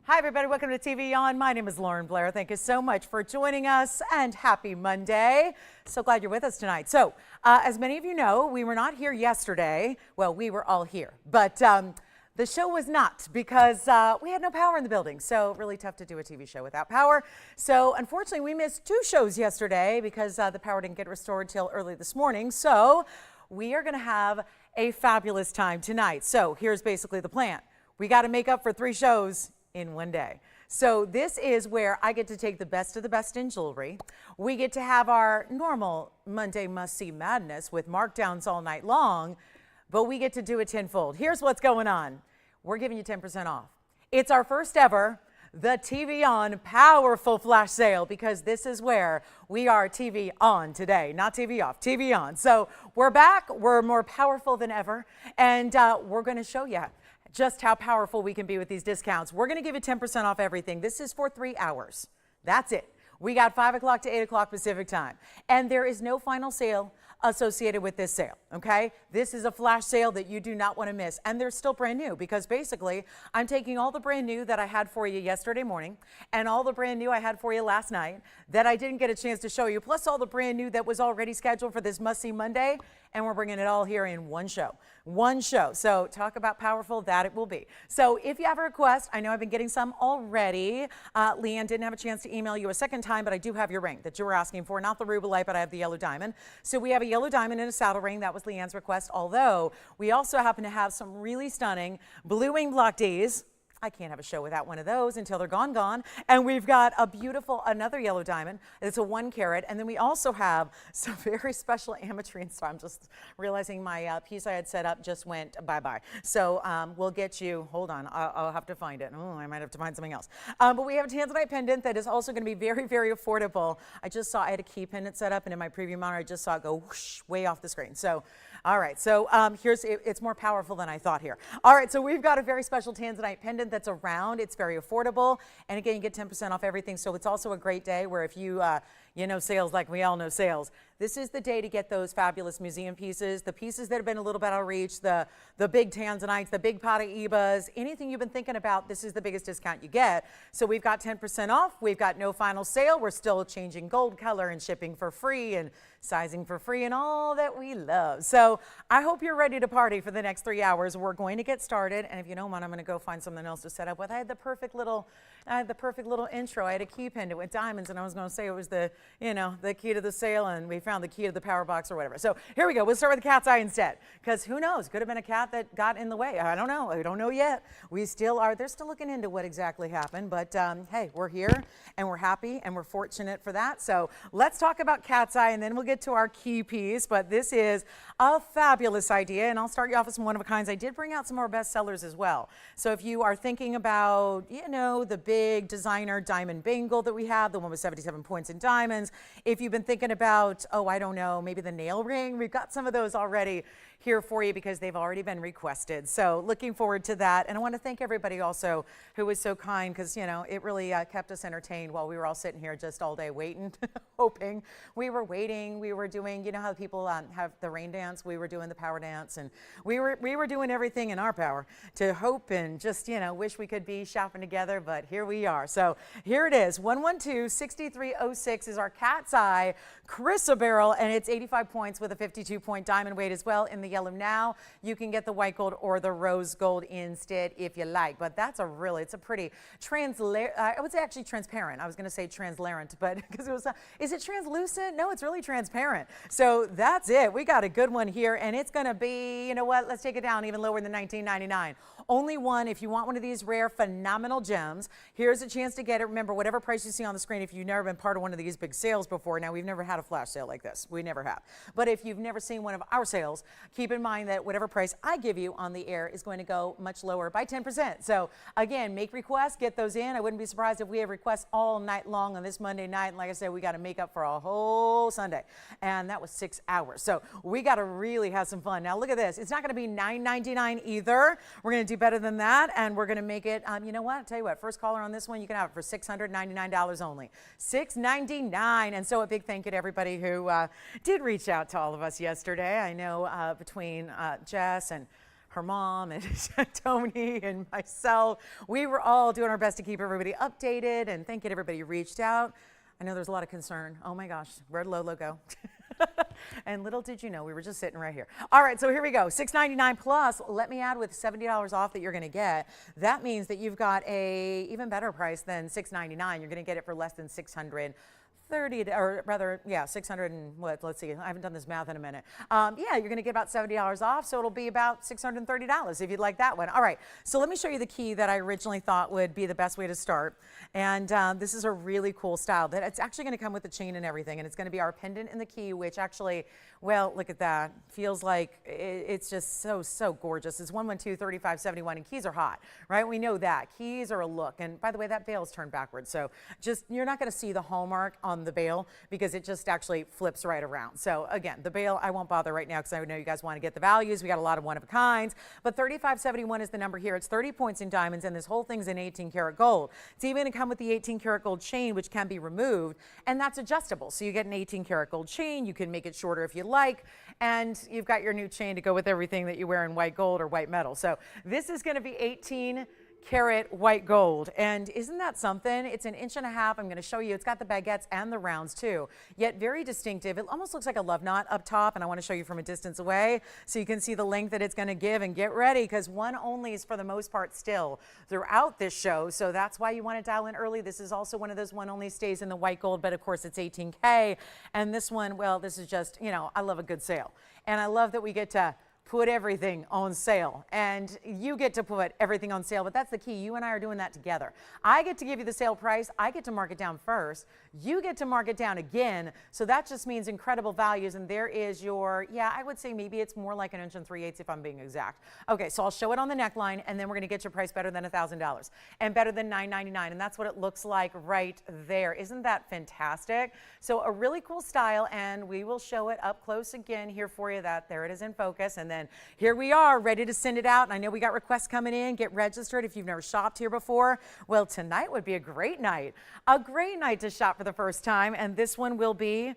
Hi, everybody. Welcome to TVON. My name is Blair. Thank you so much for joining us, and happy Monday. So glad you're with us tonight. So, as many of you know, we were not here yesterday. Well, we were all here, but the show was not because we had no power in the building. So really tough to do a TV show without power. So unfortunately, we missed 2 shows yesterday because the power didn't get restored till early this morning. So we are going to have a fabulous time tonight. So here's basically the plan. We got to make up for 3 shows in one day. So this is where I get to take the best of the best in jewelry. We get to have our normal Monday must-see madness with markdowns all night long, but we get to do it tenfold. Here's what's going on. We're giving you 10% off. It's our first ever, the TVON powerful flash sale, because this is where we are TV on today, not TV off, TV on. So we're back, we're more powerful than ever, and we're gonna show you just how powerful we can be with these discounts. We're going to give you 10% off everything. This is for 3 hours. That's it. We got 5 o'clock to 8 o'clock Pacific time. And there is no final sale associated with this sale, okay? This is a flash sale that you do not want to miss. And they're still brand new because basically I'm taking all the brand new that I had for you yesterday morning and all the brand new I had for you last night that I didn't get a chance to show you, plus all the brand new that was already scheduled for this must-see Monday, and we're bringing it all here in one show. One show. So talk about powerful, that it will be. So if you have a request, I know I've been getting some already. Leanne didn't have a chance to email you a second time, but I do have your ring that you were asking for, not the Rubellite, but I have the yellow diamond. So we have a yellow diamond and a saddle ring. That was Leanne's request, although we also happen to have some really stunning blue wing block Ds. I can't have a show without one of those until they're gone. And we've got a beautiful, another yellow diamond. It's a 1 carat. And then we also have some very special ametrine. So I'm just realizing my piece I had set up just went bye-bye. So we'll get you, hold on, I'll have to find it. Oh, I might have to find something else. But we have a Tanzanite pendant that is also going to be very, very affordable. I just saw, I had a key pendant set up, and in my preview monitor, I just saw it go whoosh, way off the screen. So, all right, so it's more powerful than I thought here. All right, so we've got a very special Tanzanite pendant that's around. It's very affordable. And again, you get 10% off everything. So it's also a great day where if you, you know sales like we all know sales, this is the day to get those fabulous museum pieces, the pieces that have been a little bit out of reach, the big Tanzanites, the big Paraibas, anything you've been thinking about, this is the biggest discount you get. So we've got 10% off. We've got no final sale. We're still changing gold color and shipping for free and sizing for free and all that we love. So I hope you're ready to party for the next 3 hours. We're going to get started. And if you don't mind, I'm going to go find something else to set up with. I had the perfect little intro. I had a key pendant with diamonds, and I was going to say it was the, you know, the key to the sale, and we found the key to the power box or whatever. So here we go. We'll start with the cat's eye instead, because who knows? Could have been a cat that got in the way. I don't know. I don't know yet. We still are. They're still looking into what exactly happened, but hey, we're here and we're happy and we're fortunate for that. So let's talk about cat's eye, and then we'll get to our key piece. But this is a fabulous idea, and I'll start you off with some one-of-a-kinds. I did bring out some more bestsellers as well. So if you are thinking about, you know, the big designer diamond bangle that we have, the one with 77 points in diamonds. If you've been thinking about, oh, I don't know, maybe the nail ring, we've got some of those already here for you because they've already been requested. So looking forward to that. And I want to thank everybody also who was so kind, because, you know, it really kept us entertained while we were all sitting here just all day waiting, hoping. We were waiting. We were doing, you know how people have the rain dance? We were doing the power dance, and we were doing everything in our power to hope and just, you know, wish we could be shopping together, but here we are. So here it is. 112-6306 is our cat's eye chrysoberyl, and it's 85 points with a 52-point diamond weight as well. In the yellow now, you can get the white gold or the rose gold instead if you like, but that's it's a pretty I would say actually transparent. I was going to say transparent, but because it was, is it translucent? No, it's really transparent. So that's it. We got a good one here, and it's going to be, you know what, let's take it down even lower than $19.99. Only one. If you want one of these rare, phenomenal gems, here's a chance to get it. Remember, whatever price you see on the screen, if you've never been part of one of these big sales before, now we've never had a flash sale like this. We never have. But if you've never seen one of our sales, keep in mind that whatever price I give you on the air is going to go much lower by 10%. So again, make requests, get those in. I wouldn't be surprised if we have requests all night long on this Monday night. And like I said, we got to make up for a whole Sunday. And that was 6 hours. So we got to really have some fun. Now look at this. It's not going to be $9.99 either. We're going to do better than that, and we're going to make it, you know what, I'll tell you what, first caller on this one, you can have it for $699 only. $699. And so a big thank you to everybody who did reach out to all of us yesterday. I know between Jess and her mom and Tony and myself, we were all doing our best to keep everybody updated, and thank you to everybody who reached out. I know there's a lot of concern. Oh my gosh, where'd Lolo go? And little did you know, we were just sitting right here. All right, so here we go. $6.99 plus. Let me add with $70 off that you're going to get. That means that you've got a even better price than $6.99. You're going to get it for less than $630, or rather, yeah, 600 and what? Let's see. I haven't done this math in a minute. Yeah, you're going to get about $70 off, so it'll be about $630 if you'd like that one. All right, so let me show you the key that I originally thought would be the best way to start. And this is a really cool style that it's actually going to come with the chain and everything, and it's going to be our pendant in the key, which actually, well, look at that. Feels like it's just so gorgeous. It's 112, 35, 71, and keys are hot, right? We know that. Keys are a look. And by the way, that bail is turned backwards, so just you're not going to see the hallmark on the bail because it just actually flips right around. So again, the bail I won't bother right now because I know you guys want to get the values. We got a lot of one of a kinds, but 3571 is the number here. It's 30 points in diamonds, and this whole thing's in 18 karat gold. It's even going to come with the 18 karat gold chain, which can be removed, and that's adjustable. So you get an 18 karat gold chain. You can make it shorter if you like, and you've got your new chain to go with everything that you wear in white gold or white metal. So this is going to be 18 karat white gold, and isn't that something? It's an inch and a half. I'm going to show you. It's got the baguettes and the rounds too, yet very distinctive. It almost looks like a love knot up top, and I want to show you from a distance away so you can see the length that it's going to give. And get ready, because one only is for the most part still throughout this show, so that's why you want to dial in early. This is also one of those one only stays in the white gold, but of course it's 18K, and this one, well, this is just, you know, I love a good sale, and I love that we get to put everything on sale, and you get to put everything on sale, but that's the key. You and I are doing that together. I get to give you the sale price. I get to mark it down first. You get to mark it down again, so that just means incredible values, and there is your, yeah, I would say maybe it's more like an inch and 3/8 if I'm being exact. Okay, so I'll show it on the neckline, and then we're gonna get your price better than $1,000 and better than $9.99, and that's what it looks like right there. Isn't that fantastic? So a really cool style, and we will show it up close again here for you. There it is in focus, and then here we are ready to send it out. And I know we got requests coming in. Get registered if you've never shopped here before. Well, tonight would be a great night to shop for the first time. And this one will be,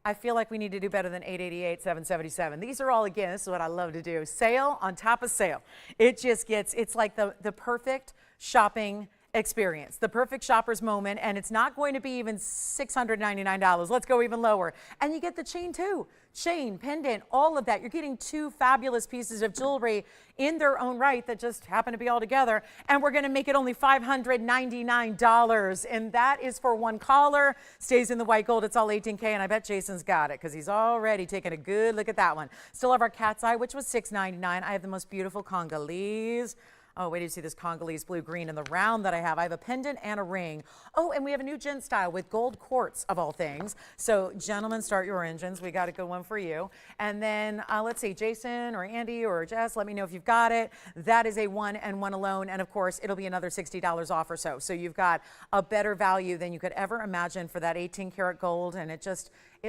I feel like we need to do better than $888, $777. These are all, again, this is what I love to do. Sale on top of sale. It just gets, it's like the perfect shopping experience, the perfect shopper's moment, and it's not going to be even $699. Let's go even lower. And you get the chain too. Chain, pendant, all of that. You're getting two fabulous pieces of jewelry in their own right that just happen to be all together, and we're going to make it only $599, and that is for one collar. Stays in the white gold. It's all 18K, and I bet Jason's got it because he's already taken a good look at that one. Still have our cat's eye, which was $699. I have the most beautiful Congolese. Oh, wait till you see this Congolese blue-green in the round that I have. I have a pendant and a ring. Oh, and we have a new gent style with gold quartz, of all things. So, gentlemen, start your engines. We got a good one for you. And then, let's see, Jason or Andy or Jess, let me know if you've got it. That is a one and one alone. And, of course, it'll be another $60 off or so. So you've got a better value than you could ever imagine for that 18-karat gold. And it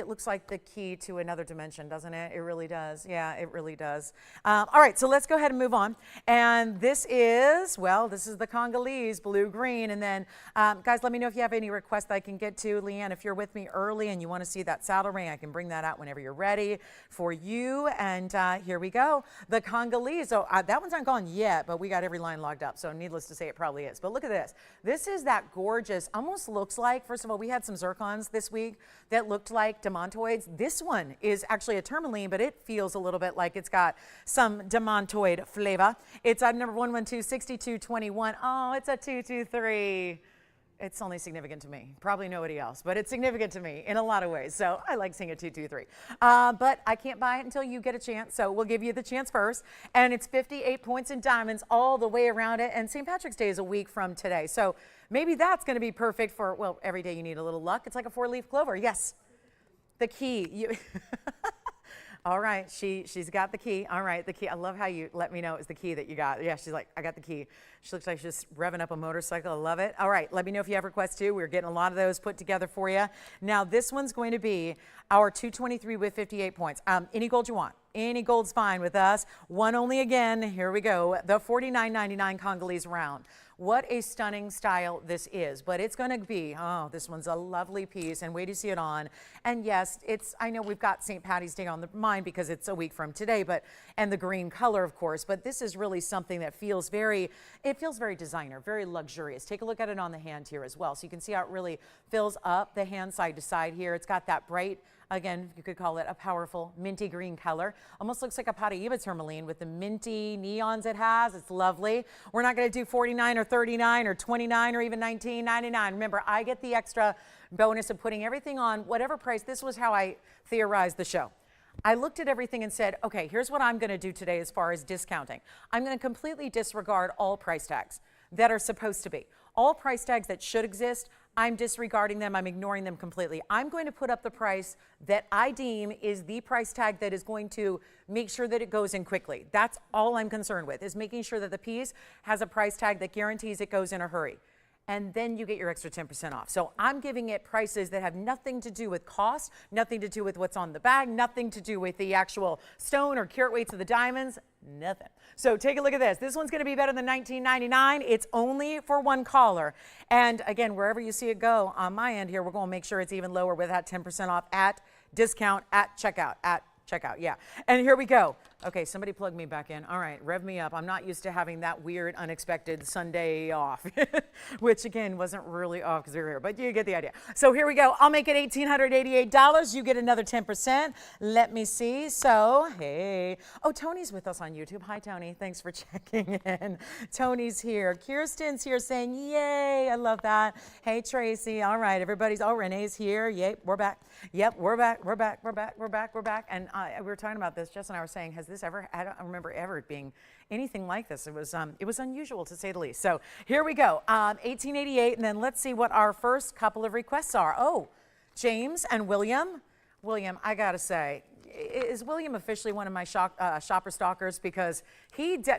looks like the key to another dimension, doesn't it? It really does. Yeah, it really does. All right, so let's go ahead and move on. And this is the Congolese blue-green. And then, guys, let me know if you have any requests that I can get to. Leanne, if you're with me early and you want to see that saddle ring, I can bring that out whenever you're ready for you. And here we go. The Congolese. So that one's not gone yet, but we got every line logged up. So needless to say, it probably is. But look at this. This is that gorgeous, almost looks like, first of all, we had some Zircons this week that looked like demontoids. This one is actually a Tourmaline, but it feels a little bit like it's got some demontoid flavor. It's item number 112, 6221. Oh, it's a 223. It's only significant to me. Probably nobody else, but it's significant to me in a lot of ways. So I like seeing a 223. But I can't buy it until you get a chance. So we'll give you the chance first. And it's 58 points in diamonds all the way around it. And St. Patrick's Day is a week from today. So maybe that's going to be perfect for, well, every day you need a little luck. It's like a 4-leaf clover. Yes. The key. All right, she's got the key. All right, the key. I love how you let me know it's the key that you got. Yeah, she's like, I got the key. She looks like she's just revving up a motorcycle. I love it. All right, let me know if you have requests too. We're getting a lot of those put together for you. Now, this one's going to be our 223 with 58 points. Any gold you want. Any gold's fine with us. One only again. Here we go. The $49.99 Congolese round. what a stunning style this is. But it's going to be, oh, this one's a lovely piece, and wait to see it on. And yes, I know we've got St. Patty's Day on the mind because it's a week from today, and the green color, of course, but this is really something that feels very designer, very luxurious. Take a look at it on the hand here as well. So you can see how it really fills up the hand side to side here. It's got that bright, again, you could call it a powerful minty green color. Almost looks like a Paraíba tourmaline with the minty neons it has. It's lovely. We're not going to do $49 or $39 or $29 or even $19.99. Remember, I get the extra bonus of putting everything on whatever price. This was how I theorized the show. I looked at everything and said, okay, here's what I'm going to do today as far as discounting. I'm going to completely disregard all price tags that are supposed to be. All price tags that should exist, I'm disregarding them. I'm ignoring them completely. I'm going to put up the price that I deem is the price tag that is going to make sure that it goes in quickly. That's all I'm concerned with, is making sure that the piece has a price tag that guarantees it goes in a hurry. And then you get your extra 10% off. So I'm giving it prices that have nothing to do with cost, nothing to do with what's on the bag, nothing to do with the actual stone or carat weights of the diamonds, nothing. So take a look at this. This one's going to be better than $19.99. It's only for one caller. And again, wherever you see it go on my end here, we're going to make sure it's even lower with that 10% off at discount at checkout, yeah. And here we go. Okay, somebody plug me back in. All right, rev me up. I'm not used to having that weird, unexpected Sunday off, which again wasn't really off because we were here, but you get the idea. So here we go. I'll make it $1,888. You get another 10%. Let me see. So, hey. Oh, Tony's with us on YouTube. Hi, Tony. Thanks for checking in. Tony's here. Kirsten's here saying, yay. I love that. Hey, Tracy. All right, everybody's, oh, Renee's here. Yep, we're back. Yep, we're back. We're back. We're back. We're back. We're back. And we were talking about this. Jess and I were saying, has this ever, I don't remember ever it being anything like this. It was unusual to say the least. So here we go, 1888, and then let's see what our first couple of requests are. Oh, James and William. William, I gotta say, is William officially one of my shopper stalkers? Because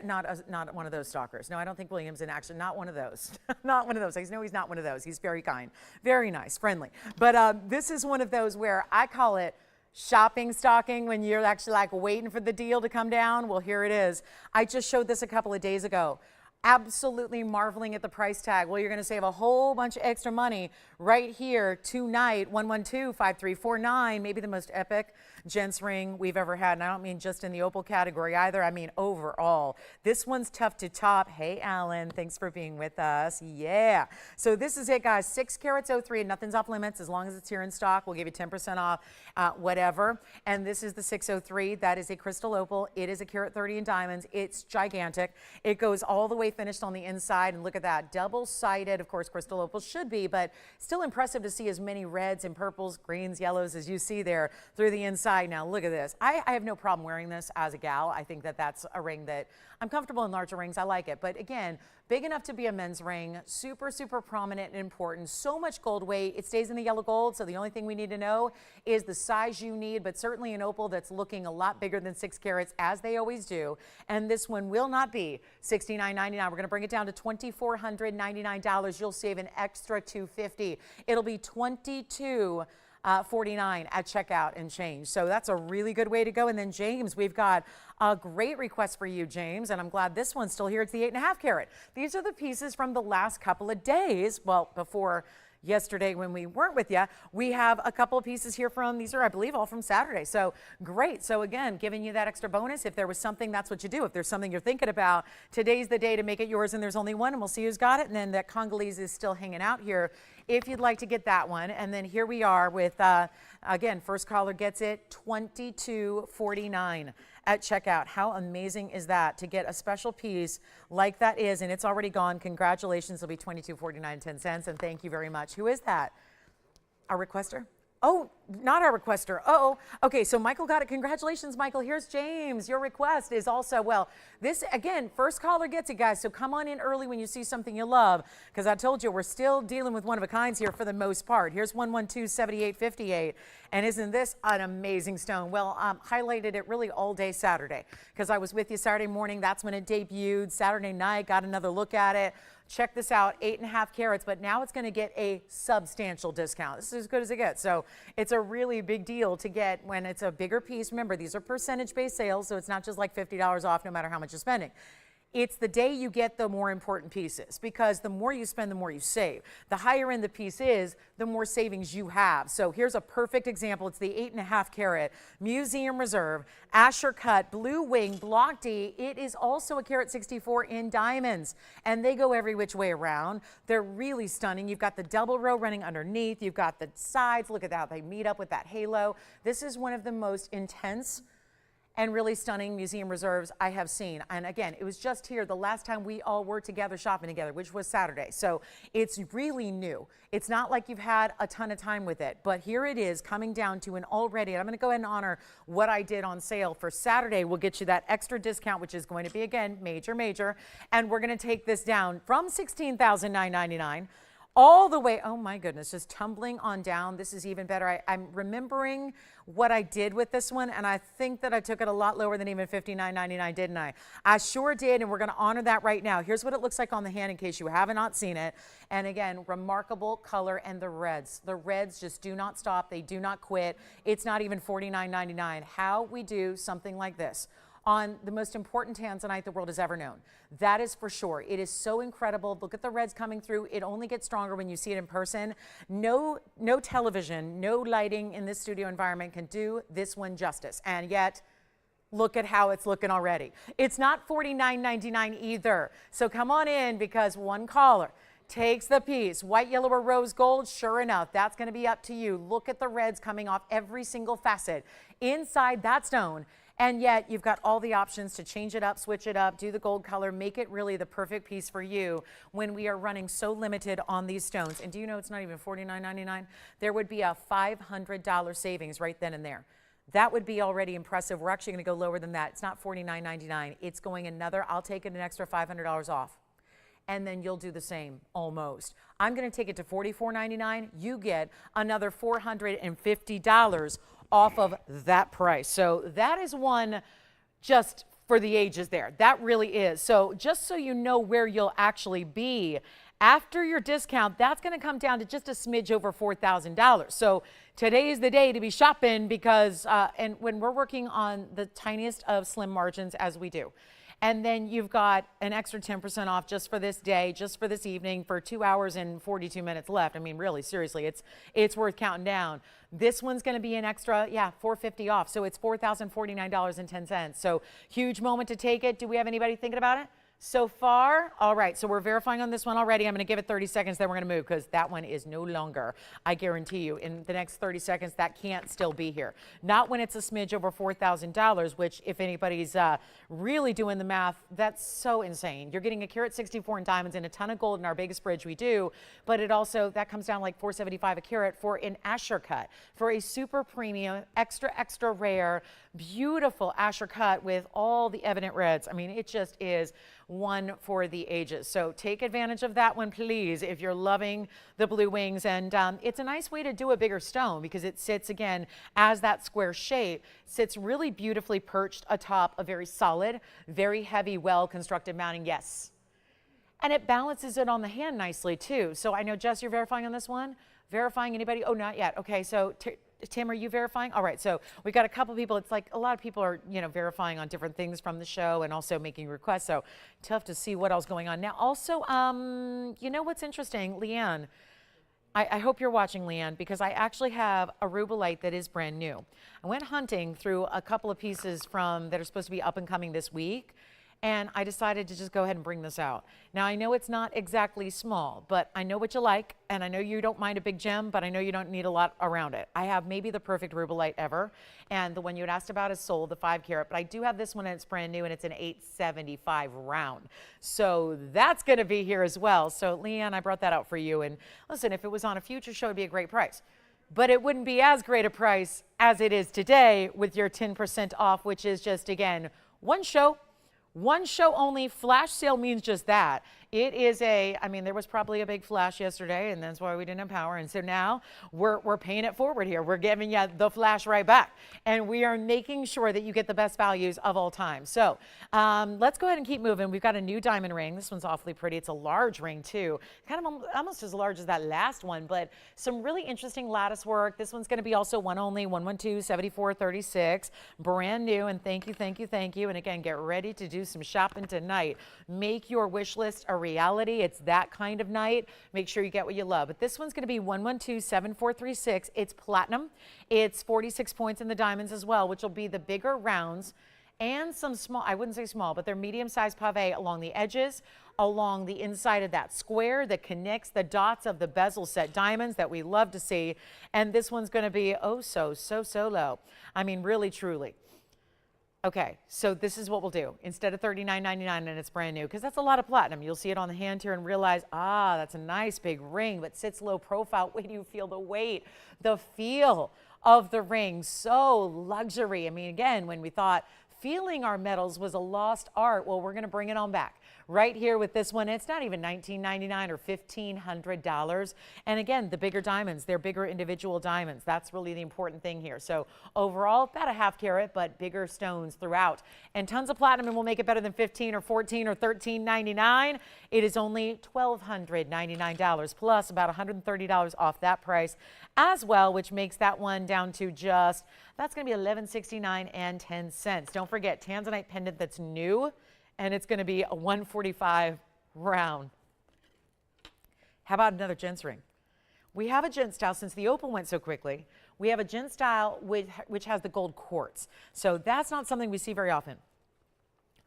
not one of those stalkers. No, I don't think William's in action. Not one of those. Not one of those. I know he's not one of those. He's very kind, very nice, friendly. But this is one of those where I call it shopping stalking, when you're actually like waiting for the deal to come down. Well, here it is. I just showed this a couple of days ago. Absolutely marveling at the price tag. Well, you're going to save a whole bunch of extra money right here tonight. 112-5349, maybe the most epic gents ring we've ever had. And I don't mean just in the opal category either. I mean overall. This one's tough to top. Hey, Alan, thanks for being with us. Yeah. So this is it, guys. 6 carats 03, and nothing's off limits as long as it's here in stock. We'll give you 10% off, whatever. And this is the 603. That is a crystal opal. It is a carat 30 in diamonds. It's gigantic. It goes all the way finished on the inside, and look at that, double-sided. Of course, crystal opal should be, but still impressive to see as many reds and purples, greens, yellows as you see there through the inside. Now look at this. I have no problem wearing this as a gal. I think that that's a ring that I'm comfortable in. Larger rings, I like it, but again, big enough to be a men's ring, super, super prominent and important. So much gold weight. It stays in the yellow gold, so the only thing we need to know is the size you need, but certainly an opal that's looking a lot bigger than 6 carats, as they always do. And this one will not be $69.99. We're going to bring it down to $2,499. You'll save an extra $250. It'll be $22.49 at checkout and change. So that's a really good way to go. And then James, we've got a great request for you, James, and I'm glad this one's still here. It's the 8.5 carat. These are the pieces from the last couple of days. Well, before yesterday when we weren't with you, we have a couple of pieces here from, these are, I believe, all from Saturday. So great. So again, giving you that extra bonus. If there was something, that's what you do. If there's something you're thinking about, today's the day to make it yours, and there's only one, and we'll see who's got it. And then that Congolese is still hanging out here if you'd like to get that one. And then here we are with, again, first caller gets it, $22.49 at checkout. How amazing is that to get a special piece like that is, and it's already gone. Congratulations. It'll be $22.49.10, and thank you very much. Who is that? Our requester? Oh, not our requester. Uh-oh. Okay, so Michael got it. Congratulations, Michael. Here's James. Your request is also, well, this, again, first caller gets it, guys. So come on in early when you see something you love, because I told you we're still dealing with one-of-a-kinds here for the most part. Here's 112-7858. And isn't this an amazing stone? Well, highlighted it really all day Saturday, because I was with you Saturday morning. That's when it debuted. Saturday night, got another look at it. Check this out, 8.5 carats, but now it's going to get a substantial discount. This is as good as it gets. So it's a really big deal to get when it's a bigger piece. Remember, these are percentage-based sales, so it's not just like $50 off no matter how much you're spending. It's the day you get the more important pieces, because the more you spend, the more you save. The higher end the piece is, the more savings you have. So here's a perfect example. It's the 8.5 carat Museum Reserve Asher cut blue wing block D. It is also a carat 64 in diamonds, and they go every which way around. They're really stunning. You've got the double row running underneath. You've got the sides. Look at how they meet up with that halo. This is one of the most intense and really stunning museum reserves I have seen. And again, it was just here the last time we all were together shopping together, which was Saturday. So it's really new. It's not like you've had a ton of time with it, but here it is coming down to an already, and I'm gonna go ahead and honor what I did on sale for Saturday. We'll get you that extra discount, which is going to be, again, major, and we're gonna take this down from $16,999 all the way, oh my goodness, just tumbling on down. This is even better. I'm remembering what I did with this one, and I think that I took it a lot lower than even $59.99, didn't I? I sure did, and we're gonna honor that right now. Here's what it looks like on the hand in case you have not seen it. And again, remarkable color, and the reds. The reds just do not stop. They do not quit. It's not even $49.99. How we do something like this on the most important Tanzanite the world has ever known. That is for sure. It is so incredible. Look at the reds coming through. It only gets stronger when you see it in person. No television, no lighting in this studio environment can do this one justice. And yet, look at how it's looking already. It's not $49.99 either. So come on in, because one caller takes the piece. White, yellow, or rose gold, sure enough, that's going to be up to you. Look at the reds coming off every single facet inside that stone. And yet you've got all the options to change it up, switch it up, do the gold color, make it really the perfect piece for you when we are running so limited on these stones. And do you know it's not even $49.99? There would be a $500 savings right then and there. That would be already impressive. We're actually going to go lower than that. It's not $49.99. It's going another, I'll take it an extra $500 off. And then you'll do the same, almost. I'm going to take it to $44.99. You get another $450 off of that price. So that is one just for the ages there. That really is. So just so you know where you'll actually be after your discount, that's going to come down to just a smidge over $4,000. So today is the day to be shopping, because and when we're working on the tiniest of slim margins as we do. And then you've got an extra 10% off just for this day, just for this evening, for 2 hours and 42 minutes left. I mean, really, seriously, it's worth counting down. This one's going to be an extra, yeah, $450 off. So it's $4,049.10. So huge moment to take it. Do we have anybody thinking about it so far? All right, so we're verifying on this one already. I'm going to give it 30 seconds, then we're going to move, because that one is no longer, I guarantee you, in the next 30 seconds, that can't still be here. Not when it's a smidge over $4,000, which, if anybody's really doing the math, that's so insane. You're getting a carat 64 in diamonds and a ton of gold in our biggest bridge we do, but it also, that comes down like $475 a carat for an Asher cut, for a super premium, extra rare, beautiful Asher cut with all the evident reds. I mean, it just is one for the ages. So take advantage of that one, please, if you're loving the blue wings. And it's a nice way to do a bigger stone, because it sits, again, as that square shape, sits really beautifully perched atop a very solid, very heavy, well-constructed mounting. Yes. And it balances it on the hand nicely, too. So I know, Jess, you're verifying on this one? Verifying anybody? Oh, not yet. Okay, so Tim, are you verifying? All right, so we got a couple people. It's like a lot of people are, verifying on different things from the show and also making requests. So tough to see what else going on. Now, also, you know what's interesting? Leanne, I hope you're watching, Leanne, because I actually have a Rubellite that is brand new. I went hunting through a couple of pieces that are supposed to be up and coming this week, and I decided to just go ahead and bring this out. Now, I know it's not exactly small, but I know what you like, and I know you don't mind a big gem, but I know you don't need a lot around it. I have maybe the perfect Rubellite ever, and the one you had asked about is sold, the 5 carat, but I do have this one, and it's brand new, and it's an 875 round. So that's going to be here as well. So, Leanne, I brought that out for you, and listen, if it was on a future show, it'd be a great price. But it wouldn't be as great a price as it is today with your 10% off, which is just, again, one show only. Flash sale means just that. It is I mean, there was probably a big flash yesterday, and that's why we didn't have power. And so now we're paying it forward here. We're giving you the flash right back. And we are making sure that you get the best values of all time. So let's go ahead and keep moving. We've got a new diamond ring. This one's awfully pretty. It's a large ring too. Kind of almost as large as that last one, but some really interesting lattice work. This one's going to be also one only, 112-7436. Brand new. And thank you, thank you, thank you. And again, get ready to do some shopping tonight. Make your wish list a reality. It's that kind of night. Make sure you get what you love. But this one's going to be 112-7436. It's platinum. It's 46 points in the diamonds as well, which will be the bigger rounds and some small, I wouldn't say small, but they're medium-sized pave along the edges, along the inside of that square that connects the dots of the bezel set diamonds that we love to see. And this one's going to be so low. I mean, really, truly. Okay, so this is what we'll do. Instead of $39.99 and it's brand new, because that's a lot of platinum. You'll see it on the hand here and realize, that's a nice big ring, but sits low profile. Wait till you feel the weight, the feel of the ring. So luxury. I mean, again, when we thought feeling our metals was a lost art, well, we're going to bring it on back. Right here with this one, it's not even $19.99 or $1,500. And again, the bigger diamonds, they're bigger individual diamonds. That's really the important thing here. So overall, about a ½ carat, but bigger stones throughout. And tons of platinum, and we'll make it better than $15 or $14 or $13.99. It is only $1,299 plus about $130 off that price as well, which makes that one down to just, that's going to be $11.69 and 10 cents. Don't forget, Tanzanite pendant that's new, and it's going to be a 145 round. How about another gents ring? We have a gent style, since the opal went so quickly, we have a gent style which has the gold quartz. So that's not something we see very often.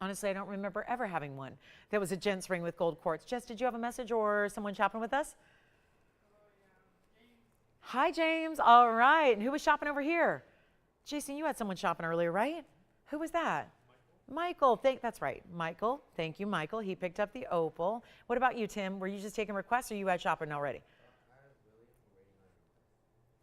Honestly, I don't remember ever having one that was a gents ring with gold quartz. Jess, did you have a message or someone shopping with us? Hi, James. All right. And who was shopping over here? Jason, you had someone shopping earlier, right? Who was that? Michael, that's right. Michael, thank you, Michael. He picked up the opal. What about you, Tim? Were you just taking requests or you had shopping already?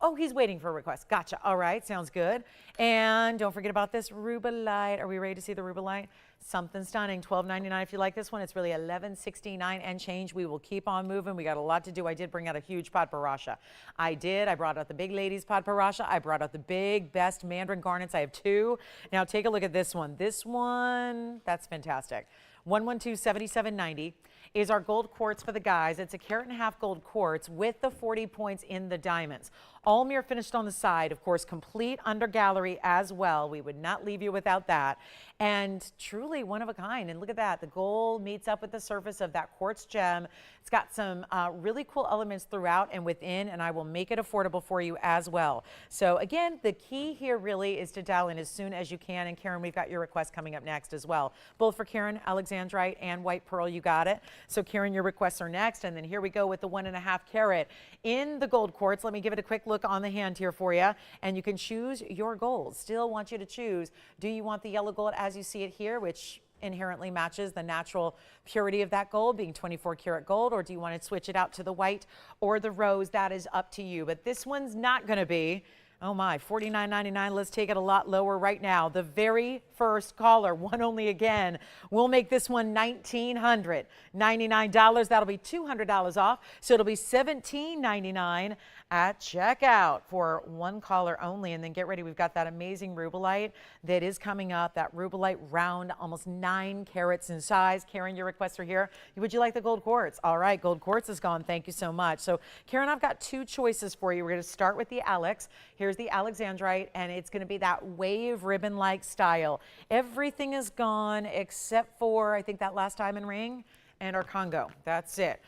Oh, he's waiting for a request. Gotcha. All right. Sounds good. And don't forget about this Rubellite. Are we ready to see the Rubellite? Something stunning. $12.99 if you like this one. It's really $11.69 and change. We will keep on moving. We got a lot to do. I did bring out a huge Podparasha. I did. I brought out the big ladies Podparasha. I brought out the big best Mandarin garnets. I have two. Now take a look at this one. This one, that's fantastic. 112-7790 is our gold quartz for the guys. It's a 1.5 carat gold quartz with the 40 points in the diamonds. All mirror finished on the side, of course, complete under gallery as well. We would not leave you without that. And truly one of a kind. And look at that. The gold meets up with the surface of that quartz gem. It's got some really cool elements throughout and within, and I will make it affordable for you as well. So again, the key here really is to dial in as soon as you can. And Karen, we've got your request coming up next as well. Both for Karen, alexandrite and white pearl, you got it. So Karen, your requests are next. And then here we go with the 1.5 carat in the gold quartz. Let me give it a quick look on the hand here for you. And you can choose your gold. Still want you to choose. Do you want the yellow gold as you see it here, which inherently matches the natural purity of that gold, being 24 karat gold, or do you want to switch it out to the white or the rose? That is up to you. But this one's not going to be, oh my, $49.99. Let's take it a lot lower right now. The very first caller, one only again, we'll make this one $1,999. That'll be $200 off. So it'll be $1,799 at checkout for one caller only. And then get ready. We've got that amazing Rubellite that is coming up. That Rubellite round, almost 9 carats in size. Karen, your requests are here. Would you like the gold quartz? All right, gold quartz is gone. Thank you so much. So Karen, I've got two choices for you. We're going to start with the Alex. Here's the alexandrite, and it's going to be that wave ribbon-like style. Everything is gone except for, I think, that last diamond ring and our Congo. That's it.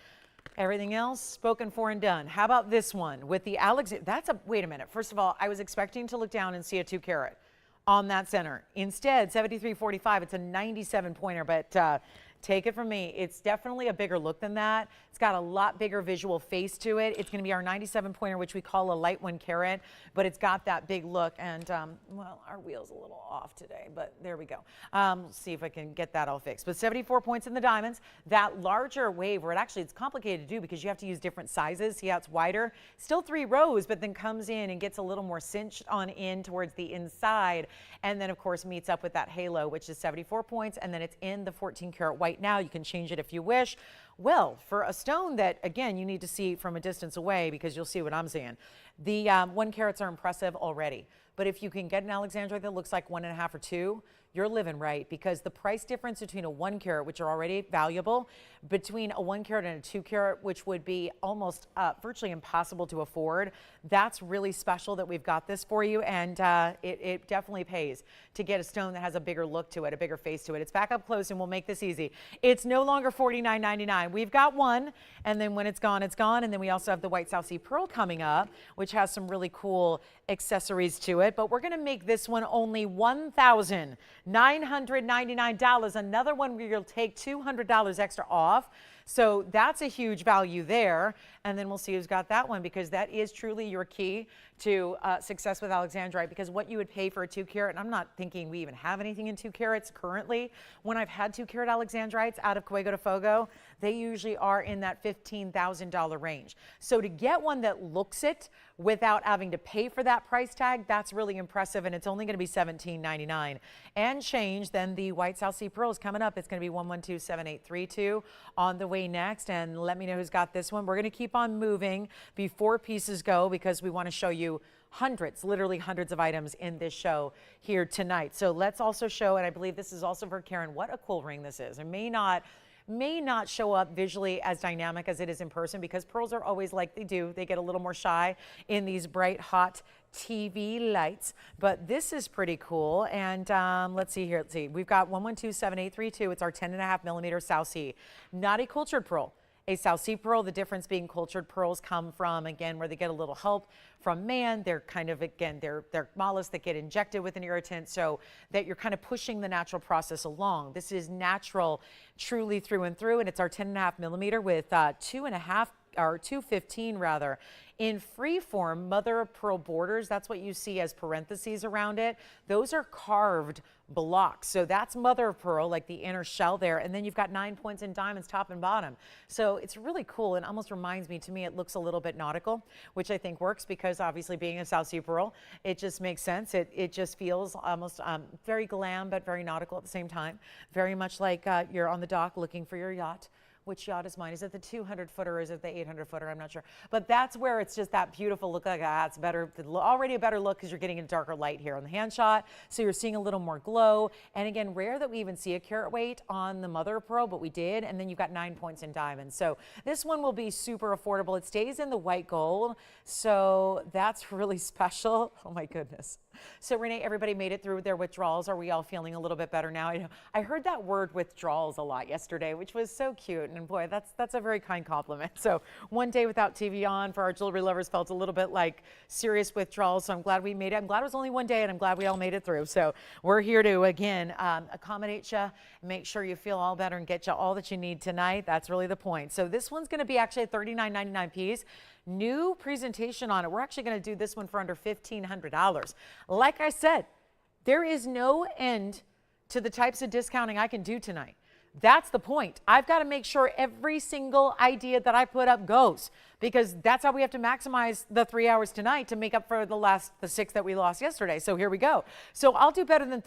Everything else spoken for and done. How about this one with the Alex? Wait a minute. First of all, I was expecting to look down and see a 2 carat on that center. Instead, 73.45. It's a 97 pointer, but take it from me. It's definitely a bigger look than that. It's got a lot bigger visual face to it. It's going to be our 97 pointer, which we call a light 1 carat, but it's got that big look. And well, our wheel's a little off today, but there we go. We'll see if I can get that all fixed. But 74 points in the diamonds. That larger wave, where it's complicated to do because you have to use different sizes. See how it's wider? Still 3 rows, but then comes in and gets a little more cinched on in towards the inside. And then, of course, meets up with that halo, which is 74 points. And then it's in the 14 karat white now. You can change it if you wish. Well, for a stone that, again, you need to see from a distance away because you'll see what I'm seeing. The 1 carats are impressive already. But if you can get an alexandrite that looks like 1.5 or 2, you're living right, because the price difference between a 1 carat, which are already valuable, between a 1 carat and a 2 carat, which would be almost virtually impossible to afford, that's really special that we've got this for you. And it definitely pays to get a stone that has a bigger look to it, a bigger face to it. It's back up close, and we'll make this easy. It's no longer $49.99. We've got one, and then when it's gone, it's gone. And then we also have the white South Sea pearl coming up, which has some really cool accessories to it. But we're going to make this one only $1,999. Another one where you'll take $200 extra off. So that's a huge value there. And then we'll see who's got that one, because that is truly your key to success with alexandrite, because what you would pay for a 2 carat, and I'm not thinking we even have anything in 2 carats currently. When I've had 2 carat alexandrites out of Cuego de Fogo, they usually are in that $15,000 range. So to get one that looks it without having to pay for that price tag, that's really impressive, and it's only going to be $17.99 and change. Then the white South Sea pearl is coming up. It's going to be 1127832 on the way next. And let me know who's got this one. We're going to keep on moving before pieces go, because we want to show you hundreds, literally hundreds of items in this show here tonight. So let's also show, and I believe this is also for Karen, what a cool ring this is. It may not show up visually as dynamic as it is in person, because pearls are always like they do. They get a little more shy in these bright, hot TV lights, but this is pretty cool. And let's see here. Let's see. We've got 1127832. It's our 10.5 millimeter South Sea. Not a cultured pearl. A South Sea pearl, the difference being cultured pearls come from, again, where they get a little help from man. They're kind of, again, they're mollusks that get injected with an irritant, so that you're kind of pushing the natural process along. This is natural, truly through and through, and it's our 10.5 millimeter with 215 rather, in free form mother of pearl borders. That's what you see as parentheses around it. Those are carved blocks. So that's mother of pearl, like the inner shell there. And then you've got 9 points in diamonds top and bottom. So it's really cool, and almost reminds me, to me, it looks a little bit nautical, which I think works, because obviously being a South Sea pearl, it just makes sense. It just feels almost very glam, but very nautical at the same time. Very much like you're on the dock looking for your yacht. Which yacht is mine? Is it the 200-footer or is it the 800-footer? I'm not sure. But that's where it's just that beautiful look. Like, it's better, already a better look, because you're getting a darker light here on the hand shot. So you're seeing a little more glow. And again, rare that we even see a carat weight on the mother of pearl, but we did. And then you've got 9 points in diamonds. So this one will be super affordable. It stays in the white gold. So that's really special. Oh my goodness. So Renee, everybody made it through their withdrawals. Are we all feeling a little bit better now? I heard that word withdrawals a lot yesterday, which was so cute. And boy, that's a very kind compliment. So one day without TVON for our jewelry lovers felt a little bit like serious withdrawals. So I'm glad we made it. I'm glad it was only one day, and I'm glad we all made it through. So we're here to, again, accommodate you, make sure you feel all better, and get you all that you need tonight. That's really the point. So this one's going to be actually a $39.99 piece. New presentation on it. We're actually going to do this one for under $1,500. Like I said, there is no end to the types of discounting I can do tonight. That's the point. I've got to make sure every single idea that I put up goes, because that's how we have to maximize the 3 hours tonight to make up for the 6 that we lost yesterday. So here we go. So I'll do better than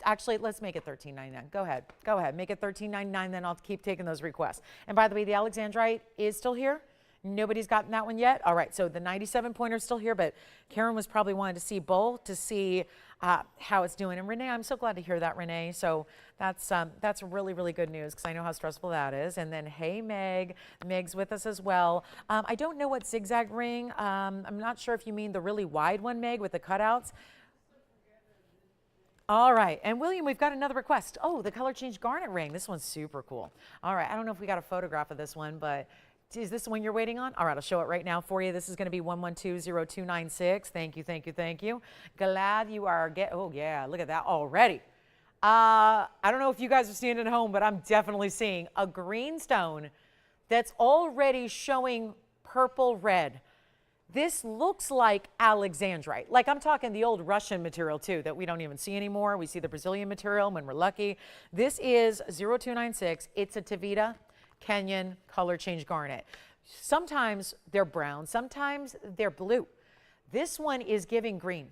actually, let's make it $13.99. Go ahead. Go ahead. Make it $13.99, then I'll keep taking those requests. And by the way, the alexandrite is still here. Nobody's gotten that one yet. All right, so the 97 pointer is still here, but Karen was probably wanting to see both to see how it's doing. And Renee, I'm so glad to hear that, Renee. So that's really, really good news, because I know how stressful that is. And then, hey, Meg's with us as well. I don't know what zigzag ring. I'm not sure if you mean the really wide one, Meg, with the cutouts. All right, and William, we've got another request. Oh, the color change garnet ring. This one's super cool. All right, I don't know if we got a photograph of this one, but is this the one you're waiting on? All right, I'll show it right now for you. This is going to be 1120296. Thank you, thank you, thank you. Glad you are oh yeah, look at that already. I don't know if you guys are seeing it at home, but I'm definitely seeing a green stone that's already showing purple red. This looks like alexandrite. Like, I'm talking the old Russian material too that we don't even see anymore. We see the Brazilian material when we're lucky. This is 0296. It's a Tavita Kenyan color change garnet. Sometimes they're brown, sometimes they're blue. This one is giving green.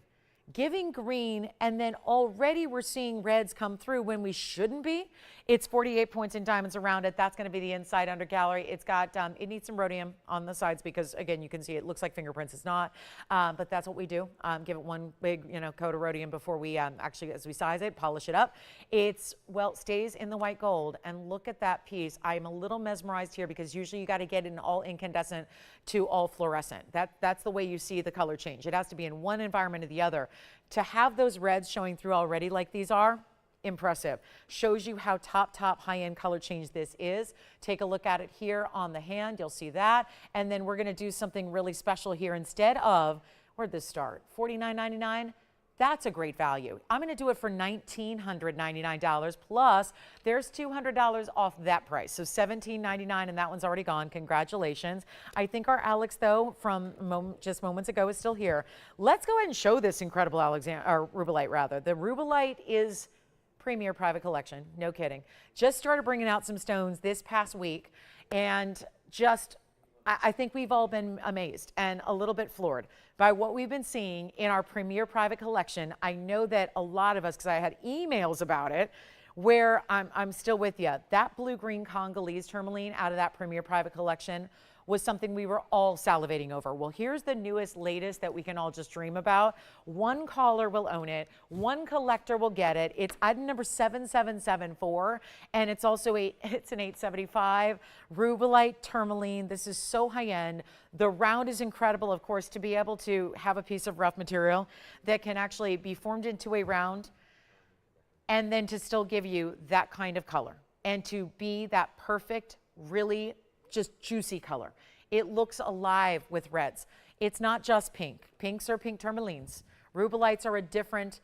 giving green, and then already we're seeing reds come through when we shouldn't be. It's 48 points in diamonds around it. That's going to be the inside under gallery. It's got, it needs some rhodium on the sides because, again, you can see it looks like fingerprints. It's not, but that's what we do. Give it one big, coat of rhodium before we actually, as we size it, polish it up. It's, well, stays in the white gold. And look at that piece. I'm a little mesmerized here because usually you got to get it in all incandescent to all fluorescent. That's the way you see the color change. It has to be in one environment or the other. To have those reds showing through already like these are, impressive. Shows you how top high-end color change this is. Take a look at it here on the hand. You'll see that. And then we're going to do something really special here. Instead of, where'd this start? $49.99. That's a great value. I'm going to do it for $1,999 plus there's $200 off that price. So $1,799, and that one's already gone. Congratulations. I think our Alex, though, from just moments ago is still here. Let's go ahead and show this incredible Rubellite, rather. The Rubellite is premier private collection. No kidding. Just started bringing out some stones this past week, and just I think we've all been amazed and a little bit floored by what we've been seeing in our premier private collection. I know that a lot of us, because I had emails about it, where I'm still with you. That blue-green Congolese tourmaline out of that premier private collection was something we were all salivating over. Well, here's the newest, latest that we can all just dream about. One caller will own it. One collector will get it. It's item number 7774, and it's also it's an 875 Rubellite tourmaline. This is so high-end. The round is incredible, of course, to be able to have a piece of rough material that can actually be formed into a round and then to still give you that kind of color and to be that perfect, really just juicy color. It looks alive with reds. It's not just pink. Pinks are pink tourmalines. Rubellites are a different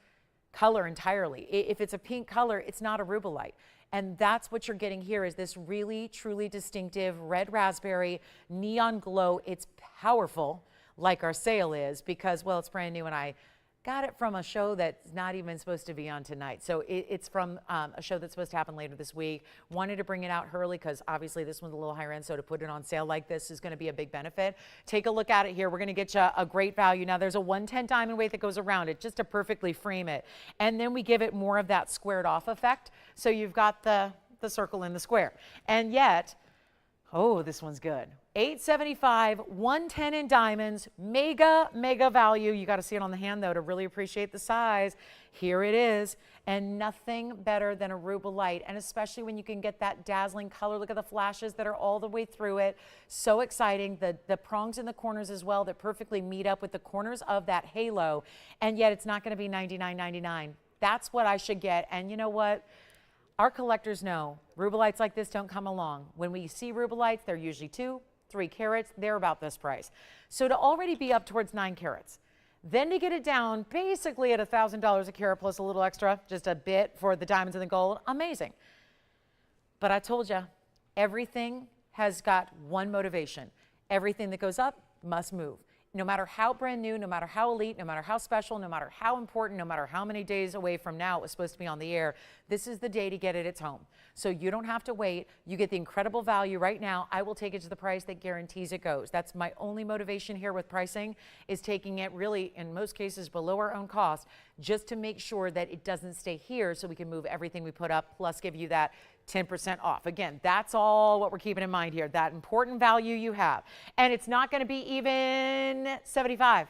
color entirely. If it's a pink color, it's not a Rubellite. And that's what you're getting here is this really, truly distinctive red raspberry neon glow. It's powerful, like our sale is, because, well, it's brand new and I got it from a show that's not even supposed to be on tonight. So it's from a show that's supposed to happen later this week. Wanted to bring it out early because obviously this one's a little higher end, so to put it on sale like this is going to be a big benefit. Take a look at it here. We're going to get you a great value. Now there's a 110 diamond weight that goes around it just to perfectly frame it. And then we give it more of that squared off effect. So you've got the circle in the square. And yet, oh, this one's good. 875, 110 in diamonds, mega value. You got to see it on the hand though to really appreciate the size. Here it is, and nothing better than a Rubellite, and especially when you can get that dazzling color. Look at the flashes that are all the way through it. So exciting. The prongs in the corners as well that perfectly meet up with the corners of that halo, and yet it's not going to be $99.99. That's what I should get, and you know what? Our collectors know Rubellites like this don't come along. When we see Rubellites, they're usually 2, 3 carats. They're about this price. So to already be up towards 9 carats, then to get it down basically at $1,000 a carat plus a little extra, just a bit for the diamonds and the gold, amazing. But I told you, everything has got one motivation. Everything that goes up must move. No matter how brand new, no matter how elite, no matter how special, no matter how important, no matter how many days away from now it was supposed to be on the air, this is the day to get it. It's home. So you don't have to wait. You get the incredible value right now. I will take it to the price that guarantees it goes. That's my only motivation here with pricing, is taking it really, in most cases, below our own cost, just to make sure that it doesn't stay here so we can move everything we put up, plus give you that 10% off. Again, that's all what we're keeping in mind here, that important value you have. And it's not going to be even $75,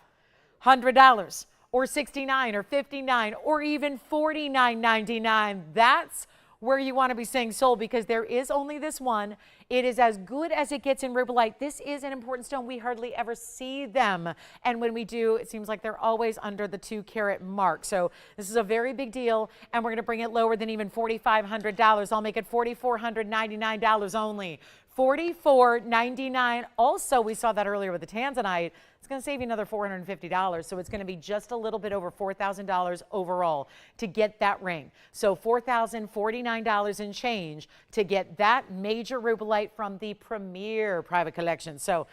$100, or $69, or $59, or even $49.99. That's where you want to be saying sold, because there is only this one. It is as good as it gets in Rubellite. This is an important stone. We hardly ever see them. And when we do, it seems like they're always under the 2 carat mark. So this is a very big deal. And we're going to bring it lower than even $4,500. I'll make it $4,499 only. $44.99. Also, we saw that earlier with the Tanzanite. It's going to save you another $450. So it's going to be just a little bit over $4,000 overall to get that ring. So $4,049 and change to get that major Rubellite from the premier private collection. So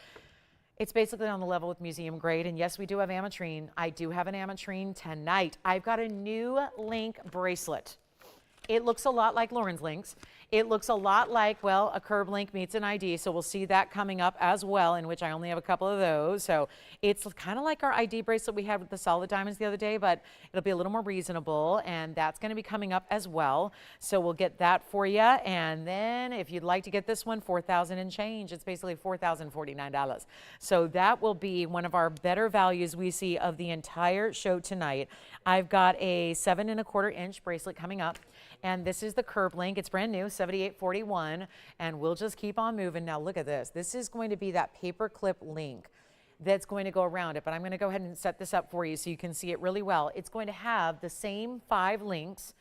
it's basically on the level with museum grade. And yes, we do have ametrine. I do have an ametrine tonight. I've got a new link bracelet. It looks a lot like Lauren's links. It looks a lot like, well, a curb link meets an ID, so we'll see that coming up as well, in which I only have a couple of those. So it's kind of like our ID bracelet we had with the solid diamonds the other day, but it'll be a little more reasonable, and that's going to be coming up as well. So we'll get that for you. And then if you'd like to get this one, $4,000 and change. It's basically $4,049. So that will be one of our better values we see of the entire show tonight. I've got a 7 1/4 inch bracelet coming up, and this is the curb link. It's brand new, $78.41, and we'll just keep on moving. Now look at this. This is going to be that paper clip link that's going to go around it, but I'm going to go ahead and set this up for you so you can see it really well. It's going to have the same 5 links,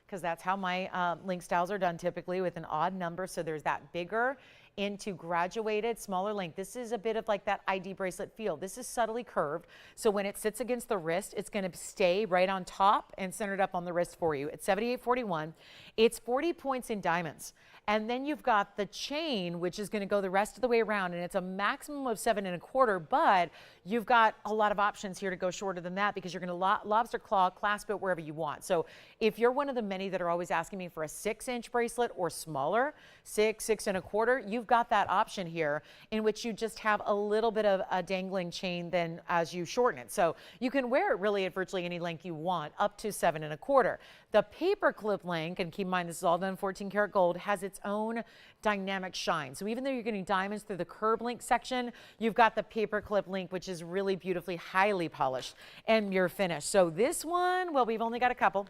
because that's how my link styles are done typically, with an odd number. So there's that bigger into graduated smaller link. This is a bit of like that ID bracelet feel. This is subtly curved, so when it sits against the wrist, it's going to stay right on top and centered up on the wrist for you. It's $78.41. It's 40 points in diamonds, and then you've got the chain, which is going to go the rest of the way around, and it's a maximum of 7 1/4, but you've got a lot of options here to go shorter than that, because you're going to lobster claw clasp it wherever you want. So if you're one of the many that are always asking me for a 6-inch bracelet or smaller, 6 1/4, you've got that option here, in which you just have a little bit of a dangling chain then as you shorten it. So you can wear it really at virtually any length you want, up to 7 1/4. The paper clip link, and keep in mind this is all done 14 karat gold, has its own dynamic shine. So even though you're getting diamonds through the curb link section, you've got the paper clip link, which is really beautifully highly polished and mirror finished. So this one, well, we've only got a couple,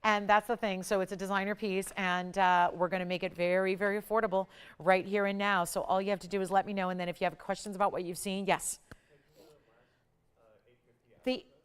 and that's the thing. So it's a designer piece, and we're going to make it very, very affordable right here and now. So all you have to do is let me know, and then if you have questions about what you've seen, yes.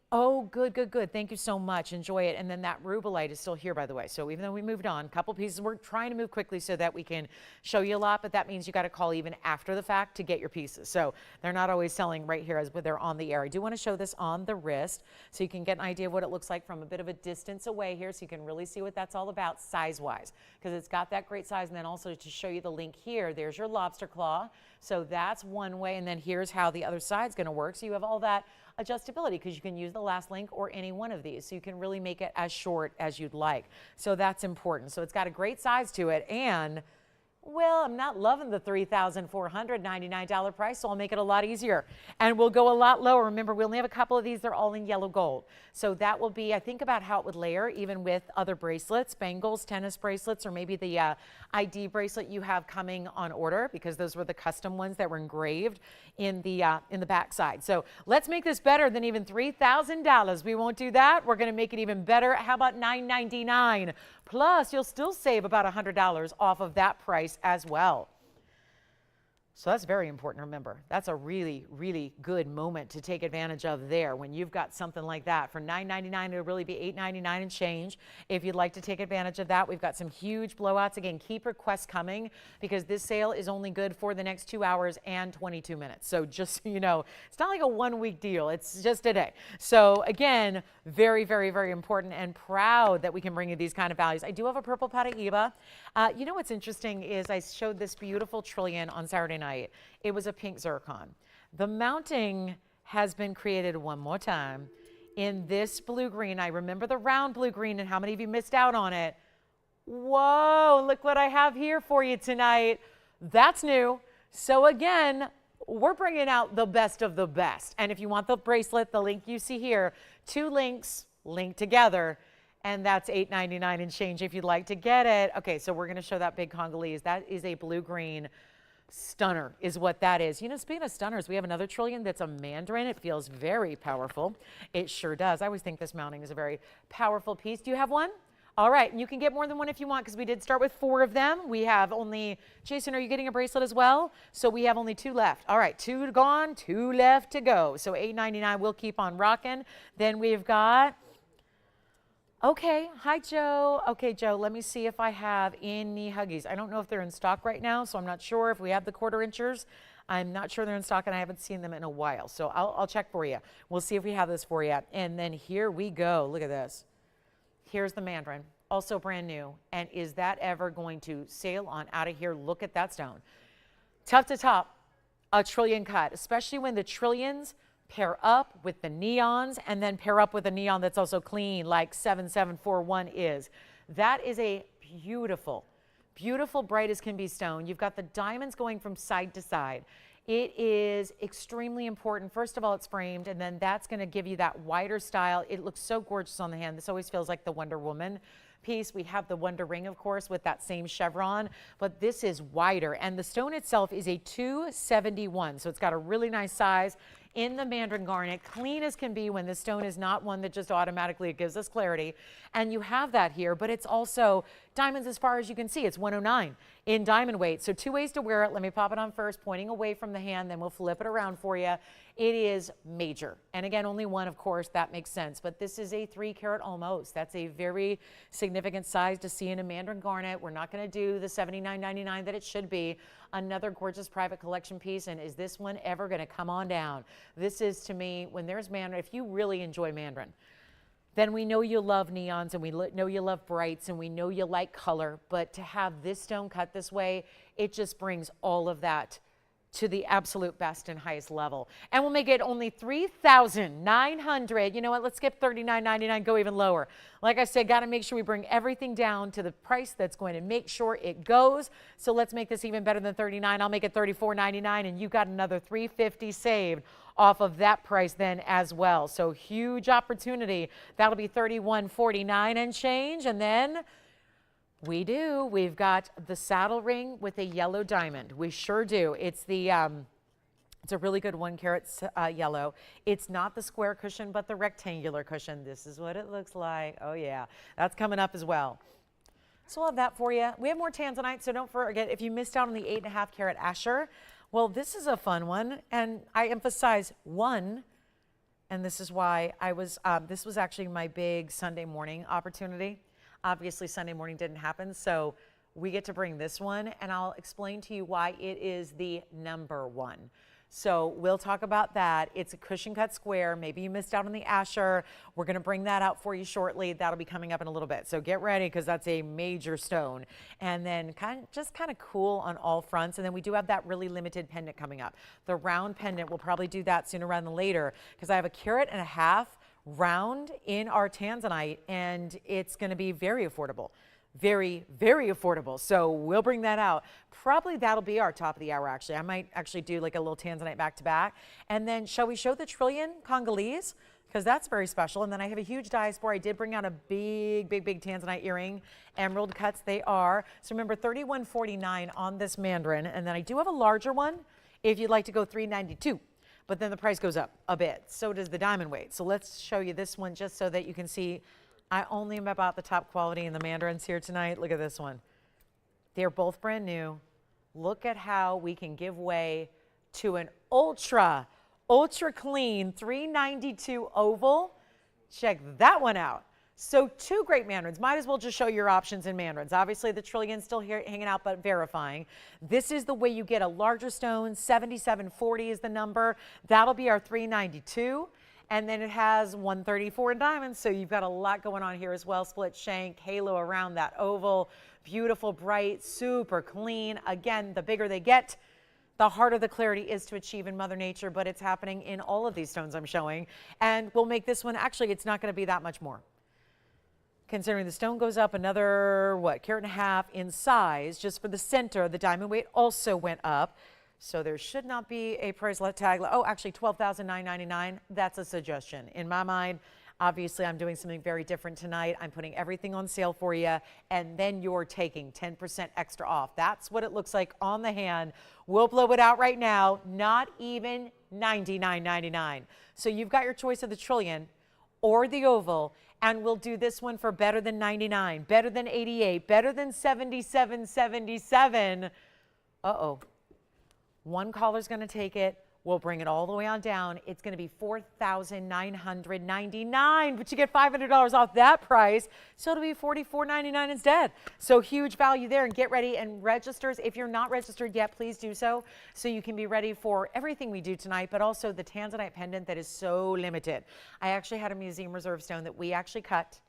Oh, good, good, good. Thank you so much. Enjoy it. And then that Rubellite is still here, by the way. So even though we moved on, a couple pieces, we're trying to move quickly so that we can show you a lot, but that means you got to call even after the fact to get your pieces. So they're not always selling right here as they're on the air. I do want to show this on the wrist so you can get an idea of what it looks like from a bit of a distance away here, so you can really see what that's all about size-wise, because it's got that great size. And then also to show you the link here, there's your lobster claw. So that's one way, and then here's how the other side's going to work. So you have all that adjustability, because you can use the last link or any one of these, so you can really make it as short as you'd like. So that's important. So it's got a great size to it, and well, I'm not loving the $3,499 price, so I'll make it a lot easier. And we'll go a lot lower. Remember, we only have a couple of these. They're all in yellow gold. So that will be, I think about how it would layer even with other bracelets, bangles, tennis bracelets, or maybe the ID bracelet you have coming on order, because those were the custom ones that were engraved in the backside. So let's make this better than even $3,000. We won't do that. We're going to make it even better. How about $999? Plus, you'll still save about $100 off of that price as well. So that's very important. Remember, that's a really, really good moment to take advantage of there. When you've got something like that for $9.99, it'll really be $8.99 and change. If you'd like to take advantage of that, we've got some huge blowouts. Again, keep requests coming, because this sale is only good for the next 2 hours and 22 minutes. So just so you know, it's not like a 1-week deal. It's just a day. So again, very, very, very important, and proud that we can bring you these kind of values. I do have a purple Paraiba. You know what's interesting is I showed this beautiful trillion on Saturday night. It was a pink zircon. The mounting has been created one more time in this blue-green. I remember the round blue-green, and how many of you missed out on it? Whoa, look what I have here for you tonight. That's new. So again, we're bringing out the best of the best. And if you want the bracelet, the link you see here, 2 links linked together, and that's $8.99 and change if you'd like to get it. Okay, so we're going to show that big Congolese. That is a blue-green stunner is what that is. You know, speaking of stunners, we have another trillion that's a Mandarin. It feels very powerful. It sure does. I always think this mounting is a very powerful piece. Do you have one? All right, and you can get more than one if you want, because we did start with 4 of them. We have only, Jason, are you getting a bracelet as well? So we have only 2 left. All right, 2 gone, 2 left to go. So $8.99, we'll keep on rocking. Then we've got, okay, hi, Joe. Okay, Joe, let me see if I have any Huggies. I don't know if they're in stock right now, so I'm not sure if we have the 1/4 inchers. I'm not sure they're in stock, and I haven't seen them in a while. So I'll check for you. We'll see if we have this for you. And then here we go. Look at this. Here's the Mandarin, also brand new. And is that ever going to sail on out of here? Look at that stone. Tough to top a trillion cut, especially when the trillions pair up with the neons, and then pair up with a neon that's also clean, like 7741 is. That is a beautiful, Beautiful, bright as can be stone. You've got the diamonds going from side to side. It is extremely important. First of all, it's framed, and then that's going to give you that wider style. It looks so gorgeous on the hand. This always feels like the Wonder Woman piece. We have the Wonder Ring, of course, with that same chevron, but this is wider, and the stone itself is a 271, so it's got a really nice size in the Mandarin garnet, clean as can be when the stone is not one that just automatically gives us clarity. And you have that here, but it's also diamonds as far as you can see. It's 109 in diamond weight. So 2 ways to wear it. Let me pop it on first, pointing away from the hand, then we'll flip it around for you. It is major. And again, only one, of course, that makes sense. But this is a 3 carat almost. That's a very significant size to see in a Mandarin garnet. We're not going to do the $79.99 that it should be. Another gorgeous private collection piece. And is this one ever going to come on down? This is, to me, when there's Mandarin, if you really enjoy Mandarin, then we know you love neons, and we know you love brights, and we know you like color. But to have this stone cut this way, it just brings all of that to the absolute best and highest level. And we'll make it only $3,900. You know what? Let's skip $39.99, go even lower. Like I said, got to make sure we bring everything down to the price that's going to make sure it goes. So let's make this even better than $39. I'll make it $34.99, and you got another $350 saved off of that price then as well. So huge opportunity. That'll be $31.49 and change. And then we've got the saddle ring with a yellow diamond. We sure do. It's the it's a really good 1 carat yellow. It's not the square cushion, but the rectangular cushion. This is what it looks like. Oh yeah, that's coming up as well. So we'll have that for you. We have more Tanzanite, so don't forget, if you missed out on the 8.5 carat Asher, well, this is a fun one, and I emphasize one, and this is why I was, this was actually my big Sunday morning opportunity. Obviously, Sunday morning didn't happen, so we get to bring this one, and I'll explain to you why it is the #1. So we'll talk about that. It's a cushion cut square. Maybe you missed out on the Asher. We're going to bring that out for you shortly. That'll be coming up in a little bit. So get ready, because that's a major stone. And then just kind of cool on all fronts. And then we do have that really limited pendant coming up. The round pendant, we'll probably do that sooner rather than later, because I have a 1.5 carat round in our Tanzanite, and it's going to be very affordable. Very, very affordable. So we'll bring that out. Probably that'll be our top of the hour, actually. I might actually do like a little Tanzanite back to back. And then shall we show the trillion Congolese? Because that's very special. And then I have a huge diaspora. I did bring out a big, big, big Tanzanite earring. Emerald cuts they are. So remember, $31.49 on this Mandarin. And then I do have a larger one if you'd like to go $392. But then the price goes up a bit. So does the diamond weight. So let's show you this one just so that you can see I only am about the top quality in the Mandarins here tonight. Look at this one. They're both brand new. Look at how we can give way to an ultra clean 392 oval. Check that one out. So 2 great Mandarins. Might as well just show your options in Mandarins. Obviously the trillion still here hanging out, but verifying. This is the way you get a larger stone. 7740 is the number. That'll be our 392. And then it has 134 in diamonds, so you've got a lot going on here as well. Split shank, halo around that oval. Beautiful, bright, super clean. Again, the bigger they get, the harder the clarity is to achieve in Mother Nature, but it's happening in all of these stones I'm showing. And we'll make this one, actually, it's not going to be that much more. Considering the stone goes up another, what, 1.5 carat in size, just for the center, the diamond weight also went up. So there should not be a price tag. Oh, actually $12,999. That's a suggestion. In my mind, obviously I'm doing something very different tonight. I'm putting everything on sale for you, and then you're taking 10% extra off. That's what it looks like on the hand. We'll blow it out right now. Not even $99.99. So you've got your choice of the trillion or the oval, and we'll do this one for better than 99, better than 88, better than 77.77. Uh-oh. One caller's going to take it. We'll bring it all the way on down. It's going to be $4,999, but you get $500 off that price. So it'll be $44.99 instead. So huge value there, and get ready and registers. If you're not registered yet, please do so you can be ready for everything we do tonight, but also the Tanzanite pendant that is so limited. I actually had a museum reserve stone that we actually cut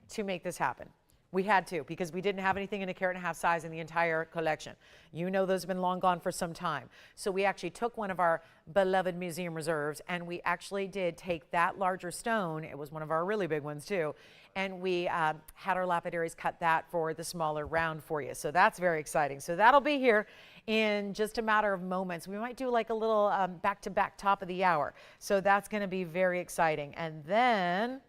to make this happen. We had to, because we didn't have anything in a 1.5 carat size in the entire collection. You know, those have been long gone for some time. So we actually took one of our beloved museum reserves, and we actually did take that larger stone. It was one of our really big ones too. And we had our lapidaries cut that for the smaller round for you. So that's very exciting. So that'll be here in just a matter of moments. We might do like a little back-to-back top of the hour. So that's going to be very exciting. And then,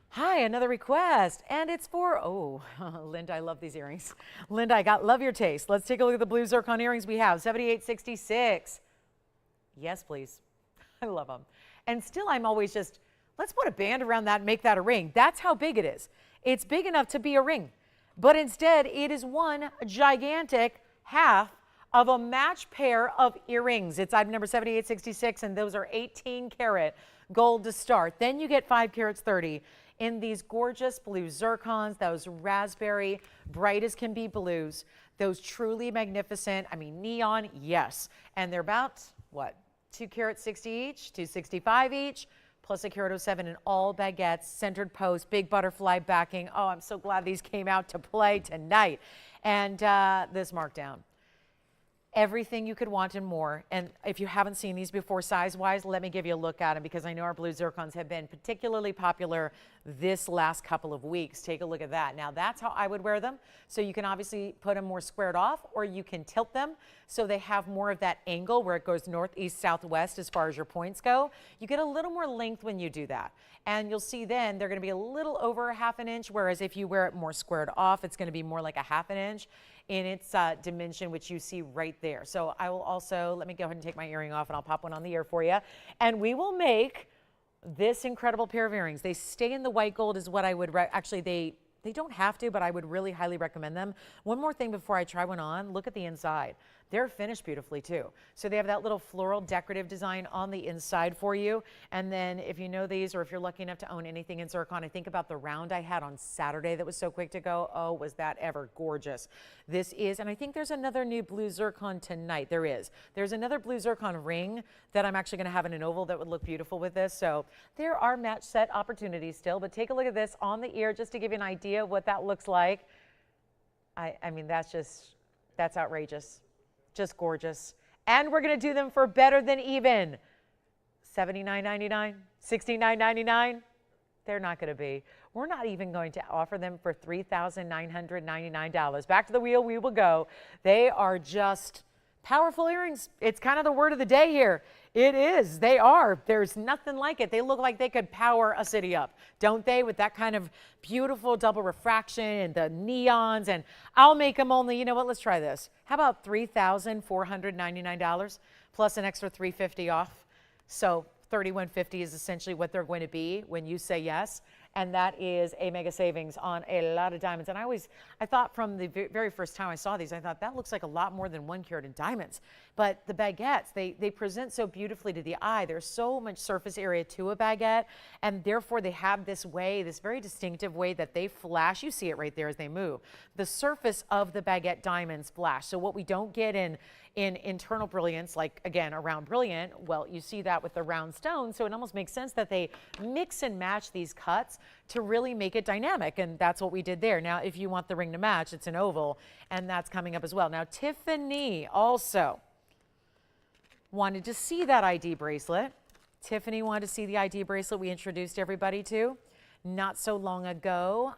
hi, another request, and it's for, oh, Linda, I love these earrings. Linda, love your taste. Let's take a look at the blue zircon earrings we have, 7866. Yes, please. I love them. And still, I'm always just, let's put a band around that and make that a ring. That's how big it is. It's big enough to be a ring, but instead, it is one gigantic half of a matched pair of earrings. It's item number 7866, and those are 18 karat gold to start. Then you get 5 carats 30. In these gorgeous blue zircons, those raspberry, bright as can be blues, those truly magnificent, I mean, neon, yes. And they're about, what, 2 carat 60 each, 265 each, plus a carat 07 in all baguettes, centered post, big butterfly backing. Oh, I'm so glad these came out to play tonight. And this markdown. Everything you could want and more. And if you haven't seen these before size-wise, let me give you a look at them, because I know our blue zircons have been particularly popular this last couple of weeks. Take a look at that. Now, that's how I would wear them. So you can obviously put them more squared off, or you can tilt them so they have more of that angle where it goes north, east, south, west as far as your points go. You get a little more length when you do that. And you'll see then they're going to be a little over 1/2 inch, whereas if you wear it more squared off, it's going to be more like 1/2 inch in its dimension, which you see right there. So I will also, let me go ahead and take my earring off, and I'll pop one on the ear for you. And we will make this incredible pair of earrings. They stay in the white gold is what I would, actually they don't have to, but I would really highly recommend them. One more thing before I try one on, look at the inside. They're finished beautifully too. So they have that little floral decorative design on the inside for you. And then if you know these, or if you're lucky enough to own anything in zircon, I think about the round I had on Saturday that was so quick to go. Oh, was that ever gorgeous. This is, and I think there's another new blue zircon tonight. There is. There's another blue zircon ring that I'm actually going to have in an oval that would look beautiful with this. So there are match set opportunities still, but take a look at this on the ear just to give you an idea of what that looks like. I mean, that's outrageous. Just gorgeous. And we're going to do them for better than even. $79.99, $69.99. They're not going to be. We're not even going to offer them for $3,999. Back to the wheel we will go. They are just powerful earrings. It's kind of the word of the day here. It is. They are. There's nothing like it. They look like they could power a city up, don't they? With that kind of beautiful double refraction and the neons. And I'll make them only, you know what, let's try this. How about $3,499 plus an extra $350 off? So $3,150 is essentially what they're going to be when you say yes. And that is a mega savings on a lot of diamonds. And I thought from the very first time I saw these, I thought that looks like a lot more than 1 carat in diamonds. But the baguettes, they present so beautifully to the eye. There's so much surface area to a baguette, and therefore they have this way, this very distinctive way that they flash. You see it right there as they move. The surface of the baguette diamonds flash. So what we don't get in internal brilliance, like again around brilliant, well, you see that with the round stone. So it almost makes sense that they mix and match these cuts to really make it dynamic, and that's what we did there. Now if you want the ring to match, it's an oval, and that's coming up as well. Now Tiffany also wanted to see that ID bracelet. Tiffany wanted to see the ID bracelet we introduced everybody to not so long ago.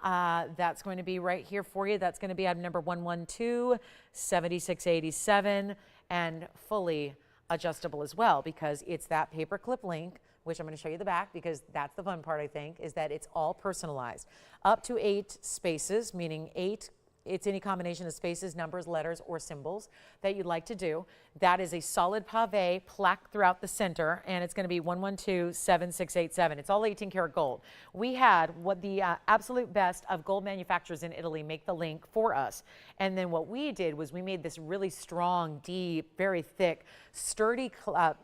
That's going to be right here for you. That's going to be item number 112-7687, and fully adjustable as well, because it's that paper clip link, which I'm going to show you the back, because that's the fun part, I think, is that it's all personalized. Up to 8 spaces, meaning 8, it's any combination of spaces, numbers, letters, or symbols that you'd like to do. That is a solid pave plaque throughout the center, and it's going to be 112-7687. It's all 18 karat gold. We had what the absolute best of gold manufacturers in Italy make the link for us. And then what we did was we made this really strong, deep, very thick, sturdy,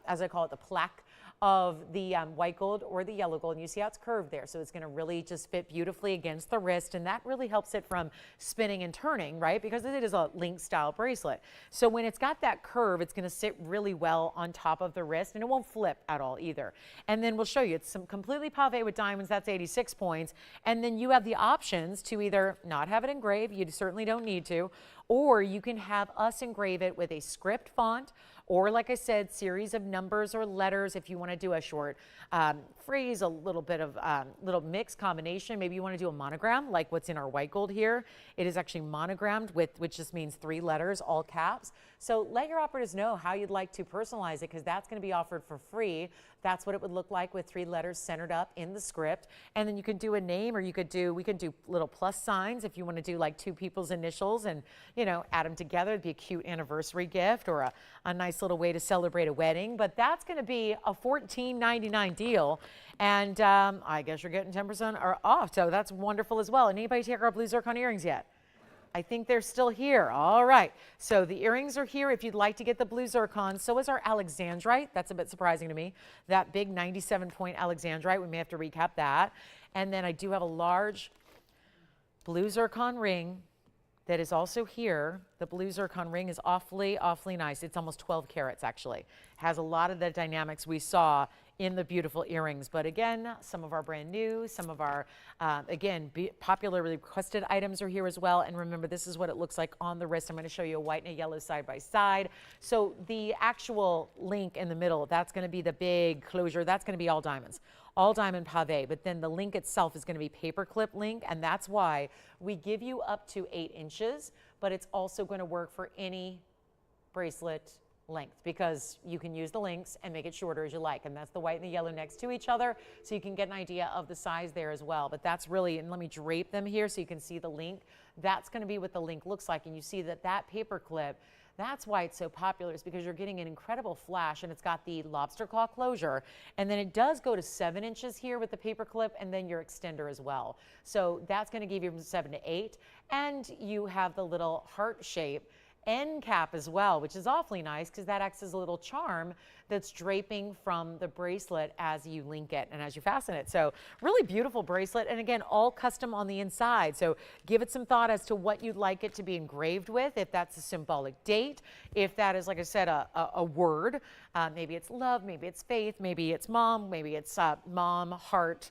as I call it, the plaque of the white gold or the yellow gold. And you see how it's curved there. So it's going to really just fit beautifully against the wrist. And that really helps it from spinning and turning, right? Because it is a link style bracelet. So when it's got that curve, it's going to sit really well on top of the wrist and it won't flip at all either. And then we'll show you it's some completely pavé with diamonds. That's 86 points. And then you have the options to either not have it engraved. You certainly don't need to. Or you can have us engrave it with a script font, or like I said, series of numbers or letters if you want to do a short phrase, a little bit of little mixed combination. Maybe you want to do a monogram like what's in our white gold here. It is actually monogrammed with, which just means 3 letters, all caps. So let your operators know how you'd like to personalize it, because that's going to be offered for free. That's what it would look like with 3 letters centered up in the script. And then you can do a name, or you could do, we can do little plus signs if you want to do like 2 people's initials and, you know, add them together. It'd be a cute anniversary gift or a nice little way to celebrate a wedding. But that's going to be a $14.99 deal. And I guess you're getting 10% off. So that's wonderful as well. And anybody take our blue zircon earrings yet? I think they're still here. All right. So the earrings are here if you'd like to get the blue zircon. So is our alexandrite. That's a bit surprising to me. That big 97-point alexandrite. We may have to recap that. And then I do have a large blue zircon ring that is also here. The blue zircon ring is awfully, awfully nice. It's almost 12 carats actually. Has a lot of the dynamics we saw in the beautiful earrings. But again, some of our brand new, some of our, again, popularly requested items are here as well. And remember, this is what it looks like on the wrist. I'm going to show you a white and a yellow side by side. So the actual link in the middle, that's going to be the big closure. That's going to be all diamonds. All diamond pavé, but then the link itself is going to be paperclip link, and that's why we give you up to 8 inches, but it's also going to work for any bracelet length, because you can use the links and make it shorter as you like, and that's the white and the yellow next to each other, so you can get an idea of the size there as well. But that's really, and let me drape them here so you can see the link. That's going to be what the link looks like, and you see that that paperclip, that's why it's so popular, is because you're getting an incredible flash, and it's got the lobster claw closure, and then it does go to 7 inches here with the paper clip, and then your extender as well. So that's going to give you from 7 to 8, and you have the little heart shape end cap as well, which is awfully nice because that acts as a little charm that's draping from the bracelet as you link it and as you fasten it. So really beautiful bracelet, and again, all custom on the inside. So give it some thought as to what you'd like it to be engraved with, if that's a symbolic date, if that is, like I said, a word. Maybe it's love, maybe it's faith, maybe it's mom, maybe it's mom, heart,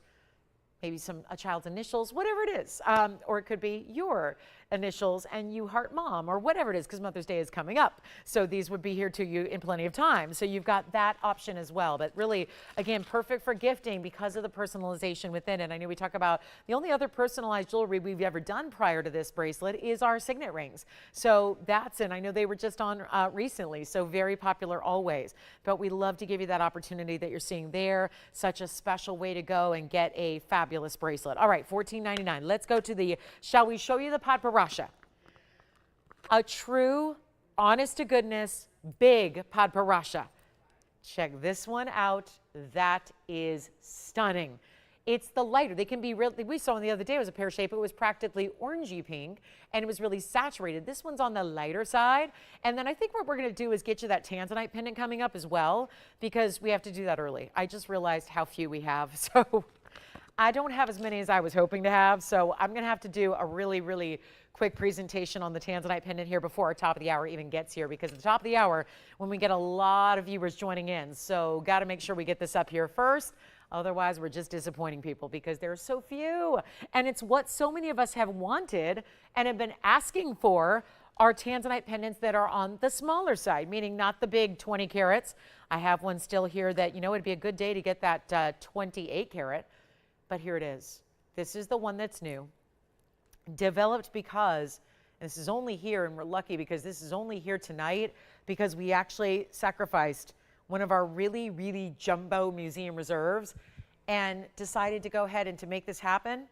maybe a child's initials, whatever it is. Or it could be your initials and you heart mom, or whatever it is, because Mother's Day is coming up. So these would be here to you in plenty of time. So you've got that option as well. But really, again, perfect for gifting because of the personalization within it. I know we talk about the only other personalized jewelry we've ever done prior to this bracelet is our signet rings. So that's, and I know they were just on recently, so very popular always. But we love to give you that opportunity that you're seeing there. Such a special way to go and get a fabulous bracelet. All right, $14.99. Let's go to the, shall we show you the Padparasha? A true, honest to goodness, big Padparasha. Check this one out. That is stunning. It's the lighter. They can be really, we saw one the other day, it was a pear shape. It was practically orangey pink and it was really saturated. This one's on the lighter side. And then I think what we're going to do is get you that Tanzanite pendant coming up as well, because we have to do that early. I just realized how few we have. So I don't have as many as I was hoping to have. So I'm going to have to do a really, really quick presentation on the Tanzanite pendant here before our top of the hour even gets here, because at the top of the hour, when we get a lot of viewers joining in. So got to make sure we get this up here first. Otherwise, we're just disappointing people because there are so few. And it's what so many of us have wanted and have been asking for, are Tanzanite pendants that are on the smaller side, meaning not the big 20 carats. I have one still here that, you know, it'd be a good day to get that 28 carat. But here it is. This is the one that's new. Developed because, and this is only here, and we're lucky because this is only here tonight, because we actually sacrificed one of our really, really jumbo museum reserves and decided to go ahead and to make this happen,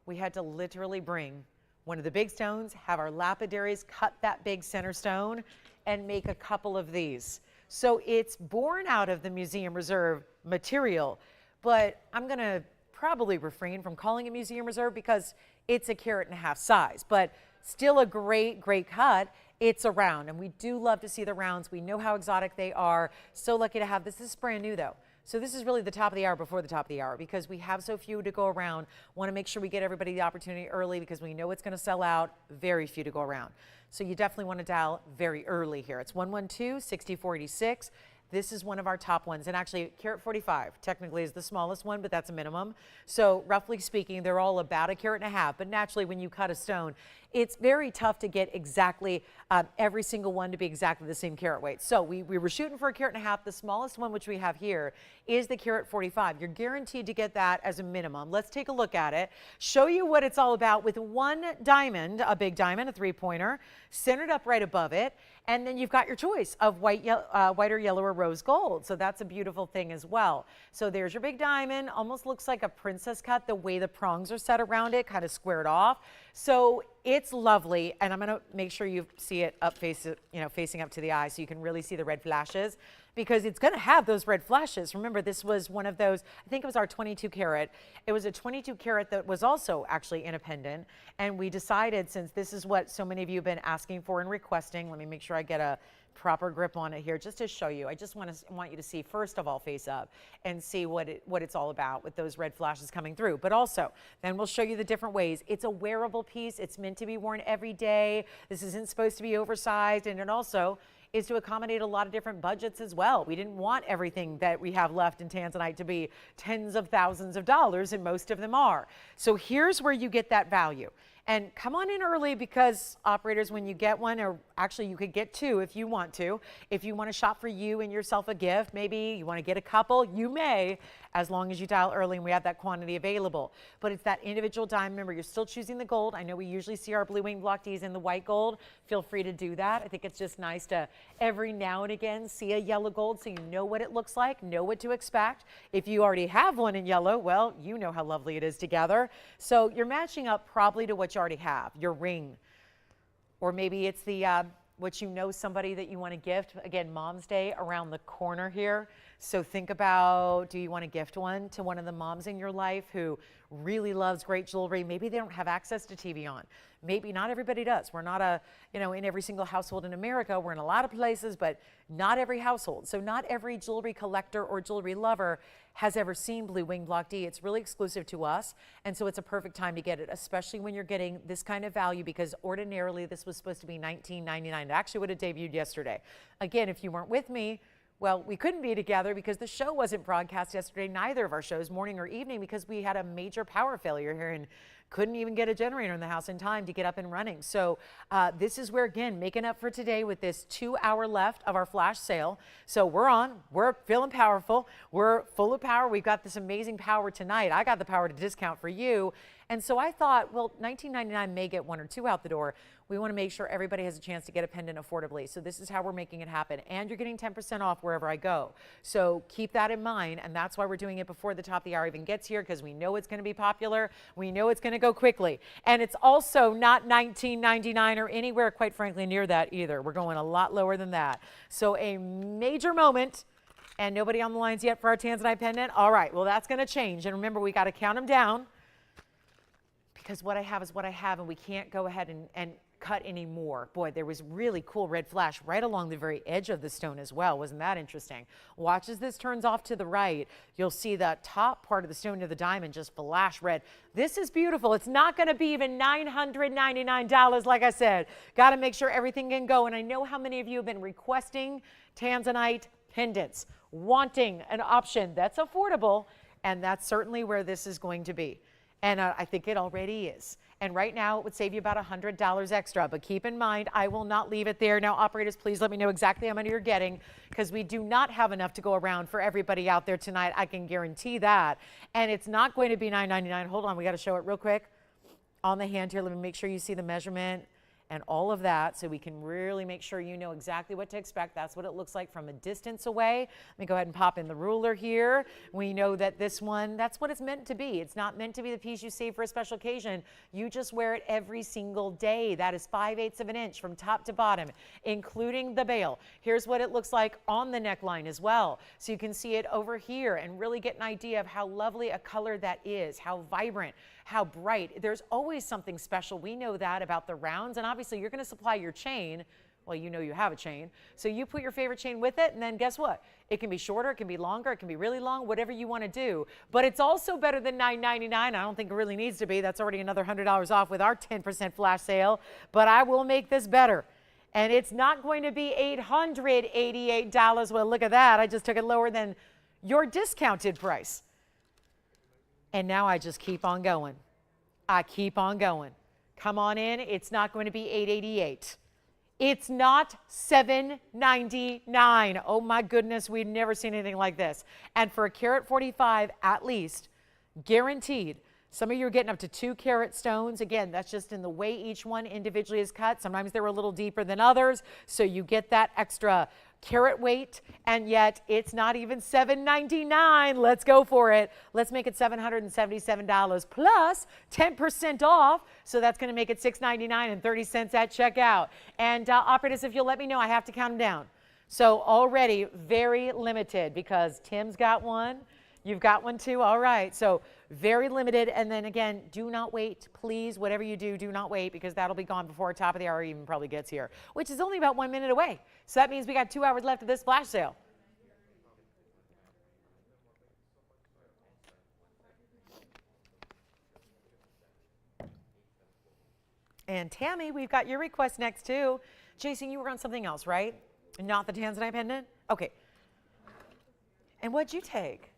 we had to literally bring one of the big stones, have our lapidaries cut that big center stone and make a couple of these. So it's born out of the museum reserve material, but I'm going to probably refrain from calling it museum reserve because it's a 1.5 carat size, but still a great, great cut. it's a round, and we do love to see the rounds. We know how exotic they are. So lucky to have this. This is brand new though. So this is really the top of the hour before the top of the hour because we have so few to go around. Want to make sure we get everybody the opportunity early because we know it's going to sell out. Very few to go around. So you definitely want to dial very early here. It's 112-6486. This is one of our top ones, and actually carat 45 technically is the smallest one, but that's a minimum. So roughly speaking, they're all about 1.5 carats, but naturally when you cut a stone, it's very tough to get exactly every single one to be exactly the same carat weight. So we were shooting for 1.5 carats. The smallest one, which we have here, is the carat 45. You're guaranteed to get that as a minimum. Let's take a look at it, show you what it's all about with one diamond, a big diamond, a 3-pointer, centered up right above it. And then you've got your choice of white, white or yellow or rose gold. So that's a beautiful thing as well. So there's your big diamond, almost looks like a princess cut, the way the prongs are set around it, kind of squared off. So it's lovely. And I'm gonna make sure you see it up facing up to the eye so you can really see the red flashes, because it's gonna have those red flashes. Remember, this was one of those, I think it was our 22 carat. It was a 22 carat that was also actually in a pendant. And we decided, since this is what so many of you have been asking for and requesting, let me make sure I get a proper grip on it here just to show you. I just want you to see, first of all, face up and see what it's all about with those red flashes coming through. But also, then we'll show you the different ways. It's a wearable piece. It's meant to be worn every day. This isn't supposed to be oversized, and it also is to accommodate a lot of different budgets as well. We didn't want everything that we have left in Tanzanite to be tens of thousands of dollars, and most of them are. So here's where you get that value. And come on in early, because operators, when you get one, or actually you could get two if you want to. If you want to shop for you and yourself a gift, maybe you want to get a couple, you may, as long as you dial early and we have that quantity available. But it's that individual diamond. Remember, you're still choosing the gold. I know we usually see our blue wing block Ds in the white gold. Feel free to do that. I think it's just nice to every now and again see a yellow gold so you know what it looks like, know what to expect. If you already have one in yellow, well, you know how lovely it is together. So you're matching up probably to what you already have, your ring, or maybe it's the what you know, somebody that you want to gift. Again, Mom's Day around the corner here. So think about, do you want to gift one to one of the moms in your life who really loves great jewelry? Maybe they don't have access to TVON. Maybe not everybody does. We're not in every single household in America. We're in a lot of places, but not every household. So not every jewelry collector or jewelry lover has ever seen Blue Wing Block D. It's really exclusive to us. And so it's a perfect time to get it, especially when you're getting this kind of value, because ordinarily this was supposed to be $19.99. It actually would have debuted yesterday. Again, if you weren't with me, well, we couldn't be together because the show wasn't broadcast yesterday, neither of our shows, morning or evening, because we had a major power failure here and couldn't even get a generator in the house in time to get up and running. So this is where, again, making up for today with this 2 hour left of our flash sale. So we're feeling powerful. We're full of power. We've got this amazing power tonight. I got the power to discount for you. And so I thought, well, $19.99 may get one or two out the door. We want to make sure everybody has a chance to get a pendant affordably. So this is how we're making it happen. And you're getting 10% off wherever I go. So keep that in mind. And that's why we're doing it before the top of the hour even gets here, because we know it's going to be popular. We know it's going to go quickly. And it's also not $19.99 or anywhere, quite frankly, near that either. We're going a lot lower than that. So a major moment. And nobody on the lines yet for our Tanzanite pendant. All right, well, that's going to change. And remember, we got to count them down, because what I have is what I have, and we can't go ahead and cut any more. Boy, there was really cool red flash right along the very edge of the stone as well. Wasn't that interesting? Watch as this turns off to the right. You'll see the top part of the stone near the diamond just flash red. This is beautiful. It's not going to be even $999, like I said. Got to make sure everything can go. And I know how many of you have been requesting Tanzanite pendants, wanting an option that's affordable, and that's certainly where this is going to be. And I think it already is. And right now it would save you about $100 extra, but keep in mind, I will not leave it there. Now, operators, please let me know exactly how many you're getting, because we do not have enough to go around for everybody out there tonight. I can guarantee that. And it's not going to be $9.99. Hold on, we got to show it real quick on the hand here. Let me make sure you see the measurement and all of that, so we can really make sure you know exactly what to expect. That's what it looks like from a distance away. Let me go ahead and pop in the ruler here. We know that this one, that's what it's meant to be. It's not meant to be the piece you save for a special occasion. You just wear it every single day. That is 5/8 of an inch from top to bottom, including the bail. Here's what it looks like on the neckline as well. So you can see it over here and really get an idea of how lovely a color that is, how vibrant, how bright. There's always something special. We know that about the rounds, and obviously you're going to supply your chain, well, you know you have a chain. So you put your favorite chain with it, and then guess what? It can be shorter, it can be longer, it can be really long, whatever you want to do. But it's also better than $9.99. I don't think it really needs to be. That's already another $100 off with our 10% flash sale. But I will make this better. And it's not going to be $888. Well, look at that. I just took it lower than your discounted price. And now I just keep on going. I keep on going. Come on in. It's not going to be $888. It's not $799. Oh my goodness, we've never seen anything like this. And for a carat 45 at least, guaranteed. Some of you are getting up to 2 carat stones. Again, that's just in the way each one individually is cut. Sometimes they're a little deeper than others, so you get that extra carat weight, and yet it's not even $799. Let's go for it. Let's make it $777 plus 10% off, so that's going to make it $699.30 at checkout. And operators, if you'll let me know, I have to count them down. So already very limited because Tim's got one. You've got one too? All right. So very limited. And then again, do not wait. Please, whatever you do, do not wait because that'll be gone before top of the hour even probably gets here, which is only about 1 minute away. So that means we got 2 hours left of this flash sale. And Tammy, we've got your request next too. Jason, you were on something else, right? Not the Tanzanite pendant? Okay. And what'd you take?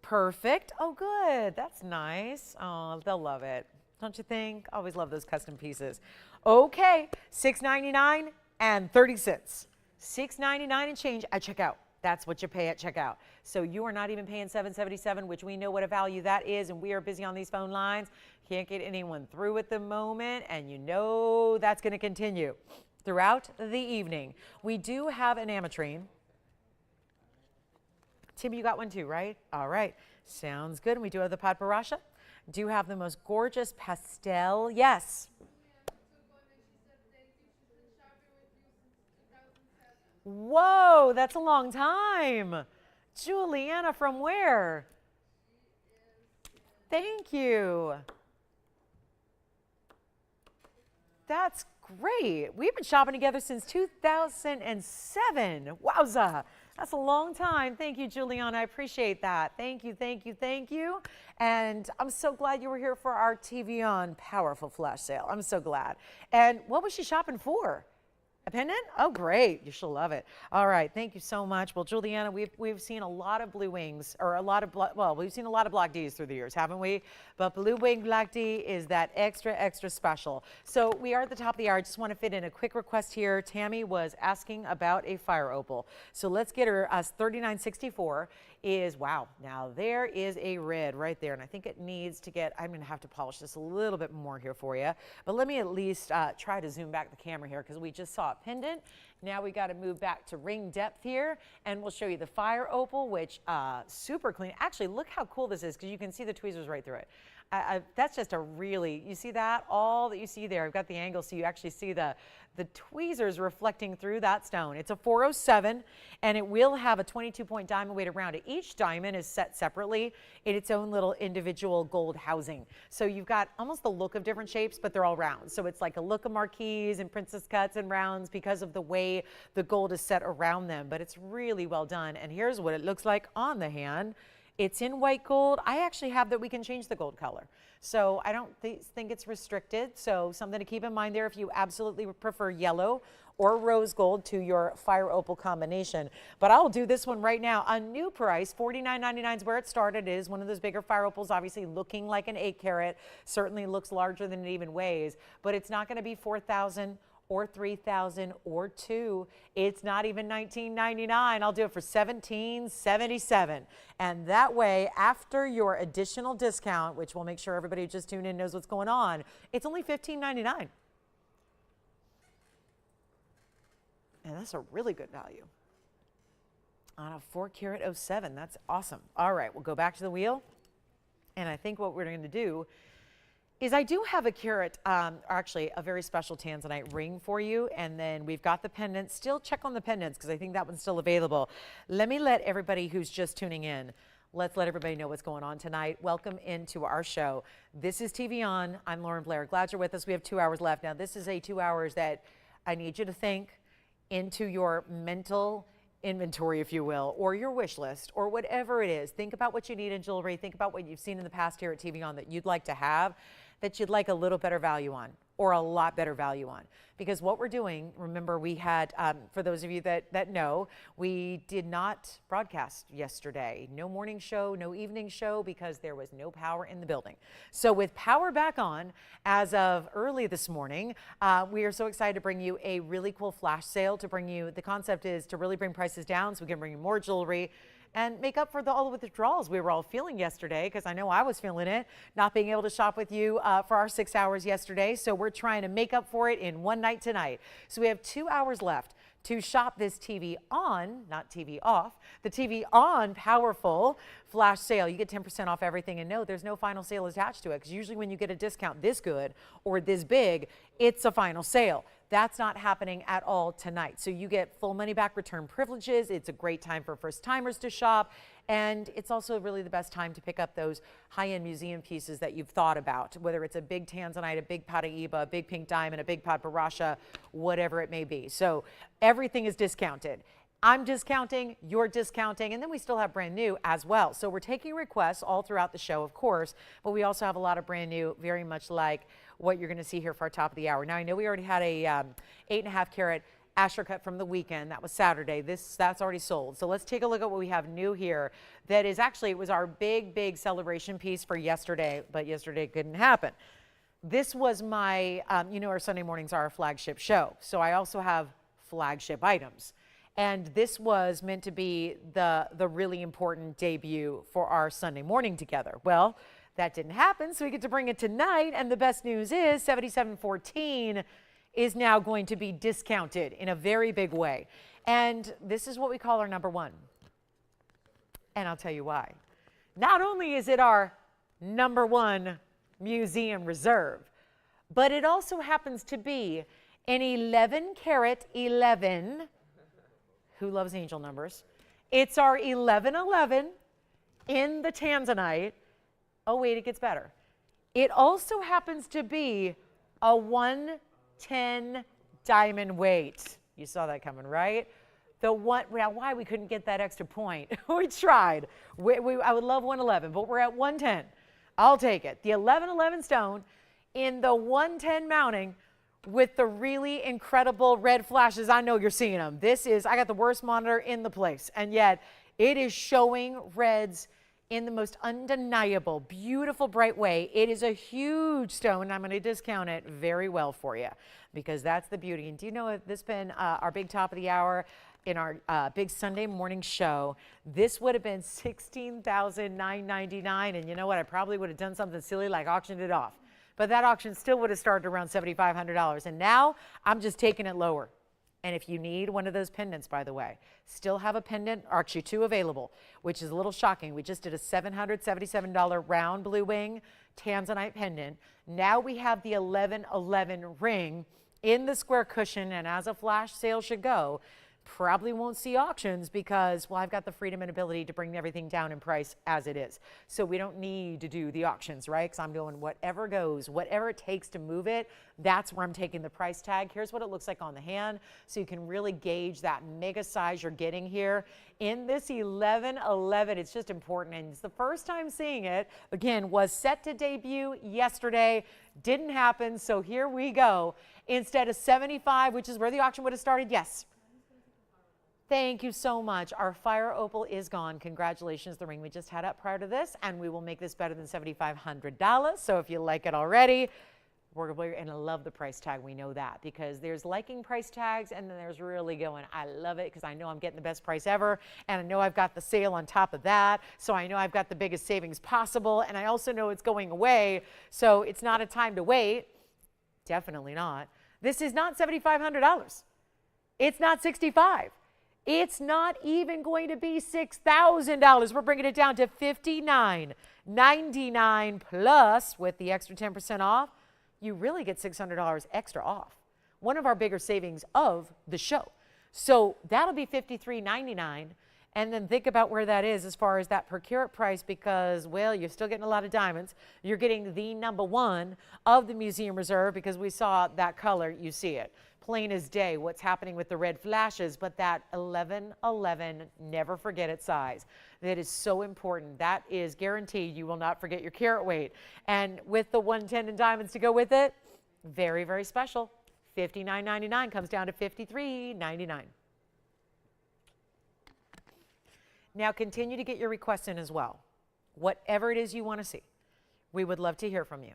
Perfect. Oh, good. That's nice. Oh, they'll love it. Don't you think? Always love those custom pieces. Okay, $6.99 and 30 cents. $6.99 and change at checkout. That's what you pay at checkout. So you are not even paying $777, which we know what a value that is, and we are busy on these phone lines. Can't get anyone through at the moment, and you know that's going to continue throughout the evening. We do have an ametrine. Tim, you got one too, right? All right. Sounds good. And we do have the Padparasha. Do have the most gorgeous pastel. Yes. Whoa, that's a long time. Juliana, from where? Thank you. That's great. We've been shopping together since 2007. Wowza. That's a long time. Thank you, Juliana. I appreciate that. Thank you, thank you, thank you. And I'm so glad you were here for our TVON powerful flash sale. I'm so glad. And what was she shopping for? A pendant? Oh, great. You should love it. All right. Thank you so much. Well, Juliana, we've seen a lot of blue wings, or a lot of, we've seen a lot of Block Ds through the years, haven't we? But blue wing Black D is that extra, extra special. So we are at the top of the hour. I just want to fit in a quick request here. Tammy was asking about a fire opal. So let's get her. 3964 is, wow. Now there is a red right there. And I think it needs to get, I'm going to have to polish this a little bit more here for you. But let me at least try to zoom back the camera here because we just saw a pendant. Now we got to move back to ring depth here, and we'll show you the fire opal, which super clean. Actually, look how cool this is because you can see the tweezers right through it. That's just a really, you see that? All that you see there, I've got the angle so you actually see the tweezers reflecting through that stone. It's a 407, and it will have a 22-point diamond weight around it. Each diamond is set separately in its own little individual gold housing. So you've got almost the look of different shapes, but they're all round. So it's like a look of marquise and princess cuts and rounds because of the way the gold is set around them, but it's really well done. And here's what it looks like on the hand. It's in white gold. I actually have that we can change the gold color. So I don't think it's restricted. So something to keep in mind there if you absolutely prefer yellow or rose gold to your fire opal combination. But I'll do this one right now. A new price, $49.99 is where it started. It is one of those bigger fire opals, obviously looking like an 8 carat. Certainly looks larger than it even weighs. But it's not going to be $4,000 or $3,000 or $2,000. It's not even $19.99. I'll do it for $17.77. And that way, after your additional discount, which will make sure everybody who just tuned in knows what's going on, it's only $15.99. And that's a really good value on a 4 carat 07. That's awesome. All right, we'll go back to the wheel. And I think what we're going to do is I do have a carat, actually a very special Tanzanite ring for you, and then we've got the pendants. Still check on the pendants because I think that one's still available. Let me let everybody who's just tuning in Let's let everybody know what's going on tonight. Welcome into our show. This is TVON. I'm Lauren Blair. Glad you're with us. We have 2 hours left. Now, this is a 2 hours that I need you to think into your mental inventory, if you will, or your wish list, or whatever it is. Think about what you need in jewelry. Think about what you've seen in the past here at TVON that you'd like to have, that you'd like a little better value on, or a lot better value on. Because what we're doing, remember we had, for those of you that know, we did not broadcast yesterday. No morning show, no evening show, because there was no power in the building. So with power back on, as of early this morning, we are so excited to bring you a really cool flash sale to bring you, the concept is to really bring prices down so we can bring you more jewelry and make up for all the withdrawals we were all feeling yesterday, because I know I was feeling it, not being able to shop with you for our 6 hours yesterday. So we're trying to make up for it in one night tonight. So we have 2 hours left to shop this TV on, not TV off, the TV on powerful flash sale. You get 10% off everything, and no, there's no final sale attached to it, because usually when you get a discount this good or this big, it's a final sale. That's not happening at all tonight. So you get full money back return privileges. It's a great time for first timers to shop. And it's also really the best time to pick up those high-end museum pieces that you've thought about, whether it's a big Tanzanite, a big Paraíba, a big pink diamond, a big Padbarasha, whatever it may be. So everything is discounted. I'm discounting, you're discounting, and then we still have brand new as well. So we're taking requests all throughout the show, of course, but we also have a lot of brand new, very much like what you're going to see here for our top of the hour. Now, I know we already had a 8.5 carat Asher cut from the weekend. That was Saturday. That's already sold. So let's take a look at what we have new here. That is actually, it was our big celebration piece for yesterday, but yesterday couldn't happen. This was my, you know, our Sunday mornings are our flagship show. So I also have flagship items. And this was meant to be the really important debut for our Sunday morning together. Well, that didn't happen, so we get to bring it tonight. And the best news is 7714 is now going to be discounted in a very big way. And this is what we call our number one. And I'll tell you why. Not only is it our number one museum reserve, but it also happens to be an 11 carat 11. Who loves angel numbers? It's our 1111 in the Tanzanite. Oh, wait, it gets better. It also happens to be a 110 diamond weight. You saw that coming, right? The one, now why we couldn't get that extra point? We tried. I would love 111, but we're at 110. I'll take it. The 1111 stone in the 110 mounting with the really incredible red flashes. I know you're seeing them. This is, I got the worst monitor in the place, and yet it is showing reds in the most undeniable, beautiful, bright way. It is a huge stone, and I'm going to discount it very well for you, because that's the beauty. And do you know, if this has been our big top of the hour in our big Sunday morning show, this would have been $16,999. And you know what? I probably would have done something silly like auctioned it off. But that auction still would have started around $7,500. And now I'm just taking it lower. And if you need one of those pendants, by the way, still have a pendant, or actually two available, which is a little shocking. We just did a $777 round blue wing Tanzanite pendant. Now we have the 1111 ring in the square cushion, and as a flash sale should go, probably won't see auctions because, well, I've got the freedom and ability to bring everything down in price as it is. So we don't need to do the auctions, right? Because I'm doing whatever goes, whatever it takes to move it. That's where I'm taking the price tag. Here's what it looks like on the hand, so you can really gauge that mega size you're getting here. In this 1111, it's just important, and it's the first time seeing it. Again, was set to debut yesterday, didn't happen, so here we go. Instead of 75, which is where the auction would have started, yes. Thank you so much. Our Fire Opal is gone. Congratulations, the ring we just had up prior to this, and we will make this better than $7,500. So if you like it already, we're going to love the price tag. We know that, because there's liking price tags, and then there's really going, I love it because I know I'm getting the best price ever, and I know I've got the sale on top of that, so I know I've got the biggest savings possible, and I also know it's going away, so it's not a time to wait. Definitely not. This is not $7,500. It's not $65,000. It's not even going to be $6,000. We're bringing it down to $59.99 plus with the extra 10% off. You really get $600 extra off. One of our bigger savings of the show. So that'll be $53.99. And then think about where that is as far as that per carat price, because, well, you're still getting a lot of diamonds. You're getting the #1 of the museum reserve because we saw that color. You see it plain as day what's happening with the red flashes, but that 1111, never forget its size. That is so important. That is guaranteed. You will not forget your carat weight. And with the 110 in diamonds to go with it, very, very special. $59.99 comes down to $53.99. Now continue to get your requests in as well. Whatever it is you want to see, we would love to hear from you.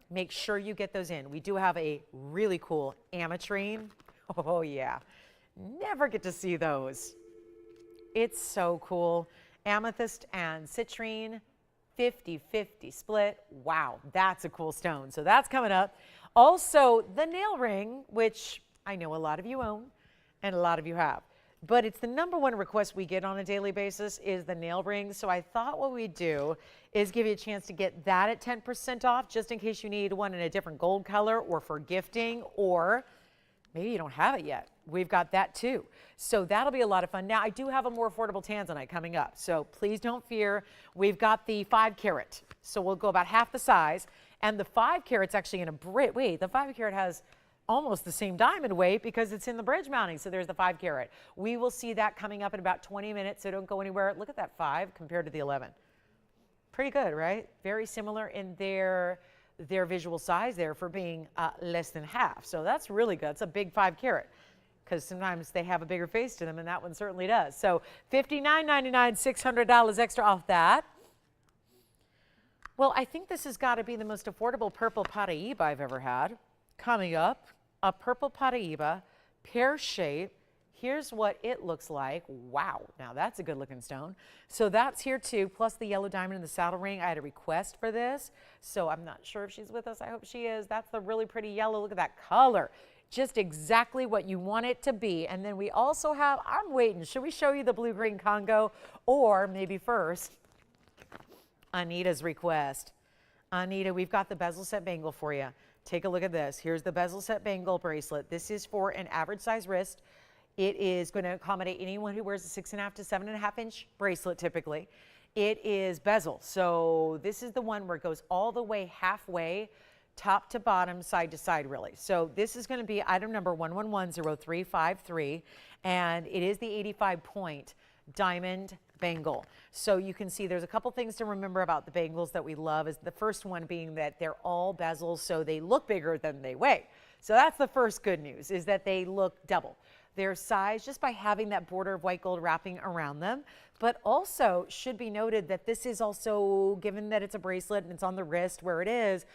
Make sure you get those in. We do have a really cool ametrine. Oh yeah, never get to see those. It's so cool. Amethyst and citrine, 50-50 split. Wow, that's a cool stone. So that's coming up. Also, the nail ring, which I know a lot of you own and a lot of you have. But it's the #1 request we get on a daily basis is the nail ring. So I thought what we'd do is give you a chance to get that at 10% off, just in case you need one in a different gold color or for gifting, or maybe you don't have it yet. We've got that too. So that'll be a lot of fun. Now, I do have a more affordable Tanzanite coming up. So please don't fear. We've got the 5 carat. So we'll go about half the size. And the 5 carat's actually in a bridge. Wait, the 5 carat has almost the same diamond weight because it's in the bridge mounting. So there's the 5 carat. We will see that coming up in about 20 minutes, so don't go anywhere. Look at that 5 compared to the 11. Pretty good, right? Very similar in their visual size there for being less than half. So that's really good. It's a big 5 carat because sometimes they have a bigger face to them, and that one certainly does. So $59.99, $600 extra off that. Well, I think this has got to be the most affordable purple Paraiba I've ever had. Coming up, a purple Paraiba, pear shape. Here's what it looks like. Wow, now that's a good looking stone. So that's here too, plus the yellow diamond in the saddle ring. I had a request for this, so I'm not sure if she's with us. I hope she is. That's the really pretty yellow. Look at that color. Just exactly what you want it to be. And then we also have, I'm waiting, should we show you the blue-green Congo? Or maybe first, Anita's request. Anita, we've got the bezel set bangle for you. Take a look at this. Here's the bezel set bangle bracelet. This is for an average size wrist. It is going to accommodate anyone who wears a 6.5 to 7.5 inch bracelet typically. It is bezel. So this is the one where it goes all the way halfway, top to bottom, side to side really. So this is going to be item number 1110353, and it is the 85 point diamond bangle. So you can see there's a couple things to remember about the bangles that we love. Is the first one being that they're all bezels, so they look bigger than they weigh. So that's the first good news, is that they look double their size just by having that border of white gold wrapping around them. But also should be noted that this is also, given that it's a bracelet and it's on the wrist where it is,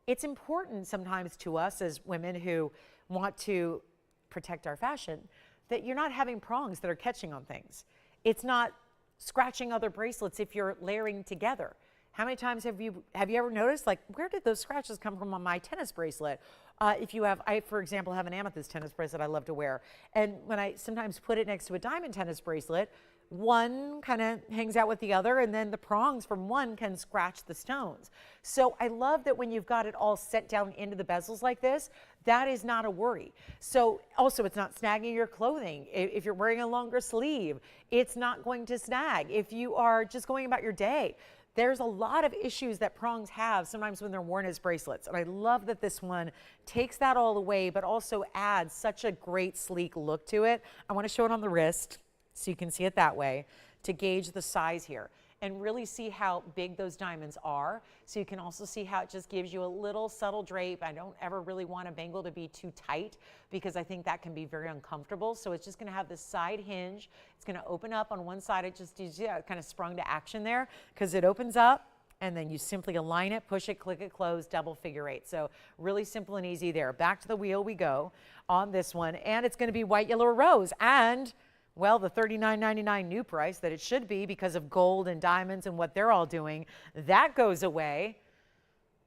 it's important sometimes to us as women who want to protect our fashion that you're not having prongs that are catching on things. It's not scratching other bracelets if you're layering together. How many times have you ever noticed, like, where did those scratches come from on my tennis bracelet? If you have, I, for example, have an amethyst tennis bracelet I love to wear. And when I sometimes put it next to a diamond tennis bracelet, one kind of hangs out with the other, and then the prongs from one can scratch the stones. So I love that when you've got it all set down into the bezels like this, that is not a worry. So also it's not snagging your clothing. If you're wearing a longer sleeve, it's not going to snag. If you are just going about your day, there's a lot of issues that prongs have sometimes when they're worn as bracelets. And I love that this one takes that all away, but also adds such a great sleek look to it. I want to show it on the wrist so you can see it that way to gauge the size here and really see how big those diamonds are. So you can also see how it just gives you a little subtle drape. I don't ever really want a bangle to be too tight because I think that can be very uncomfortable. So it's just going to have this side hinge. It's going to open up on one side. It just kind of sprung to action there because it opens up and then you simply align it, push it, click it, close, double figure eight. So really simple and easy there. Back to the wheel we go on this one. And it's going to be white, yellow, or rose. And well, the $39.99 new price that it should be because of gold and diamonds and what they're all doing, that goes away.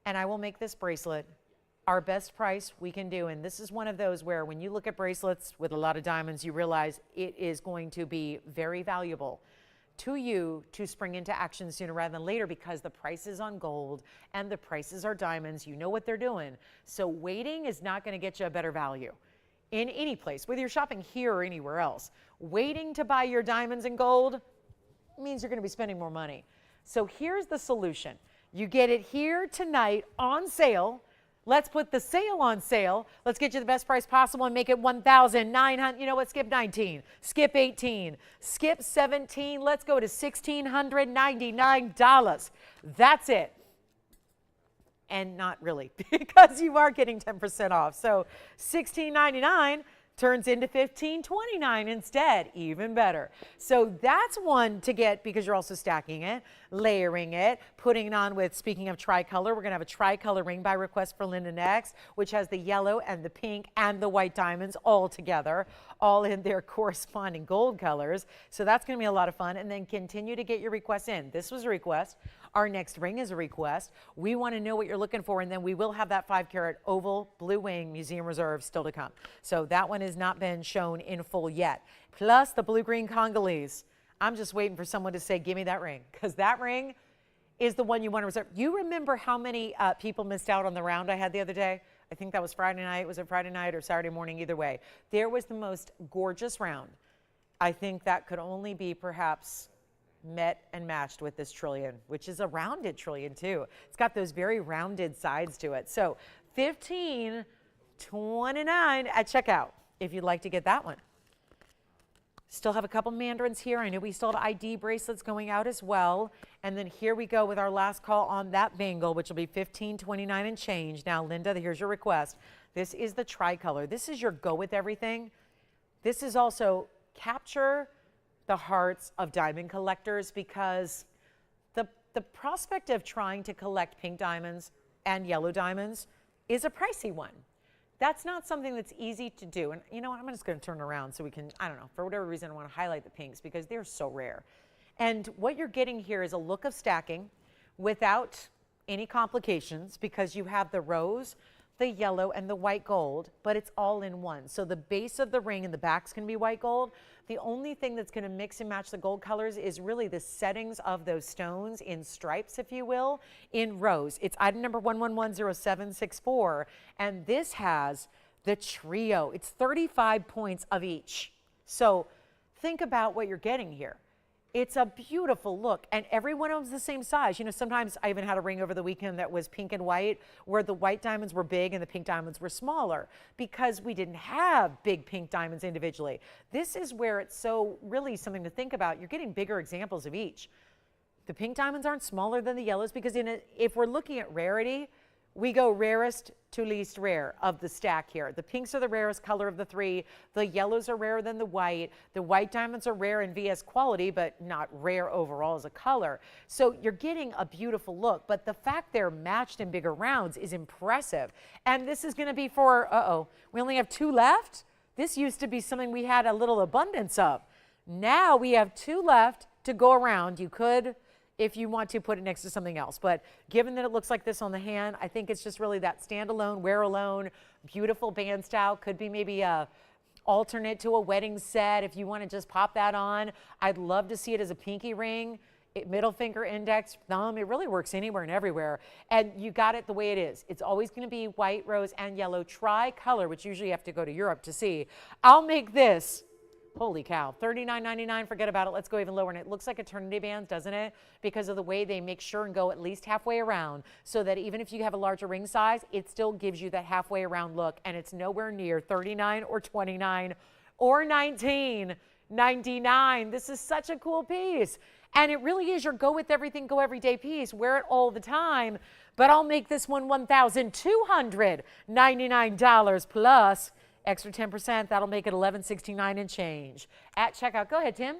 And I will make this bracelet our best price we can do. And this is one of those where when you look at bracelets with a lot of diamonds, you realize it is going to be very valuable to you to spring into action sooner rather than later because the prices on gold and the prices are diamonds. You know what they're doing. So waiting is not going to get you a better value. in any place, whether you're shopping here or anywhere else, waiting to buy your diamonds and gold means you're going to be spending more money. So here's the solution. You get it here tonight on sale. Let's put the sale on sale. Let's get you the best price possible and make it $1,900. You know what? Skip 19. Skip 18. Skip 17. Let's go to $1,699. That's it. And not really, because you are getting 10% off. So $16.99 turns into $15.29 instead, even better. So that's one to get because you're also stacking it, layering it, putting it on with, speaking of tricolor, we're gonna have a tricolor ring by request for Linda next, which has the yellow and the pink and the white diamonds all together, all in their corresponding gold colors. So that's gonna be a lot of fun. And then continue to get your requests in. This was a request. Our next ring is a request. We want to know what you're looking for, and then we will have that 5-carat oval blue wing museum reserve still to come. So that one has not been shown in full yet. Plus the blue-green Congolese. I'm just waiting for someone to say, give me that ring, because that ring is the one you want to reserve. You remember how many people missed out on the round I had the other day? I think that was Friday night. Was it Friday night or Saturday morning? Either way. There was the most gorgeous round. I think that could only be perhaps met and matched with this trillion, which is a rounded trillion too. It's got those very rounded sides to it. So $15.29 at checkout if you'd like to get that one. Still have a couple Mandarins here. I know we still have ID bracelets going out as well. And then here we go with our last call on that bangle, which will be $15.29 and change. Now, Linda, here's your request. This is the tricolor. This is your go with everything. This is also capture the hearts of diamond collectors, because the prospect of trying to collect pink diamonds and yellow diamonds is a pricey one. That's not something that's easy to do. And you know what, I'm just going to turn around so we can, I don't know, for whatever reason I want to highlight the pinks because they're so rare. And what you're getting here is a look of stacking without any complications, because you have the rose, the yellow, and the white gold, but it's all in one. So the base of the ring and the back's gonna be white gold. The only thing that's gonna mix and match the gold colors is really the settings of those stones in stripes, if you will, in rows. It's item number 1110764, and this has the trio. It's 35 points of each. So think about what you're getting here. It's a beautiful look, and every one of them's the same size. You know, sometimes I even had a ring over the weekend that was pink and white, where the white diamonds were big and the pink diamonds were smaller, because we didn't have big pink diamonds individually. This is where it's so really something to think about. You're getting bigger examples of each. The pink diamonds aren't smaller than the yellows, because if we're looking at rarity, we go rarest to least rare of the stack here. The pinks are the rarest color of the three. The yellows are rarer than the white. The white diamonds are rare in VS quality, but not rare overall as a color. So you're getting a beautiful look, but the fact they're matched in bigger rounds is impressive. And this is gonna be for, we only have 2 left? This used to be something we had a little abundance of. Now we have 2 left to go around. You could, if you want to, put it next to something else. But given that it looks like this on the hand, I think it's just really that standalone, wear alone, beautiful band style. Could be maybe a alternate to a wedding set if you want to just pop that on. I'd love to see it as a pinky ring, middle finger, index, thumb. It really works anywhere and everywhere. And you got it the way it is. It's always going to be white, rose, and yellow tri-color, which usually you have to go to Europe to see. I'll make this, holy cow, $39.99, forget about it. Let's go even lower. And it looks like eternity bands, doesn't it? Because of the way they make sure and go at least halfway around, so that even if you have a larger ring size, it still gives you that halfway around look. And it's nowhere near $39 or $29 or $19.99. This is such a cool piece. And it really is your go with everything, go everyday piece. Wear it all the time. But I'll make this one $1,299 plus extra 10%, that'll make it $11.69 and change. At checkout, go ahead, Tim.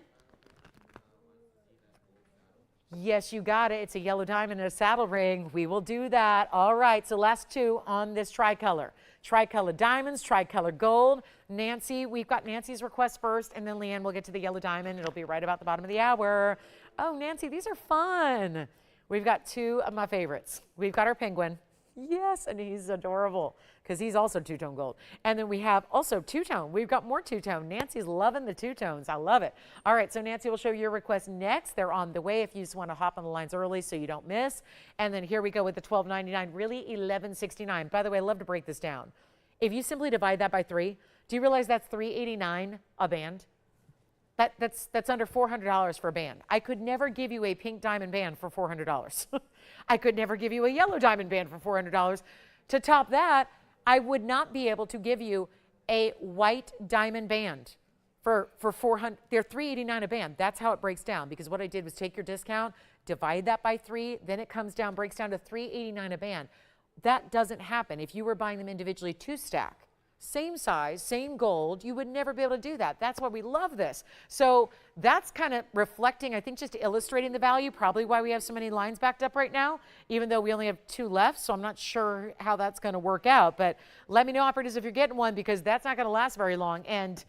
Yes, you got it. It's a yellow diamond and a saddle ring. We will do that. All right, so last 2 on this tricolor. Tricolor diamonds, tricolor gold. Nancy, we've got Nancy's request first, and then Leanne will get to the yellow diamond. It'll be right about the bottom of the hour. Oh, Nancy, these are fun. We've got 2 of my favorites. We've got our penguin. Yes, and he's adorable because he's also two-tone gold. And then we have also two-tone. We've got more two-tone. Nancy's loving the two-tones. I love it. All right, so Nancy will show your request next. They're on the way if you just want to hop on the lines early so you don't miss. And then here we go with the $12.99, really $11.69. By the way, I love to break this down. If you simply divide that by 3, Do you realize that's $389 a band? That's under $400 for a band. I could never give you a pink diamond band for $400. I could never give you a yellow diamond band for $400. To top that, I would not be able to give you a white diamond band for $400. They're $389 a band. That's how it breaks down, because what I did was take your discount, divide that by 3, then it comes down, breaks down to $389 a band. That doesn't happen if you were buying them individually 2-stack. Same size, same gold, you would never be able to do that. That's why we love this. So that's kind of reflecting, I think, just illustrating the value, probably why we have so many lines backed up right now, even though we only have 2 left. So I'm not sure how that's going to work out. But let me know, operators, if you're getting one, because that's not going to last very long. And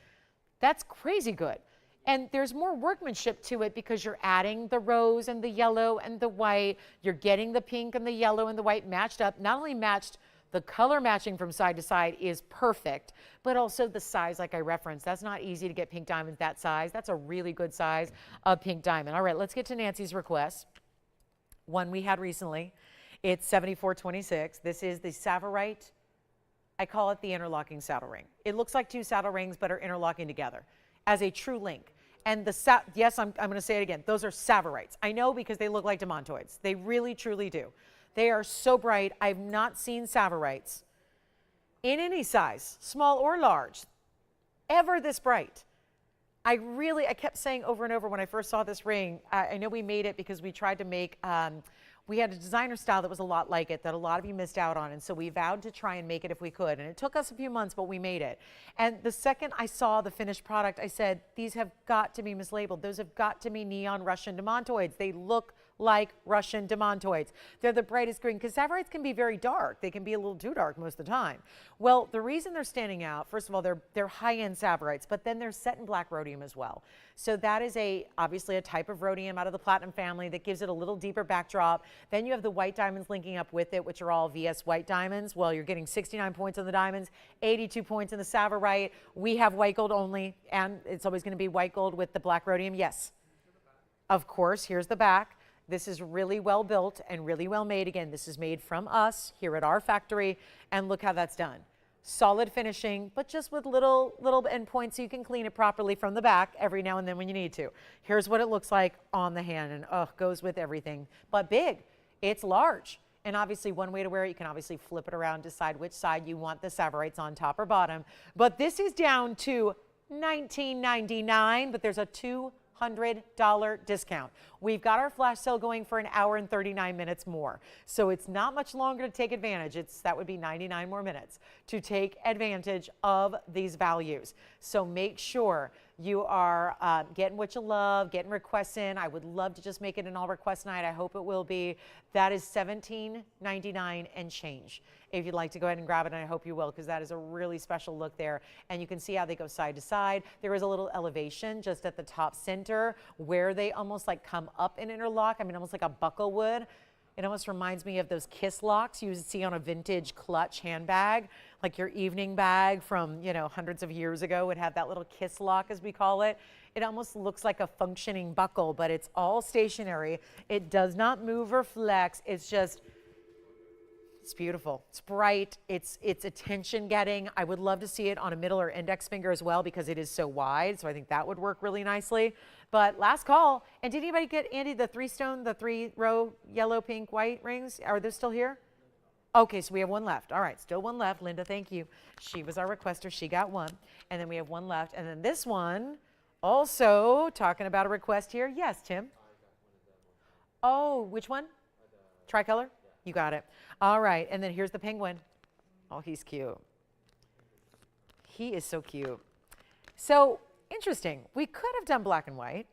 that's crazy good. And there's more workmanship to it because you're adding the rose and the yellow and the white. You're getting the pink and the yellow and the white matched up. Not only matched, the color matching from side to side is perfect, but also the size, like I referenced. That's not easy to get pink diamonds that size. That's a really good size of pink diamond. All right, let's get to Nancy's request. One we had recently. It's 7426. This is the Savorite. I call it the interlocking saddle ring. It looks like 2 saddle rings, but are interlocking together as a true link. And yes, I'm going to say it again. Those are Savorites. I know, because they look like demantoids. They really, truly do. They are so bright. I've not seen Savorites in any size, small or large, ever this bright. I kept saying over and over when I first saw this ring, I know we made it because we tried to make, we had a designer style that was a lot like it that a lot of you missed out on. And so we vowed to try and make it if we could. And it took us a few months, but we made it. And the second I saw the finished product, I said, these have got to be mislabeled. Those have got to be neon Russian demantoids. They look like Russian demantoids. They're the brightest green, because Savorites can be very dark. They can be a little too dark most of the time. Well, the reason they're standing out, first of all, they're high-end Savorites, but then they're set in black rhodium as well. So that is obviously a type of rhodium out of the platinum family that gives it a little deeper backdrop. Then you have the white diamonds linking up with it, which are all VS white diamonds. Well, you're getting 69 points on the diamonds, 82 points in the Savorite. We have white gold only, and it's always going to be white gold with the black rhodium. Yes. Of course, here's the back. This is really well built and really well made. Again, this is made from us here at our factory, and look how that's done. Solid finishing, but just with little endpoints so you can clean it properly from the back every now and then when you need to. Here's what it looks like on the hand, and goes with everything. But big, it's large. And obviously one way to wear it, you can obviously flip it around, decide which side you want the Savorites on, top or bottom. But this is down to $19.99, but there's a $200 discount. We've got our flash sale going for 1 hour and 39 minutes more. So it's not much longer to take advantage. That would be 99 more minutes to take advantage of these values. So make sure you are getting what you love, getting requests in. I would love to just make it an all request night. I hope it will be. That is $17.99 and change. If you'd like to go ahead and grab it, and I hope you will, because that is a really special look there. And you can see how they go side to side. There is a little elevation just at the top center where they almost like come up and interlock. I mean, almost like a buckle would. It almost reminds me of those kiss locks you see on a vintage clutch handbag, like your evening bag from, hundreds of years ago would have that little kiss lock, as we call it. It almost looks like a functioning buckle, but it's all stationary. It does not move or flex. It's beautiful. It's bright. It's attention getting. I would love to see it on a middle or index finger as well, because it is so wide. So I think that would work really nicely. But last call. And did anybody get, Andy, the 3-stone, the 3-row yellow, pink, white rings? Are they still here? Okay, so we have one left. All right, still one left. Linda, thank you. She was our requester. She got one. And then we have one left. And then this one, also talking about a request here. Yes, Tim? Oh, which one? Tricolor? You got it. All right, and then here's the penguin. Oh, he's cute. He is so cute. So interesting. We could have done black and white,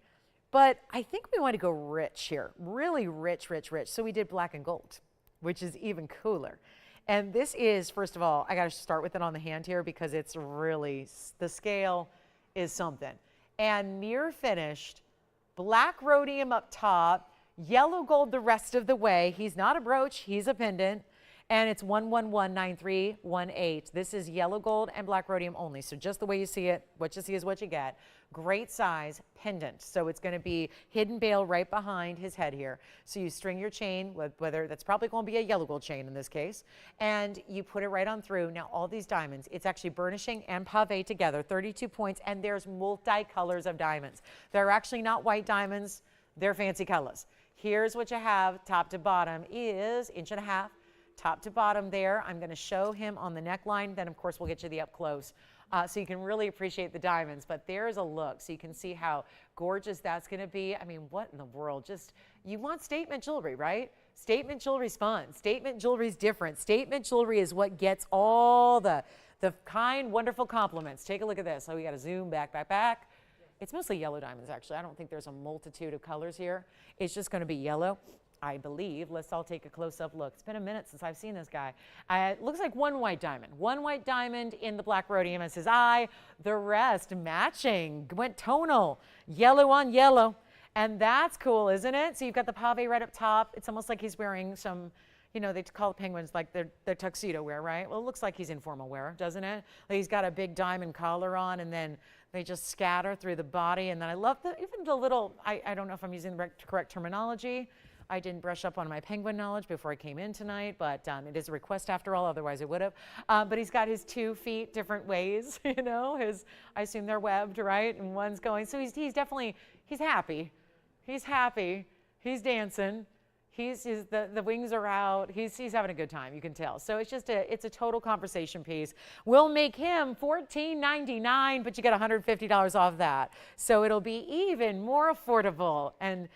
but I think we want to go rich here. Really rich, rich, rich. So we did black and gold, which is even cooler. And this is, first of all, I got to start with it on the hand here because it's really, the scale is something. And near finished, black rhodium up top, yellow gold the rest of the way. He's not a brooch, he's a pendant. And it's 1119318. This is yellow gold and black rhodium only. So just the way you see it, what you see is what you get. Great size pendant. So it's going to be hidden bail right behind his head here. So you string your chain, whether that's probably going to be a yellow gold chain in this case, and you put it right on through. Now all these diamonds, it's actually burnishing and pave together, 32 points, and there's multi-colors of diamonds. They're actually not white diamonds, they're fancy colors. Here's what you have, top to bottom is 1.5 inches, top to bottom there. I'm going to show him on the neckline, then of course we'll get you the up close. So you can really appreciate the diamonds, but there's a look so you can see how gorgeous that's going to be. I mean, what in the world? Just, you want statement jewelry, right? Statement jewelry's fun. Statement jewelry's different. Statement jewelry is what gets all the kind, wonderful compliments. Take a look at this. So we got to zoom back. It's mostly yellow diamonds, actually. I don't think there's a multitude of colors here. It's just going to be yellow, I believe. Let's all take a close-up look. It's been a minute since I've seen this guy. It looks like one white diamond. One white diamond in the black rhodium as his eye. The rest matching. Went tonal. Yellow on yellow. And that's cool, isn't it? So you've got the pave right up top. It's almost like he's wearing some, you know, they call penguins like their tuxedo wear, right? Well, it looks like he's informal wear, doesn't it? Like he's got a big diamond collar on, and then they just scatter through the body. And then I love even the little, I don't know if I'm using the correct terminology. I didn't brush up on my penguin knowledge before I came in tonight, but it is a request after all, otherwise I would have. But he's got his 2 feet different ways, you know, I assume they're webbed, right? And one's going, so he's definitely, he's happy. He's happy, he's dancing. The wings are out. He's having a good time, you can tell. So it's just it's a total conversation piece. We'll make him $14.99, but you get $150 off that. So it'll be even more affordable. And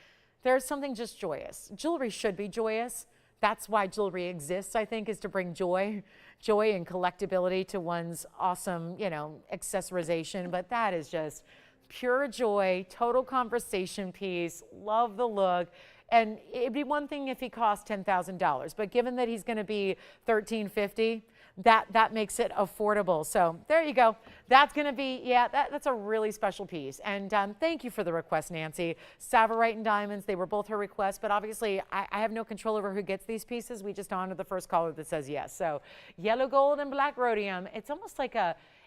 there's something just joyous. Jewelry should be joyous. That's why jewelry exists, I think, is to bring joy and collectability to one's awesome, you know, accessorization. But that is just pure joy, total conversation piece. Love the look. And it'd be one thing if he cost $10,000, but given that he's going to be $1,350, that makes it affordable. So there you go. That's going to be, yeah, that's a really special piece. And thank you for the request, Nancy. Savorite and diamonds, they were both her requests, but obviously I have no control over who gets these pieces. We just honor the first caller that says yes. So yellow gold and black rhodium, it's almost like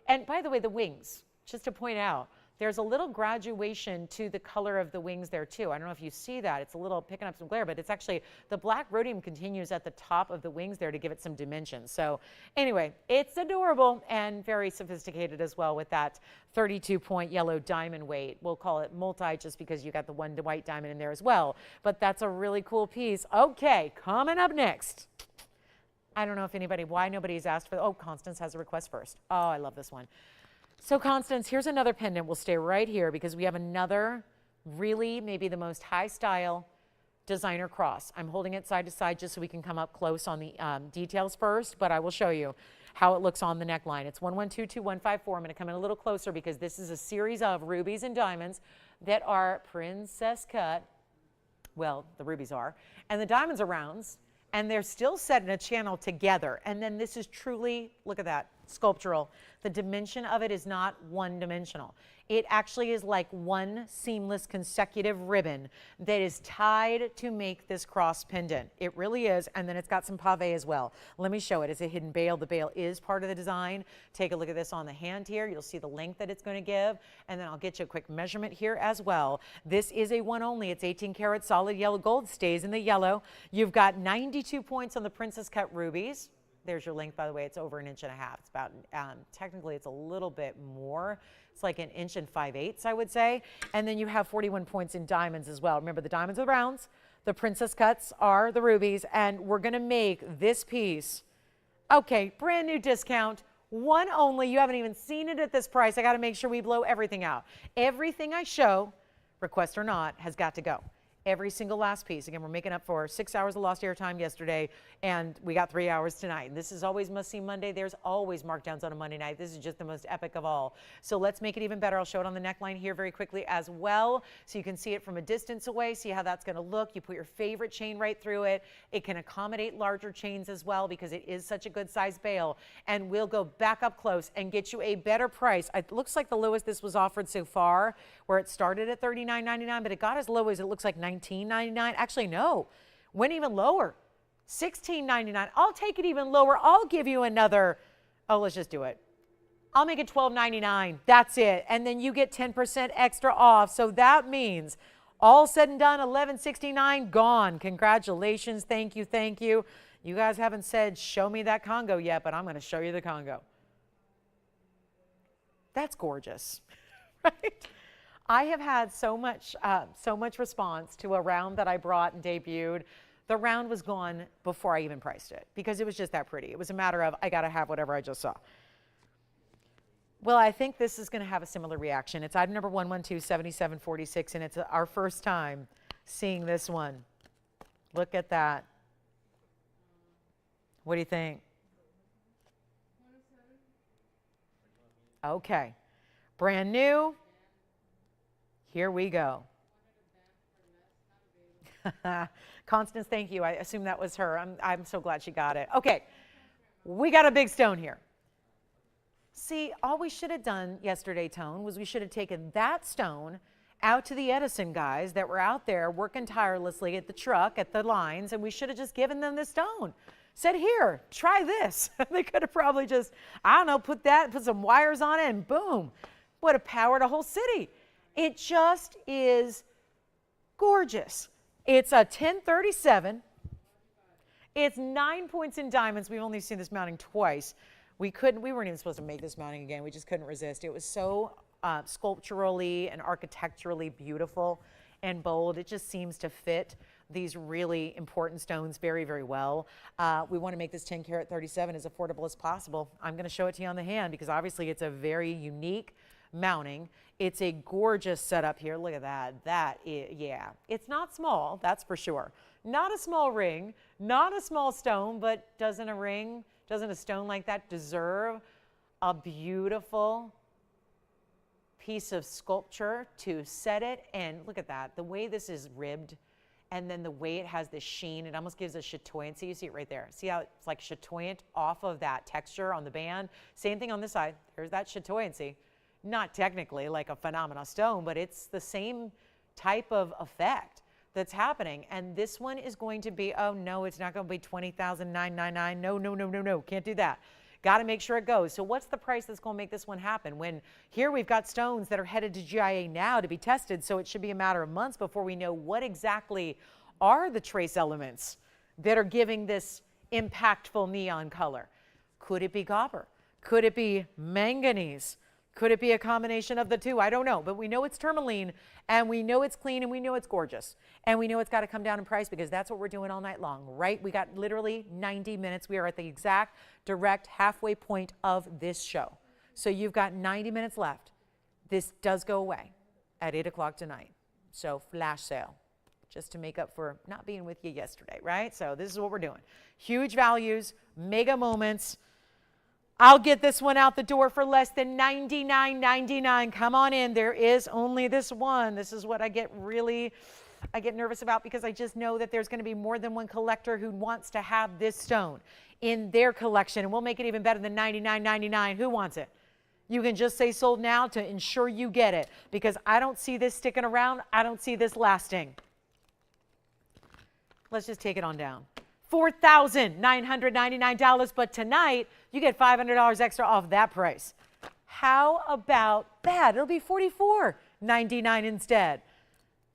and by the way, the wings, just to point out, there's a little graduation to the color of the wings there too. I don't know if you see that. It's a little picking up some glare, but it's actually, the black rhodium continues at the top of the wings there to give it some dimension. So anyway, it's adorable and very sophisticated as well with that 32-point yellow diamond weight. We'll call it multi just because you got the one white diamond in there as well. But that's a really cool piece. Okay, coming up next. I don't know if why nobody's asked for, oh, Constance has a request first. Oh, I love this one. So Constance, here's another pendant. We'll stay right here because we have another really maybe the most high style designer cross. I'm holding it side to side just so we can come up close on the details first, but I will show you how it looks on the neckline. It's 1122-154. I'm going to come in a little closer because this is a series of rubies and diamonds that are princess cut. Well, the rubies are, and the diamonds are rounds, and they're still set in a channel together. And then this is truly, look at that, sculptural. The dimension of it is not one-dimensional. It actually is like one seamless consecutive ribbon that is tied to make this cross pendant. It really is, and then it's got some pave as well. Let me show it. It's a hidden bail. The bail is part of the design. Take a look at this on the hand here. You'll see the length that it's going to give, and then I'll get you a quick measurement here as well. This is a one only. It's 18 karat solid yellow gold, stays in the yellow. You've got 92 points on the princess cut rubies. There's your length, by the way. It's over 1.5 inches. It's about, technically it's a little bit more. It's like 1 5/8 inches, I would say. And then you have 41 points in diamonds as well. Remember, the diamonds are the rounds. The princess cuts are the rubies. And we're going to make this piece, okay, brand new discount, one only. You haven't even seen it at this price. I got to make sure we blow everything out. Everything I show, request or not, has got to go. Every single last piece. Again, we're making up for 6 hours of lost airtime yesterday, and we got 3 hours tonight. And this is always must-see Monday. There's always markdowns on a Monday night. This is just the most epic of all. So let's make it even better. I'll show it on the neckline here very quickly as well, so you can see it from a distance away, see how that's going to look. You put your favorite chain right through it. It can accommodate larger chains as well because it is such a good size bail. And we'll go back up close and get you a better price. It looks like the lowest this was offered so far, where it started at $39.99, but it got as low as it looks like $19.99. Actually, no, went even lower. $16.99. I'll take it even lower. I'll give you another, oh, let's just do it. I'll make it $12.99. That's it. And then you get 10% extra off. So that means all said and done, $11.69 gone. Congratulations. Thank you. Thank you. You guys haven't said, show me that Congo yet, but I'm going to show you the Congo. That's gorgeous, right? I have had so much response to a round that I brought and debuted. The round was gone before I even priced it because it was just that pretty. It was a matter of, I got to have whatever I just saw. Well, I think this is going to have a similar reaction. It's item number 112-7746, and it's our first time seeing this one. Look at that. What do you think? Okay. Brand new. Here we go. Constance, thank you. I assume that was her. I'm so glad she got it. Okay. We got a big stone here. See, all we should have done yesterday, Tone, was we should have taken that stone out to the Edison guys that were out there working tirelessly at the truck, at the lines, and we should have just given them the stone. Said, here, try this. They could have probably just, I don't know, put some wires on it, and boom, would have powered a whole city. It just is gorgeous. It's a 1037. It's 9 points in diamonds. We've only seen this mounting twice. We weren't even supposed to make this mounting again. We just couldn't resist. It was so sculpturally and architecturally beautiful and bold. It just seems to fit these really important stones very, very well. We want to make this 10 karat 37 as affordable as possible. I'm going to show it to you on the hand because obviously it's a very unique mounting. It's a gorgeous setup here. Look at that. Yeah, it's not small, that's for sure. Not a small ring, not a small stone, but doesn't a stone like that deserve a beautiful piece of sculpture to set it? And look at that, the way this is ribbed, and then the way it has this sheen, it almost gives a chatoyancy. You see it right there. See how it's like chatoyant off of that texture on the band? Same thing on this side. There's that chatoyancy. Not technically like a phenomenal stone, but it's the same type of effect that's happening. And this one is going to be, oh no, it's not going to be $20,999. No, can't do that. Got to make sure it goes. So what's the price that's going to make this one happen? When here we've got stones that are headed to GIA now to be tested, so it should be a matter of months before we know what exactly are the trace elements that are giving this impactful neon color. Could it be copper? Could it be manganese? Could it be a combination of the two? I don't know, but we know it's tourmaline, and we know it's clean, and we know it's gorgeous, and we know it's got to come down in price because that's what we're doing all night long, right? We got literally 90 minutes. We are at the exact direct halfway point of this show. So you've got 90 minutes left. This does go away at 8 o'clock tonight. So flash sale, just to make up for not being with you yesterday, right? So this is what we're doing. Huge values, mega moments. I'll get this one out the door for less than $99.99. Come on in. There is only this one. This is what I get nervous about because I just know that there's going to be more than one collector who wants to have this stone in their collection. And we'll make it even better than $99.99. Who wants it? You can just say sold now to ensure you get it because I don't see this sticking around. I don't see this lasting. Let's just take it on down. $4,999, but tonight you get $500 extra off that price. How about that? It'll be $44.99 instead.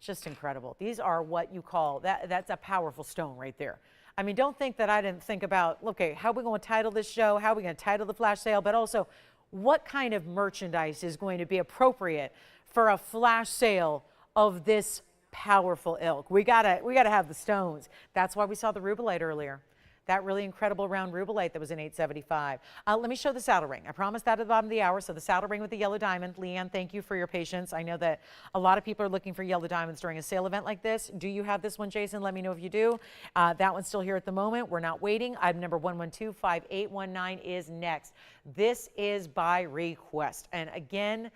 Just incredible. These are what you call, that's a powerful stone right there. I mean, don't think that I didn't think about, okay, how are we going to title this show? How are we going to title the flash sale? But also, what kind of merchandise is going to be appropriate for a flash sale of this powerful ilk? We gotta have the stones. That's why we saw the Rubellite earlier. That really incredible round Rubellite that was in $875. Let me show the saddle ring. I promised that at the bottom of the hour. So the saddle ring with the yellow diamond. Leanne, thank you for your patience. I know that a lot of people are looking for yellow diamonds during a sale event like this. Do you have this one, Jason? Let me know if you do. That one's still here at the moment. We're not waiting. Item number 112-5819 is next. This is by request. And again,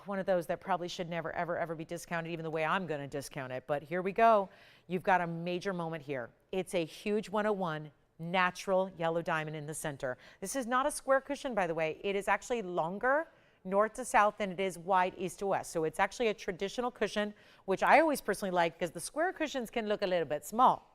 one of those that probably should never, ever, ever be discounted, even the way I'm going to discount it. But here we go. You've got a major moment here. It's a huge 101 natural yellow diamond in the center. This is not a square cushion, by the way. It is actually longer north to south than it is wide east to west. So it's actually a traditional cushion, which I always personally like because the square cushions can look a little bit small.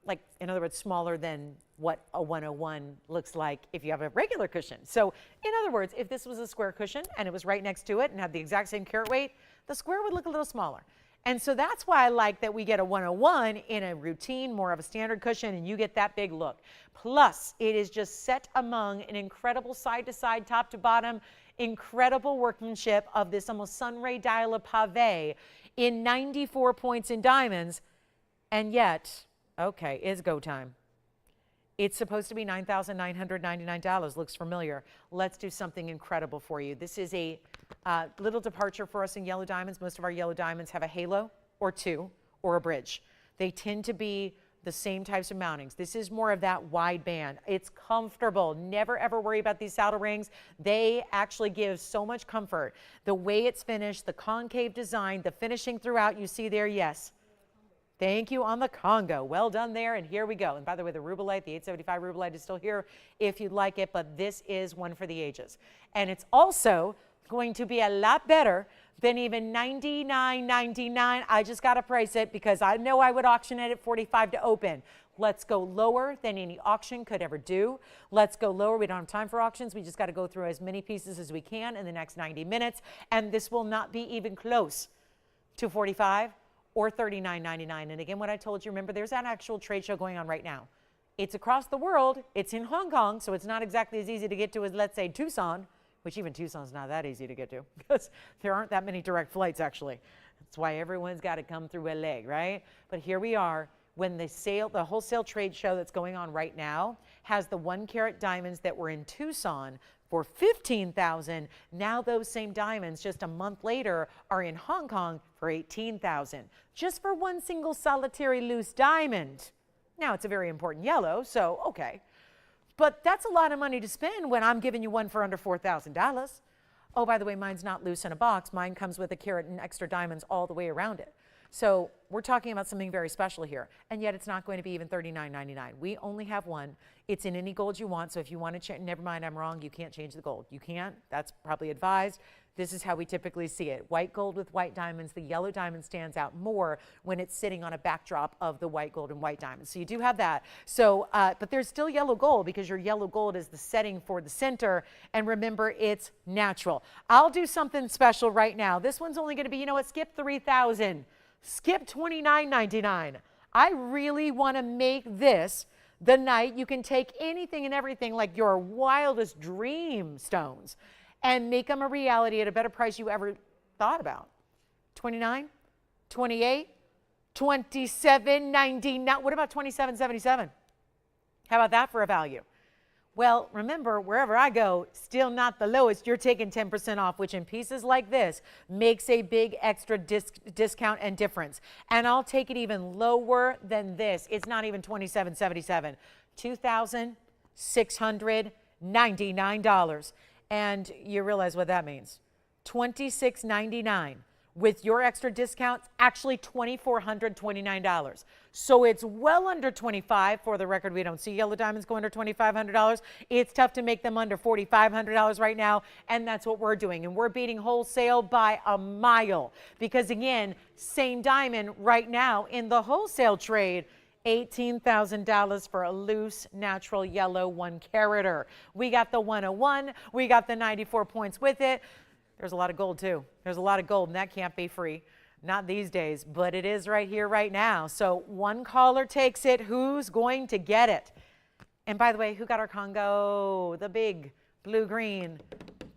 like, in other words, smaller than what a 101 looks like if you have a regular cushion. So in other words, if this was a square cushion and it was right next to it and had the exact same carat weight, the square would look a little smaller. And so that's why I like that we get a 101 in a routine, more of a standard cushion, and you get that big look. Plus, it is just set among an incredible side-to-side, top-to-bottom, incredible workmanship of this almost sunray dial of pave in 94 points in diamonds. And yet, okay, it's go time. It's supposed to be $9,999. Looks familiar. Let's do something incredible for you. This is a little departure for us in yellow diamonds. Most of our yellow diamonds have a halo or two or a bridge. They tend to be the same types of mountings. This is more of that wide band. It's comfortable. Never ever worry about these saddle rings. They actually give so much comfort. The way it's finished, the concave design, the finishing throughout, you see there, yes. Thank you on the Congo. Well done there, and here we go. And by the way, the Rubellite, the 875 Rubellite is still here if you'd like it, but this is one for the ages. And it's also going to be a lot better than even $99.99. I just got to price it because I know I would auction it at $45 to open. Let's go lower than any auction could ever do. Let's go lower. We don't have time for auctions. We just got to go through as many pieces as we can in the next 90 minutes, and this will not be even close to $45 or $39.99. And again, what I told you, remember, there's an actual trade show going on right now. It's across the world. It's in Hong Kong, so it's not exactly as easy to get to as, let's say, Tucson, which even Tucson's not that easy to get to because there aren't that many direct flights, actually. That's why everyone's got to come through LA, right? But here we are when the wholesale trade show that's going on right now has the 1 carat diamonds that were in Tucson for $15,000. Now those same diamonds just a month later are in Hong Kong for $18,000, just for one single solitary loose diamond. Now it's a very important yellow, so okay. But that's a lot of money to spend when I'm giving you one for under $4,000. Oh, by the way, mine's not loose in a box. Mine comes with a carat and extra diamonds all the way around it. So we're talking about something very special here, and yet it's not going to be even $39.99. We only have one. It's in any gold you want, so if you want to change, never mind, I'm wrong, you can't change the gold. You can't. That's probably advised. This is how we typically see it. White gold with white diamonds. The yellow diamond stands out more when it's sitting on a backdrop of the white gold and white diamonds. So you do have that. So, but there's still yellow gold because your yellow gold is the setting for the center. And remember, it's natural. I'll do something special right now. This one's only going to be, you know what, skip $3,000. Skip $29.99. I really want to make this the night you can take anything and everything like your wildest dream stones and make them a reality at a better price you ever thought about. $29, $28, $27.99. What about $27.77? How about that for a value? Well, remember, wherever I go, still not the lowest. You're taking 10% off, which in pieces like this makes a big extra discount and difference. And I'll take it even lower than this. It's not even $27.77. $2,699. And you realize what that means. $26.99. With your extra discounts, actually $2,429. So it's well under $25. For the record, we don't see yellow diamonds go under $2,500. It's tough to make them under $4,500 right now, and that's what we're doing. And we're beating wholesale by a mile because, again, same diamond right now in the wholesale trade, $18,000 for a loose, natural yellow 1 carater. We got the 101. We got the 94 points with it. There's a lot of gold, too. There's a lot of gold, and that can't be free. Not these days, but it is right here, right now. So one caller takes it. Who's going to get it? And by the way, who got our Congo? The big blue-green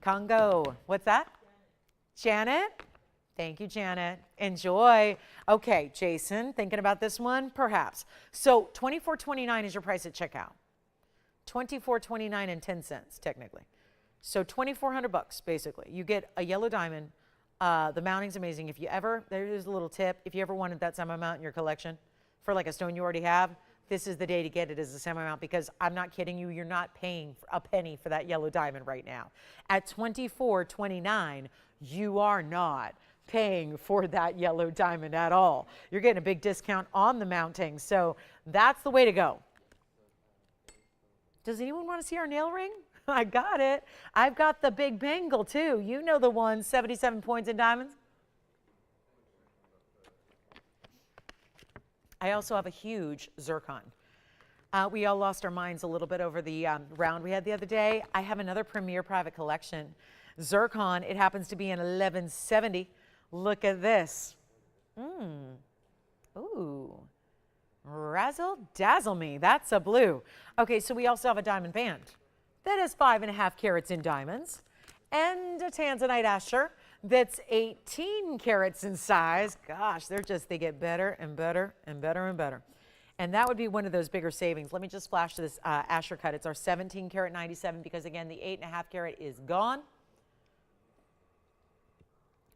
Congo. What's that? Janet? Thank you, Janet. Enjoy. Okay, Jason, thinking about this one? Perhaps. So $24.29 is your price at checkout. $24.29 and 10 cents, technically. So $2,400 basically. You get a yellow diamond. The mounting's amazing. If you ever, there's a little tip. If you ever wanted that semi-mount in your collection for like a stone you already have, this is the day to get it as a semi-mount because I'm not kidding you. You're not paying a penny for that yellow diamond right now. At $24.29, you are not paying for that yellow diamond at all. You're getting a big discount on the mounting. So that's the way to go. Does anyone want to see our nail ring? I got it. I've got the big bangle too. You know the one, 77 points in diamonds. I also have a huge zircon. We all lost our minds a little bit over the round we had the other day. I have another premier private collection. Zircon, it happens to be an 1170. Look at this. Ooh. Razzle dazzle me. That's a blue. Okay, so we also have a diamond band. That is 5.5 carats in diamonds. And a Tanzanite Asher that's 18 carats in size. Gosh, they get better and better and better and better. And that would be one of those bigger savings. Let me just flash this Asher cut. It's our 17 carat 97 because again, the 8.5 carat is gone.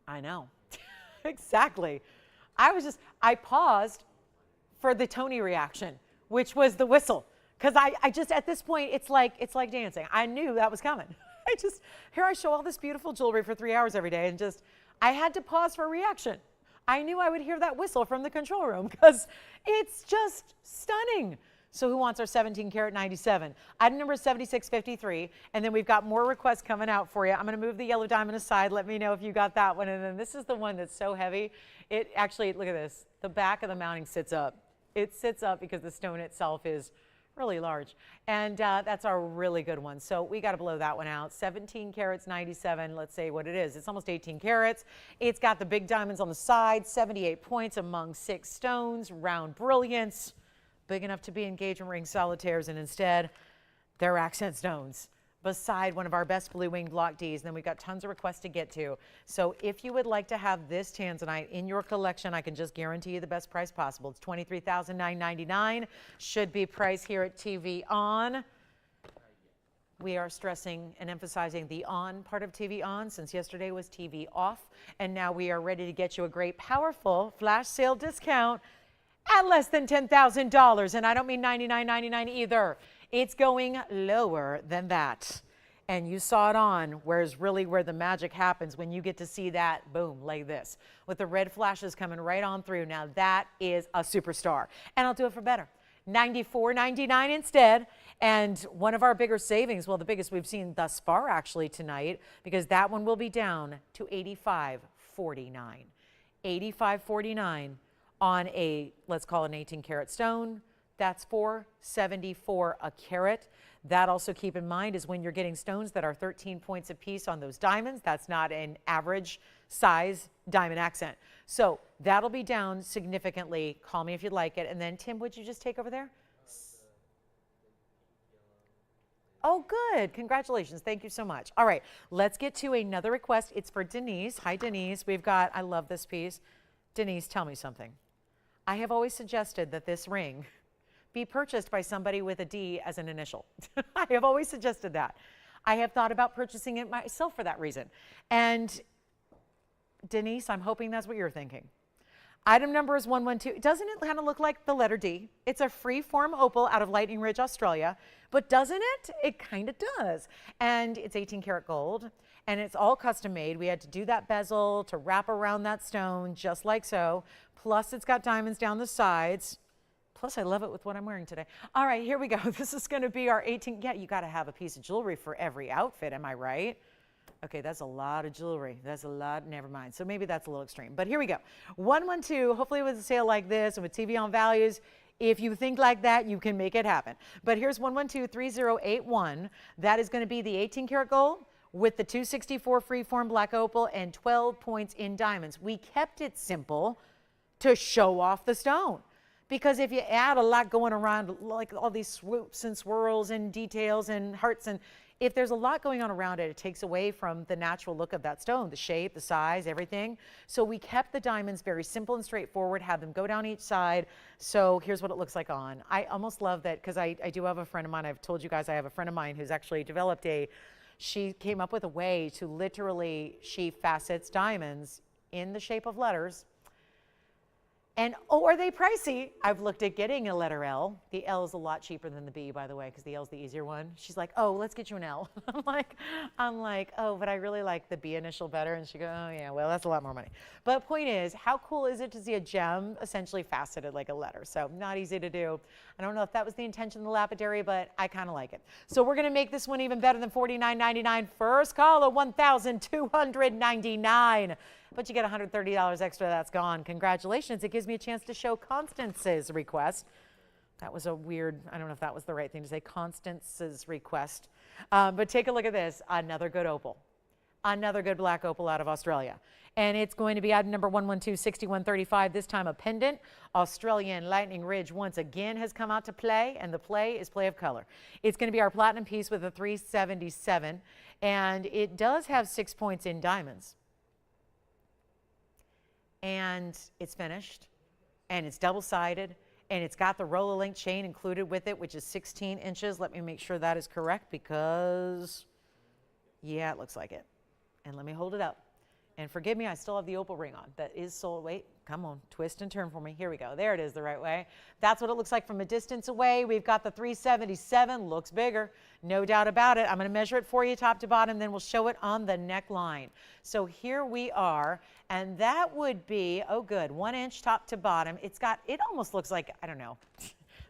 I know, exactly. I paused for the Tony reaction, which was the whistle. Because I just, at this point, it's like dancing. I knew that was coming. Here I show all this beautiful jewelry for 3 hours every day and I had to pause for a reaction. I knew I would hear that whistle from the control room because it's just stunning. So who wants our 17 karat 97? Item number 7653. And then we've got more requests coming out for you. I'm going to move the yellow diamond aside. Let me know if you got that one. And then this is the one that's so heavy. It actually, look at this. The back of the mounting sits up. It sits up because the stone itself is really large. And that's our really good one. So we got to blow that one out. 17 carats, 97. Let's say what it is. It's almost 18 carats. It's got the big diamonds on the side, 78 points among 6 stones, round brilliance, big enough to be engagement ring solitaires, and instead they're accent stones beside one of our best blue wing block Ds. And then we've got tons of requests to get to. So if you would like to have this Tanzanite in your collection, I can just guarantee you the best price possible. It's $23,999. Should be priced here at TVON. We are stressing and emphasizing the on part of TV on since yesterday was TV off. And now we are ready to get you a great, powerful flash sale discount at less than $10,000. And I don't mean $99.99 either. It's going lower than that. And you saw it on, whereas really where the magic happens when you get to see that, boom, like this, with the red flashes coming right on through. Now that is a superstar. And I'll do it for better. $94.99 instead. And one of our bigger savings, well, the biggest we've seen thus far actually tonight, because that one will be down to $85.49. $85.49 on a, let's call it an 18 karat stone. That's $474 a carat. That also, keep in mind, is when you're getting stones that are 13 points a piece on those diamonds. That's not an average size diamond accent. So that'll be down significantly. Call me if you'd like it. And then, Tim, would you just take over there? Oh, good. Congratulations. Thank you so much. All right, let's get to another request. It's for Denise. Hi, Denise. We've got, I love this piece. Denise, tell me something. I have always suggested that this ring be purchased by somebody with a D as an initial. I have always suggested that. I have thought about purchasing it myself for that reason. And Denise, I'm hoping that's what you're thinking. Item number is 112. Doesn't it kind of look like the letter D? It's a free-form opal out of Lightning Ridge, Australia. But doesn't it? It kind of does. And it's 18 karat gold. And it's all custom made. We had to do that bezel to wrap around that stone, just like so. Plus, it's got diamonds down the sides. Plus, I love it with what I'm wearing today. All right, here we go. This is going to be our 18. Yeah, you got to have a piece of jewelry for every outfit. Am I right? Okay, that's a lot of jewelry. That's a lot. Never mind. So maybe that's a little extreme. But here we go. 112. Hopefully, with a sale like this and with TV on values, if you think like that, you can make it happen. But here's 112-3081. That is going to be the 18 karat gold with the 264 freeform black opal and 12 points in diamonds. We kept it simple to show off the stone. Because if you add a lot going around, like all these swoops and swirls and details and hearts, and if there's a lot going on around it, it takes away from the natural look of that stone, the shape, the size, everything. So we kept the diamonds very simple and straightforward, have them go down each side. So here's what it looks like on. I almost love that because I do have a friend of mine. I've told you guys I have a friend of mine who's actually developed she came up with a way to literally, she facets diamonds in the shape of letters. And, oh, are they pricey? I've looked at getting a letter L. The L is a lot cheaper than the B, by the way, because the L is the easier one. She's like, oh, let's get you an L. I'm like, oh, but I really like the B initial better. And she goes, oh, yeah, well, that's a lot more money. But point is, how cool is it to see a gem essentially faceted like a letter? So not easy to do. I don't know if that was the intention of the lapidary, but I kind of like it. So we're going to make this one even better than $49.99. First call of $1,299. but you get $130 extra. That's gone. Congratulations. It gives me a chance to show Constance's request. That was a weird, I don't know if that was the right thing to say, Constance's request. But take a look at this. Another good opal. Another good black opal out of Australia. And it's going to be item number 112-6135, this time a pendant. Australian Lightning Ridge once again has come out to play, and the play is play of color. It's going to be our platinum piece with a 377, and it does have 6 points in diamonds. And it's finished, and it's double-sided, and it's got the roller link chain included with it, which is 16 inches. Let me make sure that is correct because, yeah, it looks like it. And let me hold it up. And forgive me, I still have the opal ring on. That is sold. Wait, come on, twist and turn for me. Here we go. There it is the right way. That's what it looks like from a distance away. We've got the 377. Looks bigger, no doubt about it. I'm going to measure it for you top to bottom, then we'll show it on the neckline. So here we are, and that would be, oh good, 1 inch top to bottom. It's got, it almost looks like, I don't know.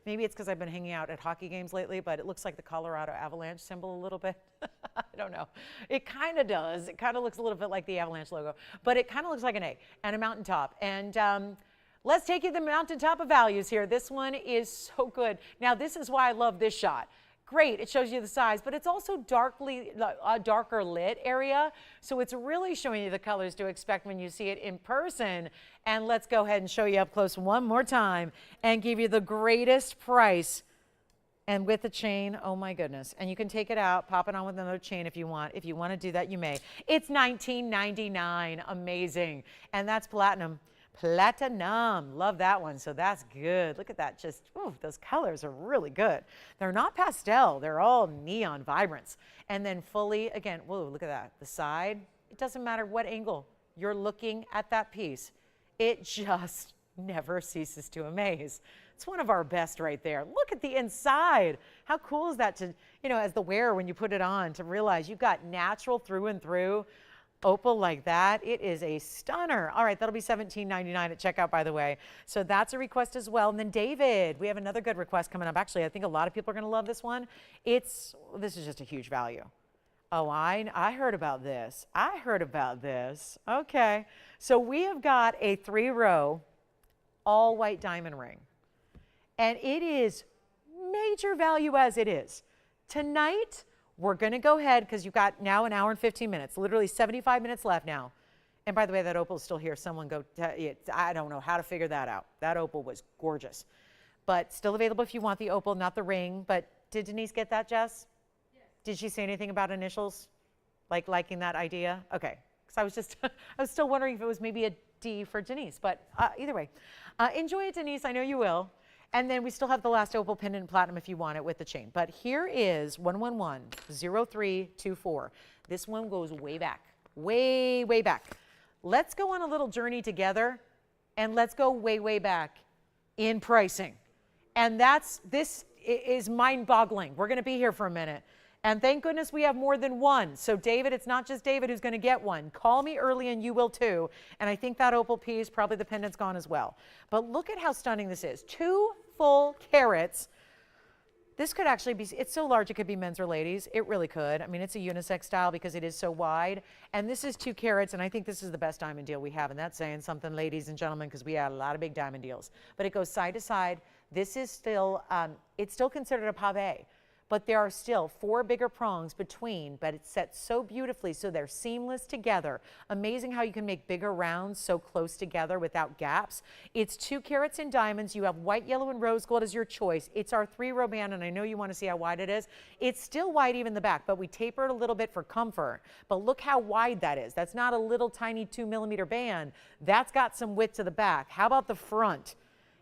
Maybe it's because I've been hanging out at hockey games lately, but it looks like the Colorado Avalanche symbol a little bit. I don't know. It kind of does. It kind of looks a little bit like the Avalanche logo, but it kind of looks like an A and a mountaintop. And let's take you to the mountaintop of values here. This one is so good. Now, this is why I love this shot. Great, it shows you the size, but it's also a darker lit area, so it's really showing you the colors to expect when you see it in person. And let's go ahead and show you up close one more time and give you the greatest price. And with the chain, oh my goodness. And you can take it out, pop it on with another chain if you want. If you want to do that, you may. It's $19.99, amazing. And that's platinum. Platinum, love that one, so that's good. Look at that, just, ooh, those colors are really good. They're not pastel, they're all neon vibrance. And then fully, again, whoa, look at that, the side, it doesn't matter what angle you're looking at that piece, it just never ceases to amaze. It's one of our best right there. Look at the inside. How cool is that to, you know, as the wearer when you put it on, to realize you've got natural through and through opal like that. It is a stunner. All right, that'll be $17.99 at checkout, by the way. So that's a request as well. And then David, we have another good request coming up. Actually, I think a lot of people are going to love this one. This is just a huge value. Oh, I heard about this. I heard about this. Okay. So we have got a 3-row all white diamond ring. And it is major value as it is. Tonight, we're going to go ahead, because you've got now an hour and 15 minutes, literally 75 minutes left now. And by the way, that opal is still here. Someone go, I don't know how to figure that out. That opal was gorgeous. But still available if you want the opal, not the ring. But did Denise get that, Jess? Yes. Did she say anything about initials? Like liking that idea? Okay. Because I was still wondering if it was maybe a D for Denise. But either way, enjoy it, Denise. I know you will. And then we still have the last opal pendant platinum if you want it with the chain. But here is 111-0324. This one goes way back, way, way back. Let's go on a little journey together, and let's go way, way back in pricing. And this is mind-boggling. We're going to be here for a minute. And thank goodness we have more than one. So David, it's not just David who's going to get one. Call me early and you will too. And I think that opal piece, probably the pendant's gone as well. But look at how stunning this is. 2 full carats. This could actually be, it's so large it could be men's or ladies. It really could. I mean, it's a unisex style because it is so wide. And this is 2 carats, and I think this is the best diamond deal we have. And that's saying something, ladies and gentlemen, because we had a lot of big diamond deals. But it goes side to side. This is still, it's still considered a pave. But there are still 4 bigger prongs between, but it's set so beautifully so they're seamless together. Amazing how you can make bigger rounds so close together without gaps. It's 2 carats in diamonds. You have white, yellow, and rose gold as your choice. It's our 3-row band, and I know you want to see how wide it is. It's still wide even in the back, but we taper it a little bit for comfort. But look how wide that is. That's not a little tiny 2mm band. That's got some width to the back. How about the front?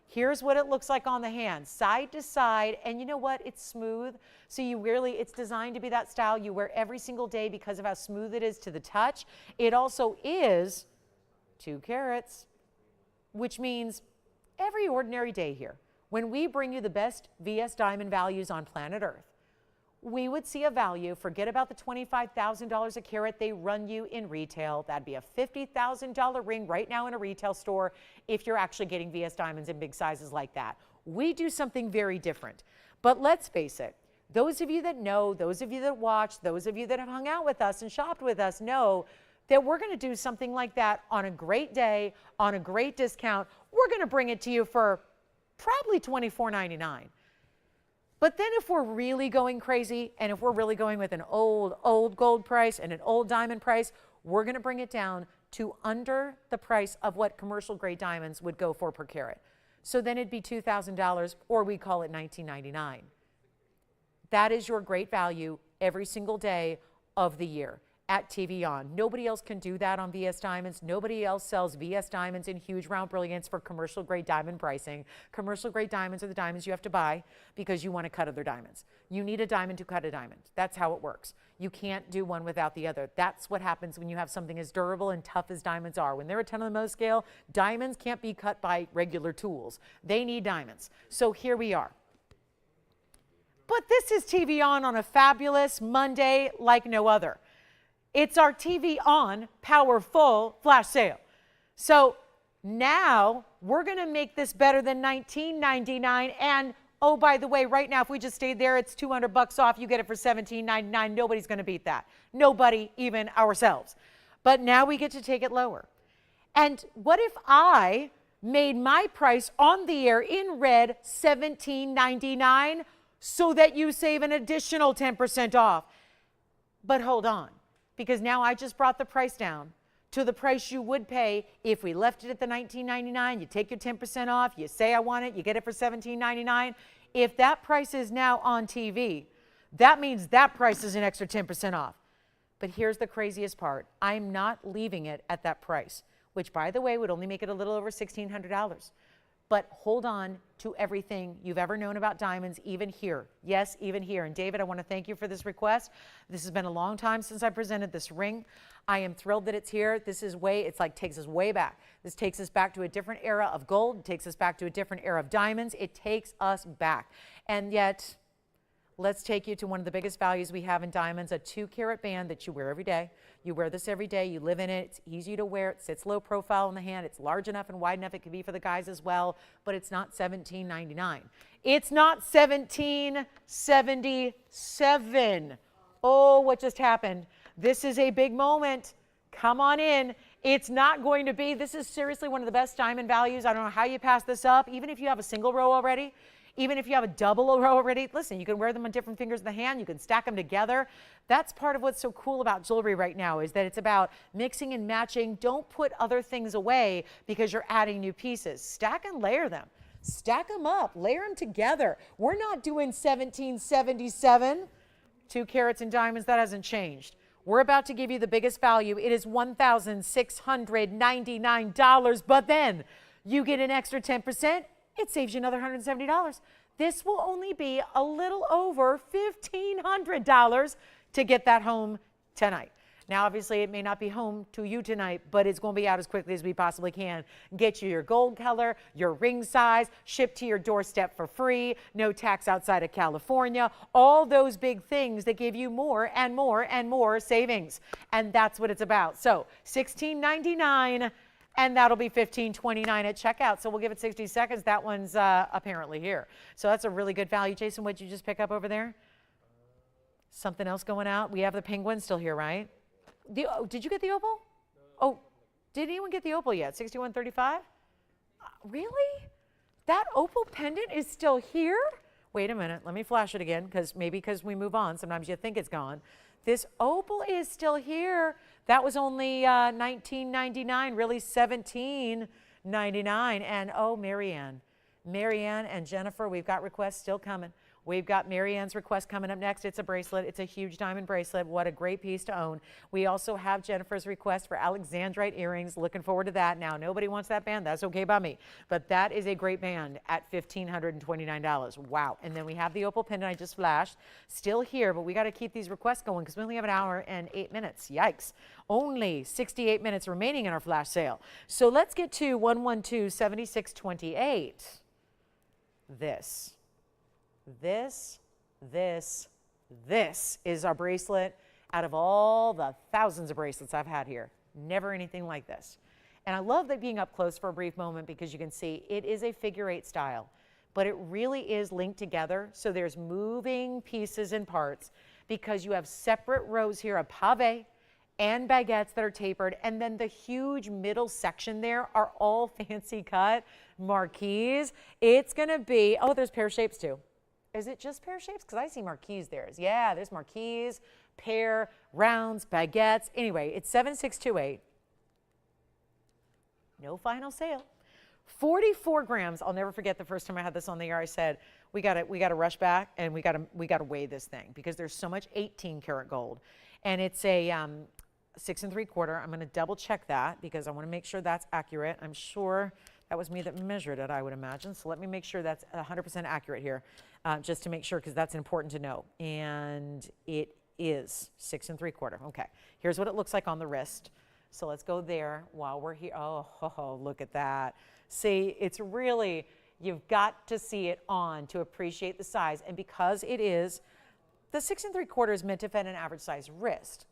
Here's what it looks like on the hand, side to side, and you know what? It's smooth, so it's designed to be that style you wear every single day because of how smooth it is to the touch. It also is 2 carats, which means every ordinary day here, when we bring you the best VS diamond values on planet Earth, we would see a value, forget about the $25,000 a carat they run you in retail. That'd be a $50,000 ring right now in a retail store if you're actually getting VS diamonds in big sizes like that. We do something very different. But let's face it, those of you that know, those of you that watch, those of you that have hung out with us and shopped with us know that we're going to do something like that on a great day, on a great discount. We're going to bring it to you for probably $24.99. But then if we're really going crazy, and if we're really going with an old gold price and an old diamond price, we're going to bring it down to under the price of what commercial grade diamonds would go for per carat. So then it'd be $2,000, or we call it $19.99. That is your great value every single day of the year at TVON. Nobody else can do that on VS Diamonds. Nobody else sells VS Diamonds in huge round brilliance for commercial grade diamond pricing. Commercial grade diamonds are the diamonds you have to buy because you want to cut other diamonds. You need a diamond to cut a diamond. That's how it works. You can't do one without the other. That's what happens when you have something as durable and tough as diamonds are. When they're a 10 on the Mohs scale, diamonds can't be cut by regular tools. They need diamonds. So here we are. But this is TVON on a fabulous Monday like no other. It's our TVON Powerful Flash Sale. So now we're going to make this better than $19.99. And oh, by the way, right now, if we just stayed there, it's $200 off. You get it for $17.99. Nobody's going to beat that. Nobody, even ourselves. But now we get to take it lower. And what if I made my price on the air in red $17.99 so that you save an additional 10% off? But hold on. Because now I just brought the price down to the price you would pay if we left it at the $19.99. You take your 10% off, you say I want it, you get it for $17.99. If that price is now on TV, that means that price is an extra 10% off. But here's the craziest part. I'm not leaving it at that price, which, by the way, would only make it a little over $1,600. But hold on to everything you've ever known about diamonds, even here. Yes, even here. And David, I want to thank you for this request. This has been a long time since I presented this ring. I am thrilled that it's here. This is it's like takes us way back. This takes us back to a different era of gold. It takes us back to a different era of diamonds. It takes us back. And yet, let's take you to one of the biggest values we have in diamonds, a 2-carat band that you wear every day. You wear this every day. You live in it. It's easy to wear. It sits low profile in the hand. It's large enough and wide enough. It can be for the guys as well, but it's not $17.99. It's not $17.77. Oh, what just happened? This is a big moment. Come on in. It's not going to be. This is seriously one of the best diamond values. I don't know how you pass this up, even if you have a single row already. Even if you have a double row already, listen, you can wear them on different fingers of the hand. You can stack them together. That's part of what's so cool about jewelry right now, is that it's about mixing and matching. Don't put other things away because you're adding new pieces. Stack and layer them. Stack them up. Layer them together. We're not doing $17.77. 2 carats in diamonds, that hasn't changed. We're about to give you the biggest value. It is $1,699, but then you get an extra 10%. It saves you another $170. This will only be a little over $1,500 to get that home tonight. Now, obviously, it may not be home to you tonight, but it's going to be out as quickly as we possibly can. Get you your gold color, your ring size, shipped to your doorstep for free, no tax outside of California, all those big things that give you more and more and more savings. And that's what it's about. So $16.99. And that'll be $15.29 at checkout. So we'll give it 60 seconds. That one's apparently here. So that's a really good value. Jason, what did you just pick up over there? Something else going out? We have the penguin still here, right? Did you get the opal? Oh, did anyone get the opal yet? 6135? Really? That opal pendant is still here? Wait a minute. Let me flash it again, because we move on. Sometimes you think it's gone. This opal is still here. That was only $19.99, really $17.99. And oh, Marianne and Jennifer, we've got requests still coming. We've got Marianne's request coming up next. It's a bracelet. It's a huge diamond bracelet. What a great piece to own. We also have Jennifer's request for alexandrite earrings. Looking forward to that. Now, nobody wants that band. That's okay by me. But that is a great band at $1,529. Wow. And then we have the opal pendant I just flashed. Still here, but we got to keep these requests going because we only have an hour and 8 minutes. Yikes. Only 68 minutes remaining in our flash sale. So let's get to 112-7628. This is our bracelet. Out of all the thousands of bracelets I've had here, never anything like this. And I love that being up close for a brief moment because you can see it is a figure 8 style, but it really is linked together. So there's moving pieces and parts because you have separate rows here of pave and baguettes that are tapered. And then the huge middle section there are all fancy cut marquise. It's going to be, oh, there's pear shapes too. Is it just pear shapes? Because I see marquise there. Yeah, there's marquise, pear, rounds, baguettes. Anyway, it's 7628. No final sale. 44 grams. I'll never forget the first time I had this on the air. I said, we got to rush back and we got to weigh this thing because there's so much 18 karat gold. And it's a 6 3/4. I'm going to double check that because I want to make sure that's accurate. I'm sure that was me that measured it, I would imagine. So let me make sure that's 100% accurate here, just to make sure, because that's important to know. And it is 6 3/4. Okay, here's what it looks like on the wrist. So let's go there while we're here. Oh, look at that. See, it's really, you've got to see it on to appreciate the size. And because it is, the 6 3/4 is meant to fit an average size wrist.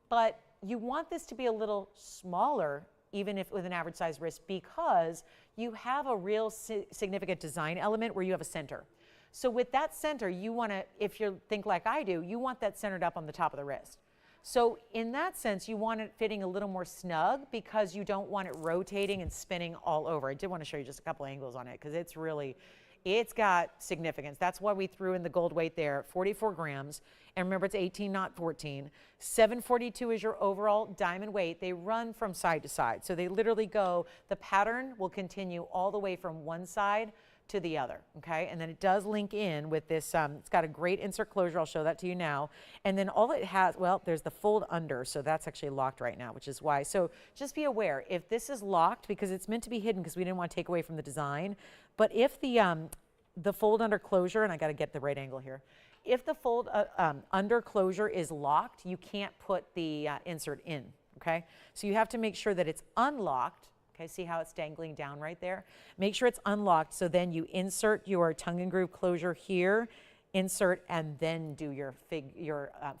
But you want this to be a little smaller, even if with an average size wrist, because you have a real significant design element where you have a center. So with that center, you want to, if you think like I do, you want that centered up on the top of the wrist. So in that sense, you want it fitting a little more snug because you don't want it rotating and spinning all over. I did want to show you just a couple angles on it because it's really, it's got significance. That's why we threw in the gold weight there, 44 grams. And remember, it's 18, not 14. 742 is your overall diamond weight. They run from side to side. So they literally go, the pattern will continue all the way from one side to the other, okay? And then it does link in with this, it's got a great insert closure. I'll show that to you now. And then all it has, well, there's the fold under, so that's actually locked right now, which is why. So just be aware, if this is locked, because it's meant to be hidden because we didn't want to take away from the design, but if the fold under closure, and I got to get the right angle here, if the fold under closure is locked, you can't put the insert in, okay? So you have to make sure that it's unlocked. Okay, see how it's dangling down right there? Make sure it's unlocked, so then you insert your tongue and groove closure here, insert, and then do your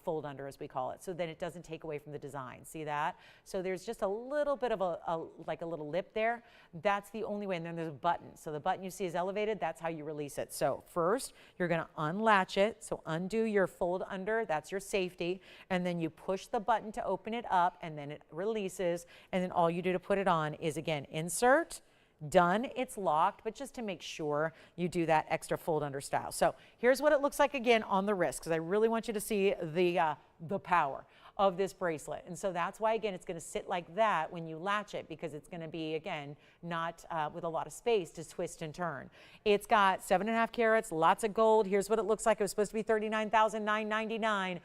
fold under, as we call it, so then it doesn't take away from the design. See that? So there's just a little bit of like a little lip there. That's the only way, and then there's a button. So the button you see is elevated, that's how you release it. So first, you're gonna unlatch it, so undo your fold under, that's your safety, and then you push the button to open it up, and then it releases, and then all you do to put it on is, again, insert, done, it's locked, but just to make sure you do that extra fold under style. So here's what it looks like again on the wrist, because I really want you to see the power of this bracelet. And so that's why, again, it's going to sit like that when you latch it, because it's going to be, again, not with a lot of space to twist and turn. It's got 7.5 carats, lots of gold. Here's what it looks like. It was supposed to be $39,999.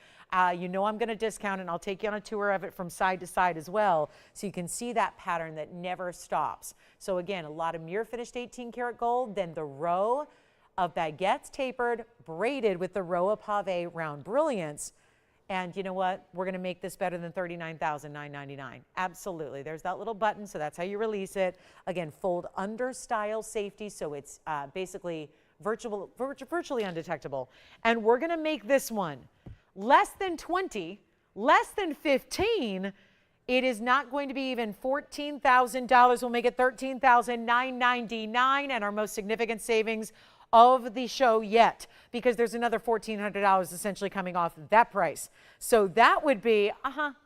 You know I'm going to discount it, and I'll take you on a tour of it from side to side as well, so you can see that pattern that never stops. So again, a lot of mirror finished 18 karat gold, then the row of baguettes tapered, braided with the row of pave round brilliance. And you know what? We're going to make this better than $39,999. Absolutely. There's that little button, so that's how you release it. Again, fold under style safety, so it's basically virtually undetectable. And we're going to make this one less than 20, less than 15. It is not going to be even $14,000. We'll make it $13,999, and our most significant savings of the show yet, because there's another $1,400 essentially coming off that price. So that would be,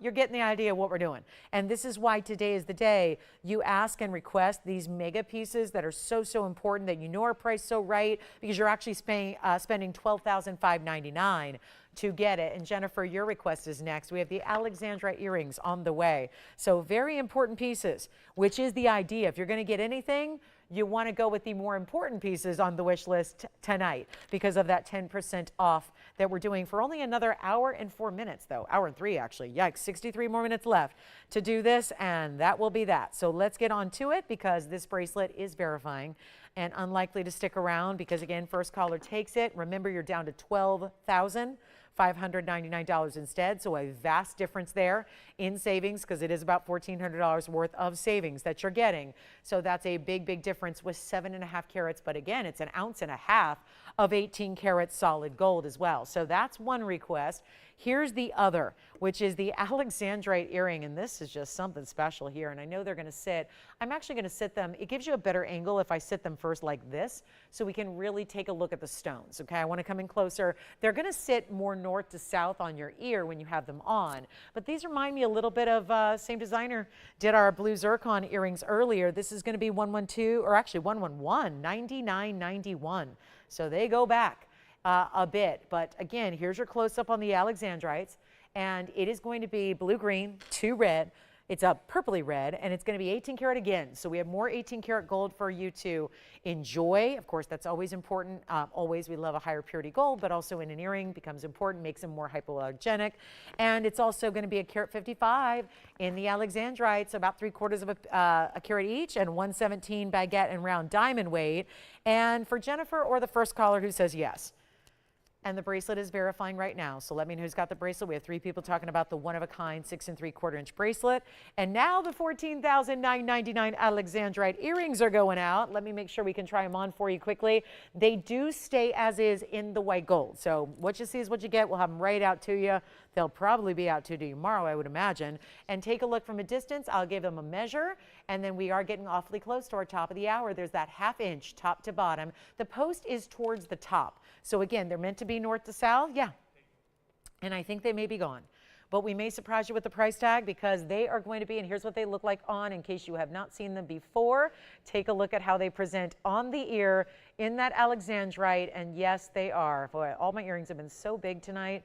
you're getting the idea of what we're doing. And this is why today is the day you ask and request these mega pieces that are so important, that you know are priced so right, because you're actually spending $12,599 to get it. And Jennifer, your request is next. We have the alexandrite earrings on the way. So very important pieces, which is the idea. If you're going to get anything, you want to go with the more important pieces on the wish list tonight, because of that 10% off that we're doing for only another hour and 4 minutes, though. Hour and 3, actually. Yikes, 63 more minutes left to do this, and that will be that. So let's get on to it, because this bracelet is verifying and unlikely to stick around, because, again, first caller takes it. Remember, you're down to $12,599 instead, so a vast difference there in savings, because it is about $1,400 worth of savings that you're getting. So that's a big difference with 7.5 carats, but again, it's 1.5 ounces of 18 karat solid gold as well. So that's one request. Here's the other, which is the alexandrite earring, and this is just something special here, and I know they're going to sit. I'm actually going to sit them. It gives you a better angle if I sit them first like this, so we can really take a look at the stones, okay? I want to come in closer. They're going to sit more north to south on your ear when you have them on, but these remind me a little bit of, same designer did our blue zircon earrings earlier. This is going to be 112, or actually 111, 99.91, so they go back a bit. But again, here's your close-up on the alexandrites, and it is going to be blue-green to red. It's a purpley red, and it's going to be 18 karat again. So we have more 18 karat gold for you to enjoy. Of course, that's always important. Always, we love a higher purity gold, but also in an earring becomes important, makes them more hypoallergenic. And it's also going to be a carat 55 in the alexandrites, about 3/4 of a carat each, and 117 baguette and round diamond weight. And for Jennifer or the first caller who says yes. And the bracelet is verifying right now. So let me know who's got the bracelet. We have 3 people talking about the one-of-a-kind 6 3/4 inch bracelet. And now the $14,999 alexandrite earrings are going out. Let me make sure we can try them on for you quickly. They do stay as is in the white gold. So what you see is what you get. We'll have them right out to you. They'll probably be out to you tomorrow, I would imagine. And take a look from a distance. I'll give them a measure. And then we are getting awfully close to our top of the hour. There's that 1/2 inch top to bottom. The post is towards the top. So again, they're meant to be north to south. Yeah. And I think they may be gone. But we may surprise you with the price tag because they are going to be, and here's what they look like on in case you have not seen them before. Take a look at how they present on the ear in that alexandrite. And yes, they are. Boy, all my earrings have been so big tonight.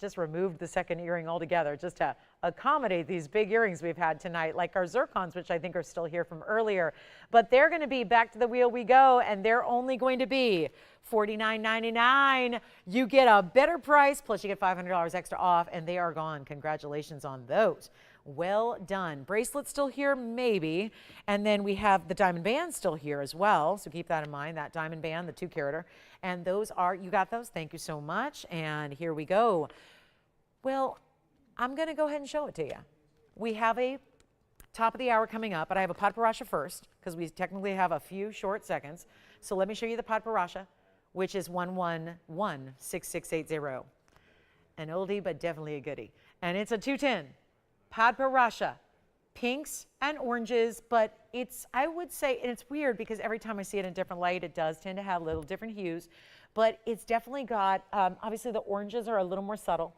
Just removed the second earring altogether just to accommodate these big earrings we've had tonight, like our zircons, which I think are still here from earlier. But they're going to be back to the wheel we go, and they're only going to be $49.99. You get a better price, plus you get $500 extra off, and they are gone. Congratulations on those. Well done. Bracelet still here, maybe. And then we have the diamond band still here as well. So keep that in mind, that diamond band, the 2-carater. And those are, you got those? Thank you so much. And here we go. Well, I'm going to go ahead and show it to you. We have a top of the hour coming up, but I have a Padparasha first because we technically have a few short seconds. So let me show you the Padparasha, which is 1116680. An oldie, but definitely a goodie. And it's a 210. Padparasha, pinks and oranges, but it's, I would say, and it's weird because every time I see it in a different light, it does tend to have little different hues, but it's definitely got, obviously the oranges are a little more subtle,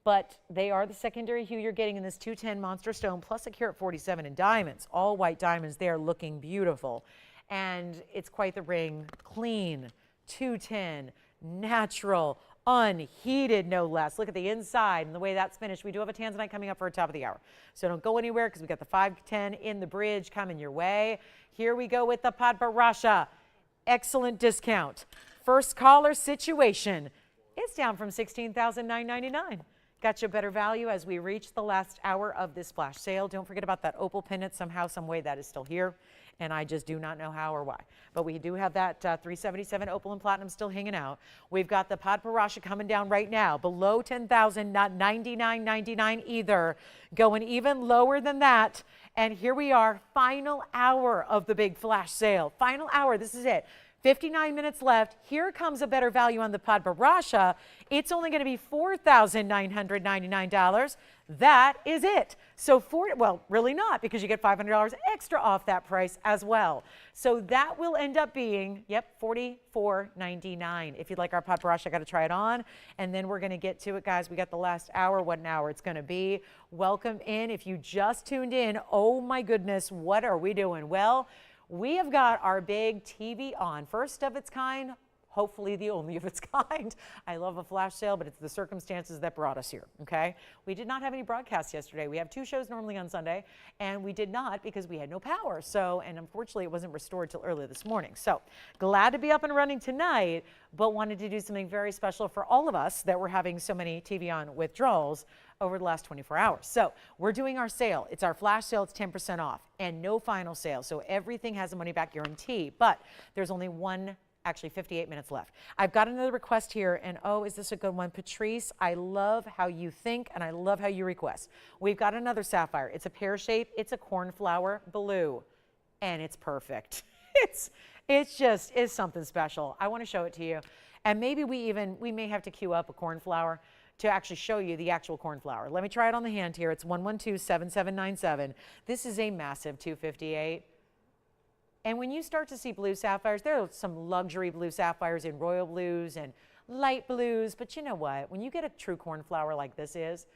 but they are the secondary hue you're getting in this 210 monster stone, plus a carat 47 in diamonds, all white diamonds. They are looking beautiful. And it's quite the ring, clean, 210, natural, unheated, no less. Look at the inside and the way that's finished. We do have a Tanzanite coming up for a top of the hour. So don't go anywhere because we got the 510 in the bridge coming your way. Here we go with the Padparasha. Excellent discount. First caller situation. It's down from $16,999. Got you a better value as we reach the last hour of this flash sale. Don't forget about that opal pendant. Somehow, some way that is still here. And I just do not know how or why. But we do have that 377 opal and platinum still hanging out. We've got the Padparasha coming down right now. Below 10,000, not $99.99 either. Going even lower than that. And here we are, final hour of the big flash sale. Final hour, this is it. 59 minutes left. Here comes a better value on the Padparasha. It's only going to be $4,999. That is it. So well, really not, because you get $500 extra off that price as well. So that will end up being, yep, $44.99. If you'd like our Padparasha, I got to try it on, and then we're going to get to it, guys. We got the last hour. What an hour it's going to be. Welcome in. If you just tuned in, oh my goodness, what are we doing? Well, we have got our big TVON, first of its kind, hopefully the only of its kind. I love a flash sale, but it's the circumstances that brought us here, okay? We did not have any broadcasts yesterday. We have 2 shows normally on Sunday, and we did not because we had no power. So, and unfortunately, it wasn't restored till early this morning. So, glad to be up and running tonight, but wanted to do something very special for all of us that were having so many TVON withdrawals over the last 24 hours. So we're doing our sale. It's our flash sale. It's 10% off and no final sale. So everything has a money back guarantee, but there's only actually 58 minutes left. I've got another request here, and oh, is this a good one? Patrice, I love how you think and I love how you request. We've got another sapphire. It's a pear shape. It's a cornflower blue, and it's perfect. It's just is something special. I want to show it to you. And maybe we may have to queue up a cornflower to actually show you the actual cornflower. Let me try it on the hand here. It's 112-7797. This is a massive 258. And when you start to see blue sapphires, there are some luxury blue sapphires in royal blues and light blues, but you know what? When you get a true cornflower like this is,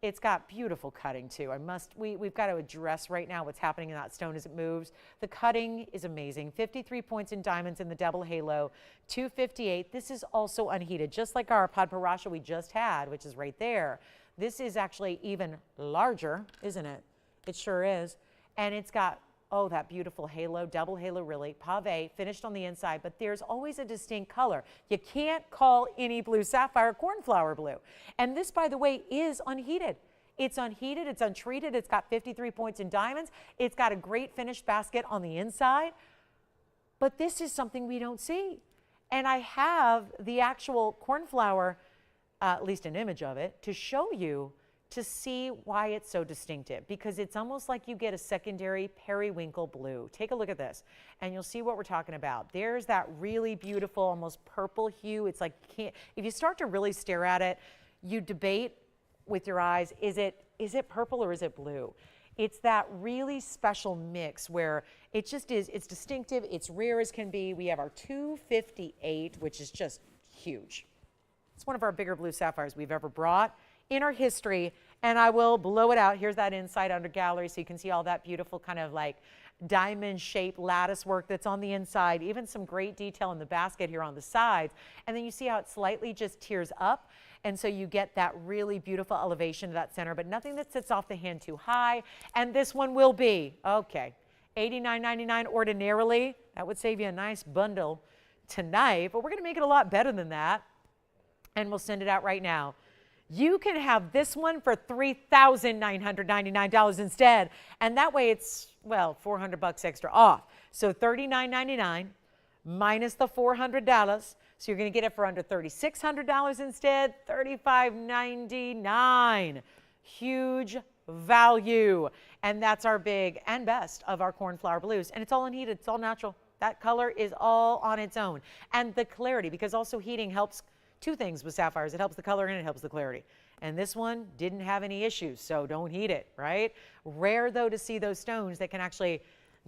it's got beautiful cutting too. We've got to address right now what's happening in that stone as it moves. The cutting is amazing. 53 points in diamonds in the double halo, 258. This is also unheated, just like our Padparasha we just had, which is right there. This is actually even larger, isn't it? It sure is. And it's got, oh, that beautiful halo, double halo really, pave, finished on the inside, but there's always a distinct color. You can't call any blue sapphire cornflower blue. And this, by the way, is unheated. It's unheated, it's untreated, it's got 53 points in diamonds, it's got a great finished basket on the inside, but this is something we don't see. And I have the actual cornflower, at least an image of it, to show you to see why it's so distinctive, because it's almost like you get a secondary periwinkle blue. Take a look at this and you'll see what we're talking about. There's that really beautiful, almost purple hue. It's like, if you start to really stare at it, you debate with your eyes, is it purple or is it blue? It's that really special mix where it just is, it's distinctive, it's rare as can be. We have our 258, which is just huge. It's one of our bigger blue sapphires we've ever brought in our history, and I will blow it out. Here's that inside under gallery so you can see all that beautiful kind of like diamond shaped lattice work that's on the inside, even some great detail in the basket here on the sides. And then you see how it slightly just tears up, and so you get that really beautiful elevation to that center, but nothing that sits off the hand too high. And this one will be, okay, $89.99 ordinarily. That would save you a nice bundle tonight, but we're gonna make it a lot better than that, and we'll send it out right now. You can have this one for $3,999 instead. And that way it's, well, $400 extra off. So $39.99 minus the $400. So you're going to get it for under $3,600 instead, $35.99. Huge value. And that's our big and best of our cornflower blues. And it's all unheated. It's all natural. That color is all on its own. And the clarity, because also heating helps two things with sapphires. It helps the color and it helps the clarity. And this one didn't have any issues, so don't heat it, right? Rare, though, to see those stones that can actually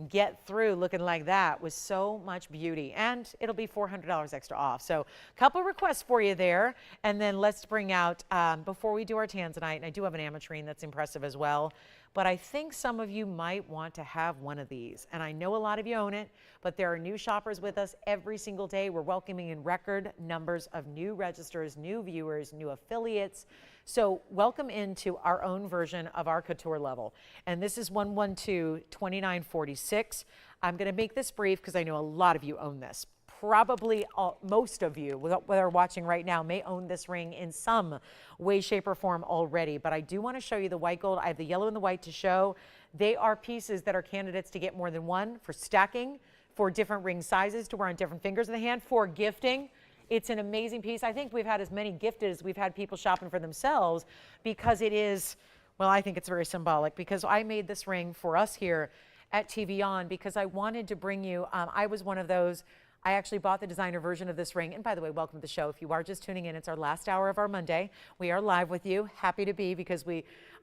get through looking like that with so much beauty. And it'll be $400 extra off. So a couple requests for you there. And then let's bring out, before we do our Tanzanite, and I do have an ametrine that's impressive as well, but I think some of you might want to have one of these. And I know a lot of you own it, but there are new shoppers with us every single day. We're welcoming in record numbers of new registers, new viewers, new affiliates. So welcome into our own version of our couture level. And this is 112-2946. I'm going to make this brief because I know a lot of you own this. Probably most of you, whether are watching right now, may own this ring in some way, shape, or form already. But I do want to show you the white gold. I have the yellow and the white to show. They are pieces that are candidates to get more than one, for stacking, for different ring sizes to wear on different fingers of the hand, for gifting. It's an amazing piece. I think we've had as many gifted as we've had people shopping for themselves, because it is, well, I think it's very symbolic, because I made this ring for us here at TVON because I wanted to bring you, I was one of those. I actually bought the designer version of this ring. And by the way, welcome to the show. If you are just tuning in, it's our last hour of our Monday. We are live with you. Happy to be, because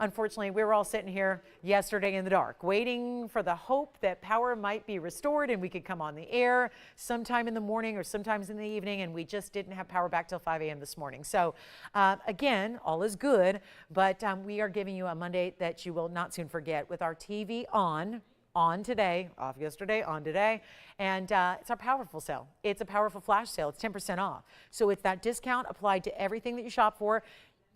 unfortunately, we were all sitting here yesterday in the dark, waiting for the hope that power might be restored and we could come on the air sometime in the morning or sometimes in the evening. And we just didn't have power back till 5 a.m. this morning. So again, all is good, but we are giving you a Monday that you will not soon forget with our TVON. On today, off yesterday, on today, and it's our powerful sale. It's a powerful flash sale. It's 10% off. So it's that discount applied to everything that you shop for.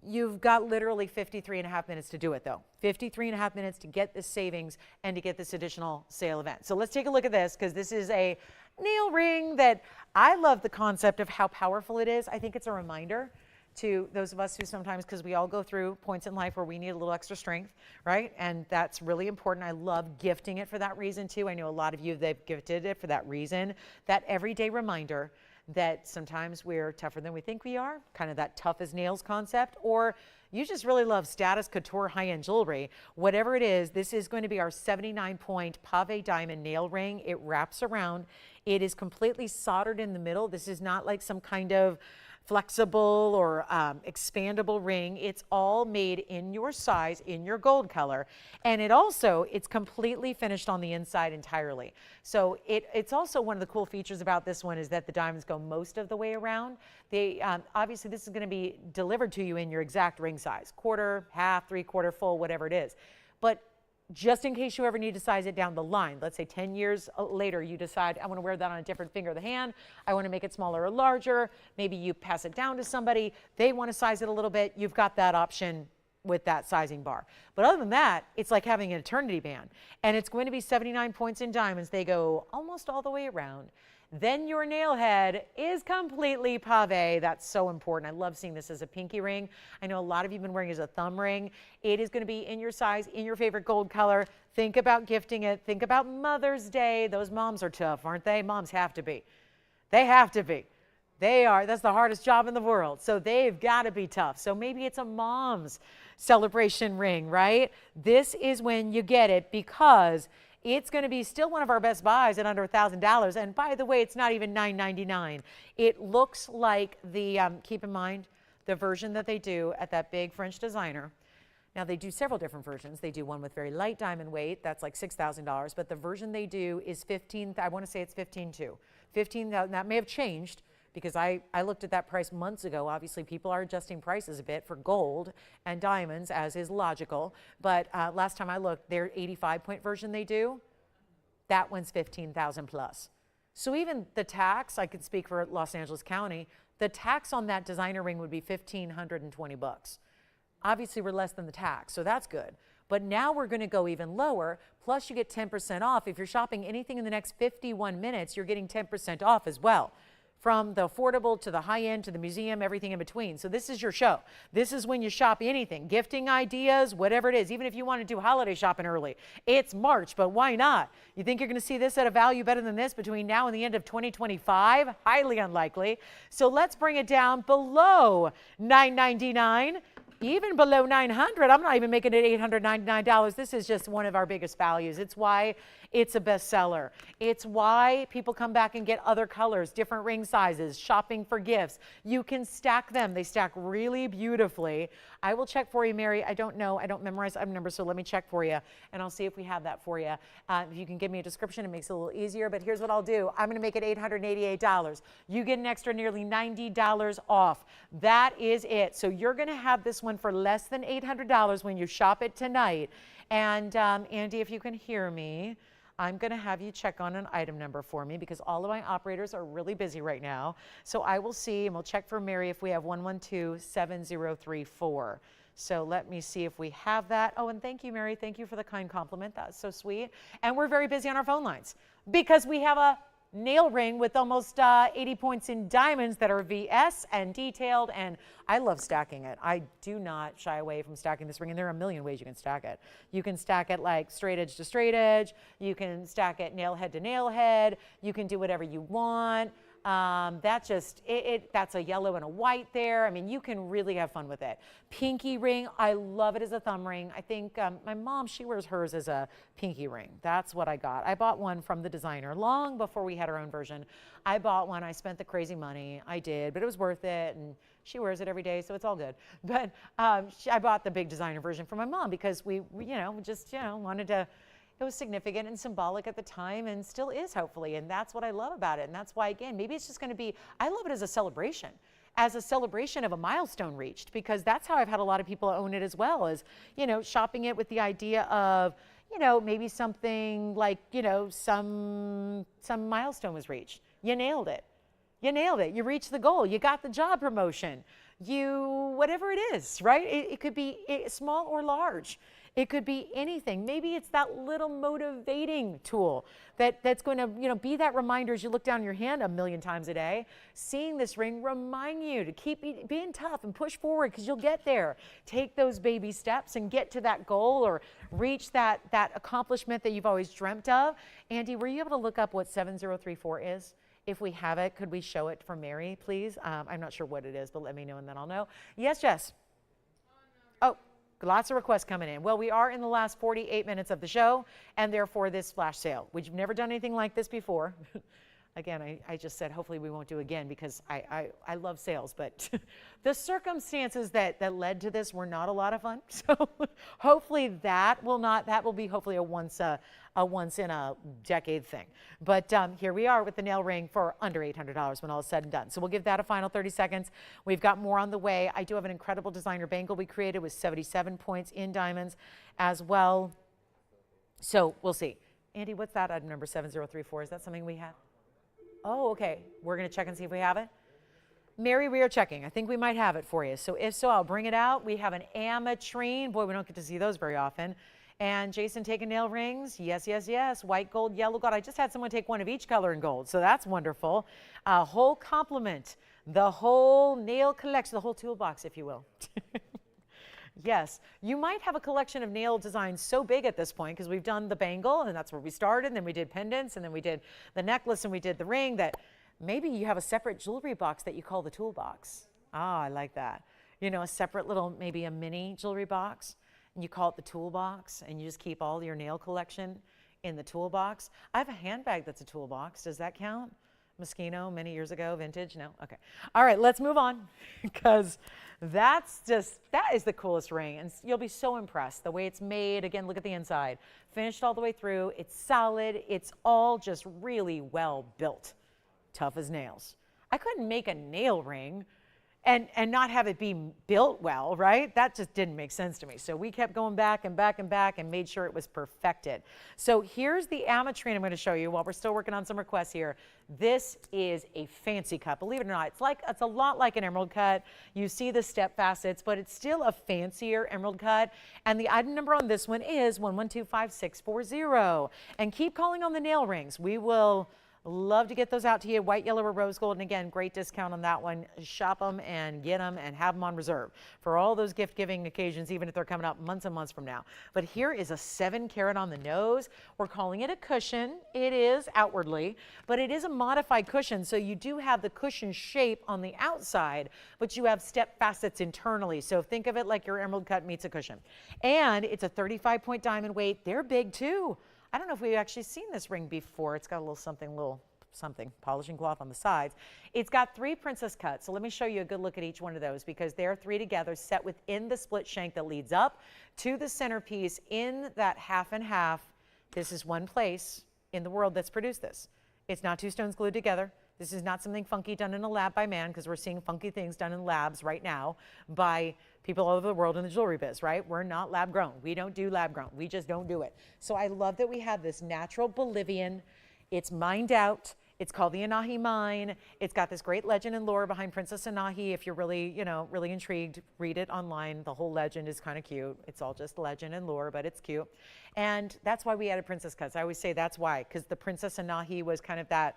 You've got literally 53 and a half minutes to do it, though. 53 and a half minutes to get this savings and to get this additional sale event. So let's take a look at this, because this is a nail ring that I love the concept of how powerful it is. I think it's a reminder to those of us who sometimes, because we all go through points in life where we need a little extra strength, right? And that's really important. I love gifting it for that reason too. I know a lot of you, they've gifted it for that reason. That everyday reminder that sometimes we're tougher than we think we are, kind of that tough as nails concept, or you just really love status couture high-end jewelry. Whatever it is, this is going to be our 79-point pave diamond nail ring. It wraps around. It is completely soldered in the middle. This is not like some kind of flexible or expandable ring. It's all made in your size, in your gold color. And it's completely finished on the inside entirely. So it's also one of the cool features about this one is that the diamonds go most of the way around. They obviously this is going to be delivered to you in your exact ring size, quarter, half, 3/4, full, whatever it is. But just in case you ever need to size it down the line, let's say 10 years later, you decide, I want to wear that on a different finger of the hand. I want to make it smaller or larger. Maybe you pass it down to somebody. They want to size it a little bit. You've got that option with that sizing bar. But other than that, it's like having an eternity band. And it's going to be 79 points in diamonds. They go almost all the way around. Then your nail head is completely pave. That's so important. I love seeing this as a pinky ring. I know a lot of you have been wearing it as a thumb ring. It is going to be in your size, in your favorite gold color. Think about gifting it. Think about Mother's Day. Those moms are tough, aren't they? Moms have to be. They have to be. They are. That's the hardest job in the world. So they've got to be tough. So maybe it's a mom's celebration ring, right? This is when you get it because it's going to be still one of our best buys at under $1,000. And by the way, it's not even $9.99. It looks like the, keep in mind, the version that they do at that big French designer. Now, they do several different versions. They do one with very light diamond weight. That's like $6,000. But the version they do is I want to say it's 15,200. 15,000. That may have changed because I looked at that price months ago. Obviously, people are adjusting prices a bit for gold and diamonds, as is logical. But last time I looked, their 85-point version they do, that one's 15,000 plus. So even the tax, I could speak for Los Angeles County, the tax on that designer ring would be $1,520. Obviously, we're less than the tax, so that's good. But now we're going to go even lower. Plus, you get 10% off. If you're shopping anything in the next 51 minutes, you're getting 10% off as well. From the affordable to the high-end to the museum, everything in between. So this is your show. This is when you shop anything, gifting ideas, whatever it is. Even if you want to do holiday shopping early. It's March, but why not? You think you're going to see this at a value better than this between now and the end of 2025? Highly unlikely. So let's bring it down below $999. Even below $900, I'm not even making it $899. This is just one of our biggest values. It's why it's a bestseller. It's why people come back and get other colors, different ring sizes, shopping for gifts. You can stack them. They stack really beautifully. I will check for you, Mary. I don't know. I don't memorize item numbers, so let me check for you, and I'll see if we have that for you. If you can give me a description, it makes it a little easier, but here's what I'll do. I'm going to make it $888. You get an extra nearly $90 off. That is it. So you're going to have this one for less than $800 when you shop it tonight. And Andy, if you can hear me, I'm going to have you check on an item number for me because all of my operators are really busy right now. So I will see, and we'll check for Mary if we have 112-7034. So let me see if we have that. Oh, and thank you, Mary. Thank you for the kind compliment. That's so sweet. And we're very busy on our phone lines because we have a nail ring with almost 80 points in diamonds that are VS and detailed, and I love stacking it. I do not shy away from stacking this ring, and there are a million ways you can stack it. You can stack it like straight edge to straight edge. You can stack it nail head to nail head. You can do whatever you want. That's a yellow and a white there. I mean, you can really have fun with it. Pinky ring, I love it as a thumb ring. I think my mom, she wears hers as a pinky ring. That's what I got. I bought one from the designer long before we had our own version. I bought one. I spent the crazy money. I did, but it was worth it. And she wears it every day, so it's all good. But I bought the big designer version for my mom because we wanted to. It was significant and symbolic at the time and still is, hopefully. And that's what I love about it. And that's why, again, maybe it's just going to be, I love it as a celebration of a milestone reached, because that's how I've had a lot of people own it as well, as, shopping it with the idea of, maybe something like, some milestone was reached. You nailed it. You nailed it. You reached the goal. You got the job promotion. Whatever it is, right? It could be small or large. It could be anything. Maybe it's that little motivating tool that's going to, be that reminder as you look down your hand a million times a day. Seeing this ring remind you to keep being tough and push forward because you'll get there. Take those baby steps and get to that goal or reach that accomplishment that you've always dreamt of. Andy, were you able to look up what 7034 is? If we have it, could we show it for Mary, please? I'm not sure what it is, but let me know and then I'll know. Yes, Jess? Oh. Lots of requests coming in. Well, we are in the last 48 minutes of the show, and therefore this flash sale. We've never done anything like this before. Again, I just said hopefully we won't do again because I love sales, but the circumstances that led to this were not a lot of fun. So hopefully that will be hopefully a once in a decade thing. But here we are with the nail ring for under $800 when all is said and done. So we'll give that a final 30 seconds. We've got more on the way. I do have an incredible designer bangle we created with 77 points in diamonds as well. So we'll see. Andy, what's that item number 7034? Is that something we have? Oh, okay. We're going to check and see if we have it. Mary, we are checking. I think we might have it for you. So if so, I'll bring it out. We have an ametrine. Boy, we don't get to see those very often. And Jason taking nail rings. Yes, yes, yes. White gold, yellow gold. I just had someone take one of each color in gold. So that's wonderful. A whole complement. The whole nail collection. The whole toolbox, if you will. Yes, you might have a collection of nail designs so big at this point because we've done the bangle and that's where we started, and then we did pendants, and then we did the necklace, and we did the ring, that maybe you have a separate jewelry box that you call the toolbox. Ah, I like that. You know, a separate little, maybe a mini jewelry box, and you call it the toolbox, and you just keep all your nail collection in the toolbox. I have a handbag that's a toolbox. Does that count? Moschino, many years ago, vintage? No? Okay. All right, let's move on because that is the coolest ring, and you'll be so impressed. The way it's made, again, look at the inside. Finished all the way through. It's solid. It's all just really well built. Tough as nails. I couldn't make a nail ring and not have it be built well, right? That just didn't make sense to me. So we kept going back and back and back and made sure it was perfected. So here's the ametrine I'm going to show you while we're still working on some requests here. This is a fancy cut. Believe it or not, it's a lot like an emerald cut. You see the step facets, but it's still a fancier emerald cut. And the item number on this one is 1125640. And keep calling on the nail rings. We will love to get those out to you, white, yellow, or rose gold. And again, great discount on that one. Shop them and get them and have them on reserve for all those gift-giving occasions, even if they're coming up months and months from now. But here is a 7 carat on the nose. We're calling it a cushion. It is outwardly, but it is a modified cushion. So you do have the cushion shape on the outside, but you have step facets internally. So think of it like your emerald cut meets a cushion. And it's a 35-point diamond weight. They're big too. I don't know if we've actually seen this ring before. It's got a little something, polishing cloth on the sides. It's got 3 princess cuts. So let me show you a good look at each one of those because they're 3 together set within the split shank that leads up to the centerpiece in that half and half. This is one place in the world that's produced this. It's not 2 stones glued together. This is not something funky done in a lab by man, because we're seeing funky things done in labs right now by people all over the world in the jewelry biz, right? We're not lab grown. We don't do lab grown. We just don't do it. So I love that we have this natural Bolivian. It's mined out. It's called the Anahi Mine. It's got this great legend and lore behind Princess Anahi. If you're really, really intrigued, read it online. The whole legend is kind of cute. It's all just legend and lore, but it's cute. And that's why we added princess cuts. I always say that's why, because the Princess Anahi was kind of that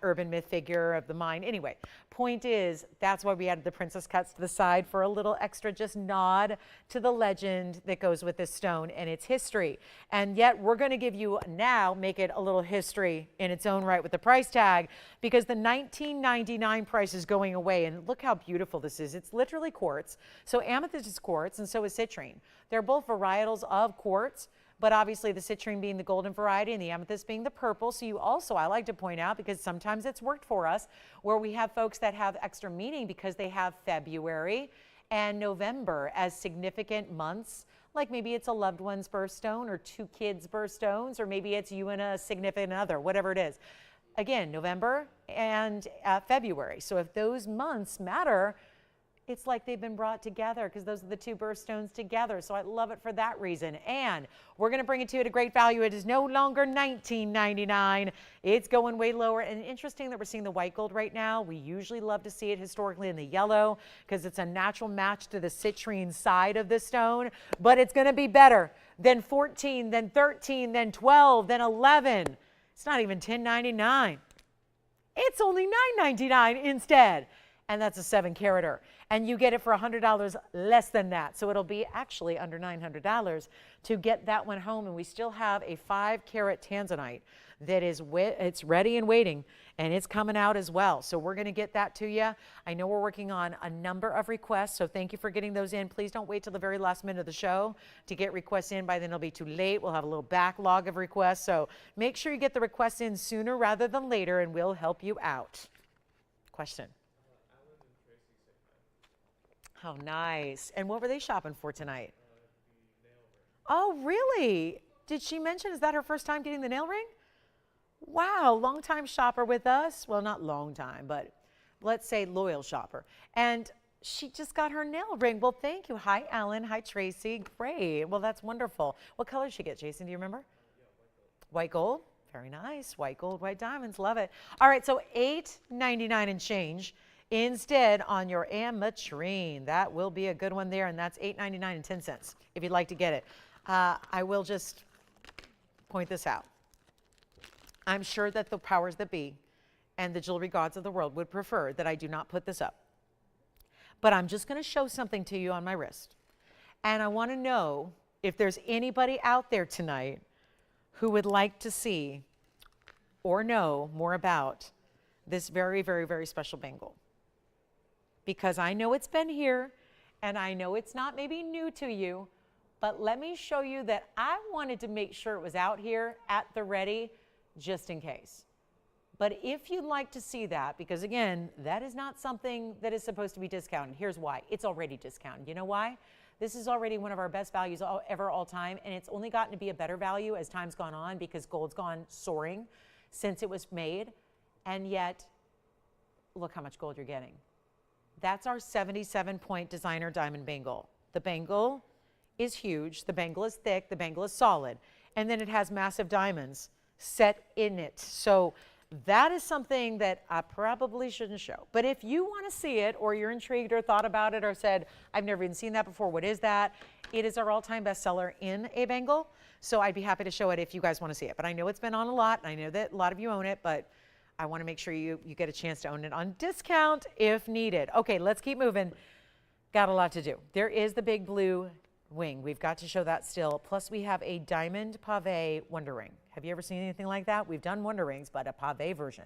urban myth figure of the mine. Anyway, point is, that's why we added the princess cuts to the side for a little extra just nod to the legend that goes with this stone and its history. And yet we're going to give you now, make it a little history in its own right with the price tag, because the $19.99 price is going away. And look how beautiful this is. It's literally quartz. So amethyst is quartz, and so is citrine. They're both varietals of quartz, but obviously the citrine being the golden variety and the amethyst being the purple. So you also, I like to point out, because sometimes it's worked for us, where we have folks that have extra meaning because they have February and November as significant months. Like maybe it's a loved one's birthstone or 2 kids' birthstones, or maybe it's you and a significant other, whatever it is. Again, November and February. So if those months matter, it's like they've been brought together because those are the 2 birthstones together. So I love it for that reason. And we're going to bring it to you at a great value. It is no longer $19.99. It's going way lower. And interesting that we're seeing the white gold right now. We usually love to see it historically in the yellow because it's a natural match to the citrine side of the stone. But it's going to be better than 14, than 13, than 12, than 11. It's not even $10.99. It's only $9.99 instead. And that's a 7 carater. And you get it for $100 less than that. So it'll be actually under $900 to get that one home. And we still have a 5 carat Tanzanite that is it's ready and waiting, and it's coming out as well. So we're going to get that to you. I know we're working on a number of requests, so thank you for getting those in. Please don't wait till the very last minute of the show to get requests in. By then it'll be too late. We'll have a little backlog of requests, so make sure you get the requests in sooner rather than later, and we'll help you out. Question? How nice. And what were they shopping for tonight? Oh, really? Did she mention, is that her first time getting the nail ring? Wow, long-time shopper with us. Well, not long time, but let's say loyal shopper. And she just got her nail ring. Well, thank you. Hi, Alan. Hi, Tracy. Great. Well, that's wonderful. What color did she get, Jason? Do you remember? White gold. Very nice. White gold, white diamonds. Love it. All right, so $8.99 and change instead on your ametrine. That will be a good one there, and that's $8.99 and 10 cents if you'd like to get it. I will just point this out. I'm sure that the powers that be and the jewelry gods of the world would prefer that I do not put this up. But I'm just going to show something to you on my wrist. And I want to know if there's anybody out there tonight who would like to see or know more about this very, very, very special bangle. Because I know it's been here, and I know it's not maybe new to you, but let me show you that I wanted to make sure it was out here at the ready just in case. But if you'd like to see that, because again, that is not something that is supposed to be discounted. Here's why. It's already discounted. You know why? This is already one of our best values ever all time, and it's only gotten to be a better value as time's gone on because gold's gone soaring since it was made. And yet, look how much gold you're getting. That's our 77-point designer diamond bangle. The bangle is huge, the bangle is thick, the bangle is solid, and then it has massive diamonds set in it. So that is something that I probably shouldn't show. But if you want to see it, or you're intrigued or thought about it or said, I've never even seen that before, what is that? It is our all-time bestseller in a bangle. So I'd be happy to show it if you guys want to see it. But I know it's been on a lot, and I know that a lot of you own it, but I want to make sure you get a chance to own it on discount if needed. Okay, let's keep moving. Got a lot to do. There is the big blue wing. We've got to show that still. Plus we have a diamond pave wonder ring. Have you ever seen anything like that? We've done wonder rings, but a pave version.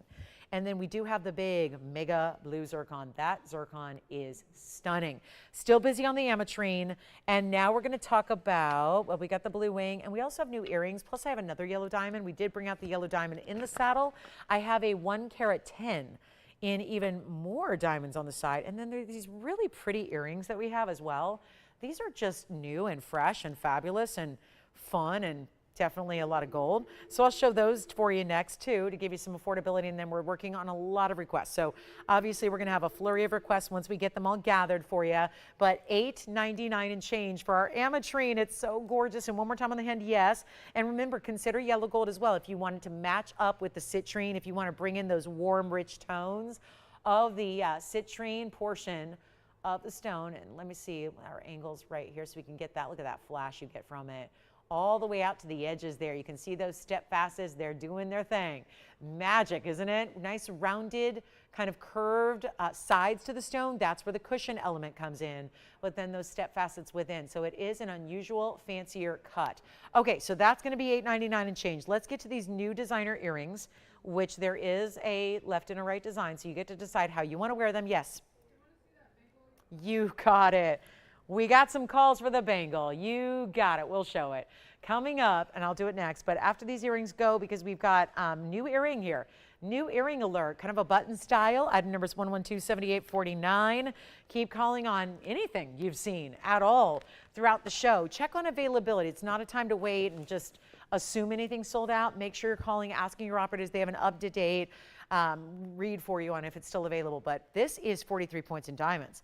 And then we do have the big mega blue zircon. That zircon is stunning. Still busy on the ametrine. And now we're going to talk about, well, we got the blue wing, and we also have new earrings. Plus I have another yellow diamond. We did bring out the yellow diamond in the saddle. I have a 1 carat 10 in even more diamonds on the side. And then there are these really pretty earrings that we have as well. These are just new and fresh and fabulous and fun and definitely a lot of gold. So I'll show those for you next too to give you some affordability, and then we're working on a lot of requests. So obviously we're going to have a flurry of requests once we get them all gathered for you. But $8.99 and change for our ametrine. It's so gorgeous. And one more time on the hand, yes. And remember, consider yellow gold as well if you wanted to match up with the citrine, if you want to bring in those warm, rich tones of the citrine portion of the stone. And let me see our angles right here so we can get that. Look at that flash you get from it. All the way out to the edges there. You can see those step facets. They're doing their thing. Magic, isn't it? Nice rounded, kind of curved sides to the stone. That's where the cushion element comes in. But then those step facets within. So it is an unusual, fancier cut. Okay, so that's going to be $8.99 and change. Let's get to these new designer earrings, which there is a left and a right design. So you get to decide how you want to wear them. Yes. You got it. We got some calls for the bangle. You got it. We'll show it. Coming up, and I'll do it next, but after these earrings go, because we've got new earring here. New earring alert, kind of a button style. Item number is 112-7849. Keep calling on anything you've seen at all throughout the show. Check on availability. It's not a time to wait and just assume anything's sold out. Make sure you're calling, asking your operators. They have an up-to-date read for you on if it's still available. But this is 43 points in diamonds.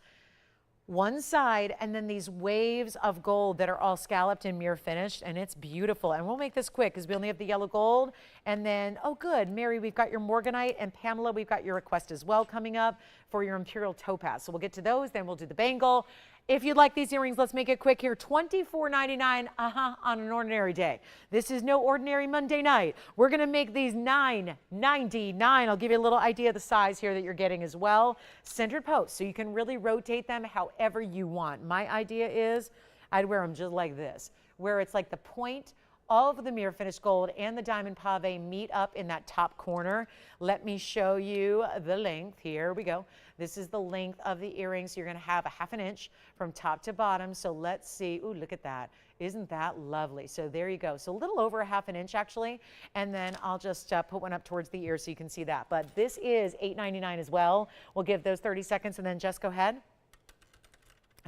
One side, and then these waves of gold that are all scalloped and mirror finished, and it's beautiful. And we'll make this quick because we only have the yellow gold. And then, oh good, Mary, we've got your Morganite, and Pamela, we've got your request as well coming up for your Imperial topaz. So we'll get to those, then we'll do the bangle. If you'd like these earrings, let's make it quick here. $24.99 on an ordinary day. This is no ordinary Monday night. We're going to make these $9.99. I'll give you a little idea of the size here that you're getting as well. Centered post, so you can really rotate them however you want. My idea is I'd wear them just like this, where it's like the point All of the mirror finished gold and the diamond pave meet up in that top corner. Let me show you the length. Here we go. This is the length of the earrings. You're going to have a 1/2 inch from top to bottom. So let's see. Ooh, look at that. Isn't that lovely? So there you go. So a little over a 1/2 inch actually. And then I'll just put one up towards the ear so you can see that. But this is $8.99 as well. We'll give those 30 seconds and then Jess, go ahead.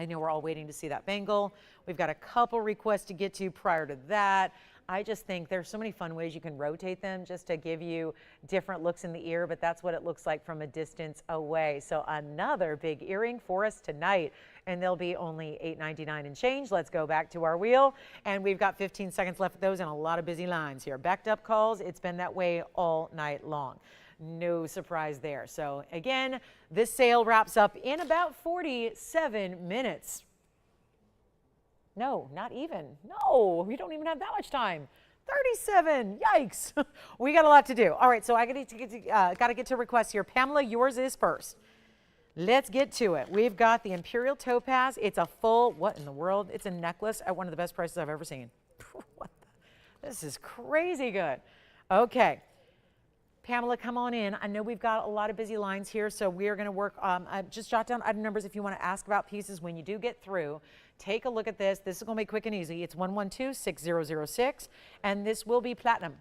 I know we're all waiting to see that bangle. We've got a couple requests to get to prior to that. I just think there's so many fun ways you can rotate them just to give you different looks in the ear, but that's what it looks like from a distance away. So another big earring for us tonight, and they'll be only $8.99 and change. Let's go back to our wheel, and we've got 15 seconds left of those and a lot of busy lines here. Backed up calls, it's been that way all night long. No surprise there. So again, this sale wraps up in about 47 minutes. No, not even. No, we don't even have that much time. 37, yikes. We got a lot to do. All right, so I got to get to requests here. Pamela, yours is first. Let's get to it. We've got the Imperial topaz. It's a full, what in the world? It's a necklace at one of the best prices I've ever seen. What this is crazy good. Okay. Pamela, come on in. I know we've got a lot of busy lines here, so we are going to work. Just jot down item numbers if you want to ask about pieces when you do get through. Take a look at this. This is going to be quick and easy. It's 112-6006, and this will be platinum.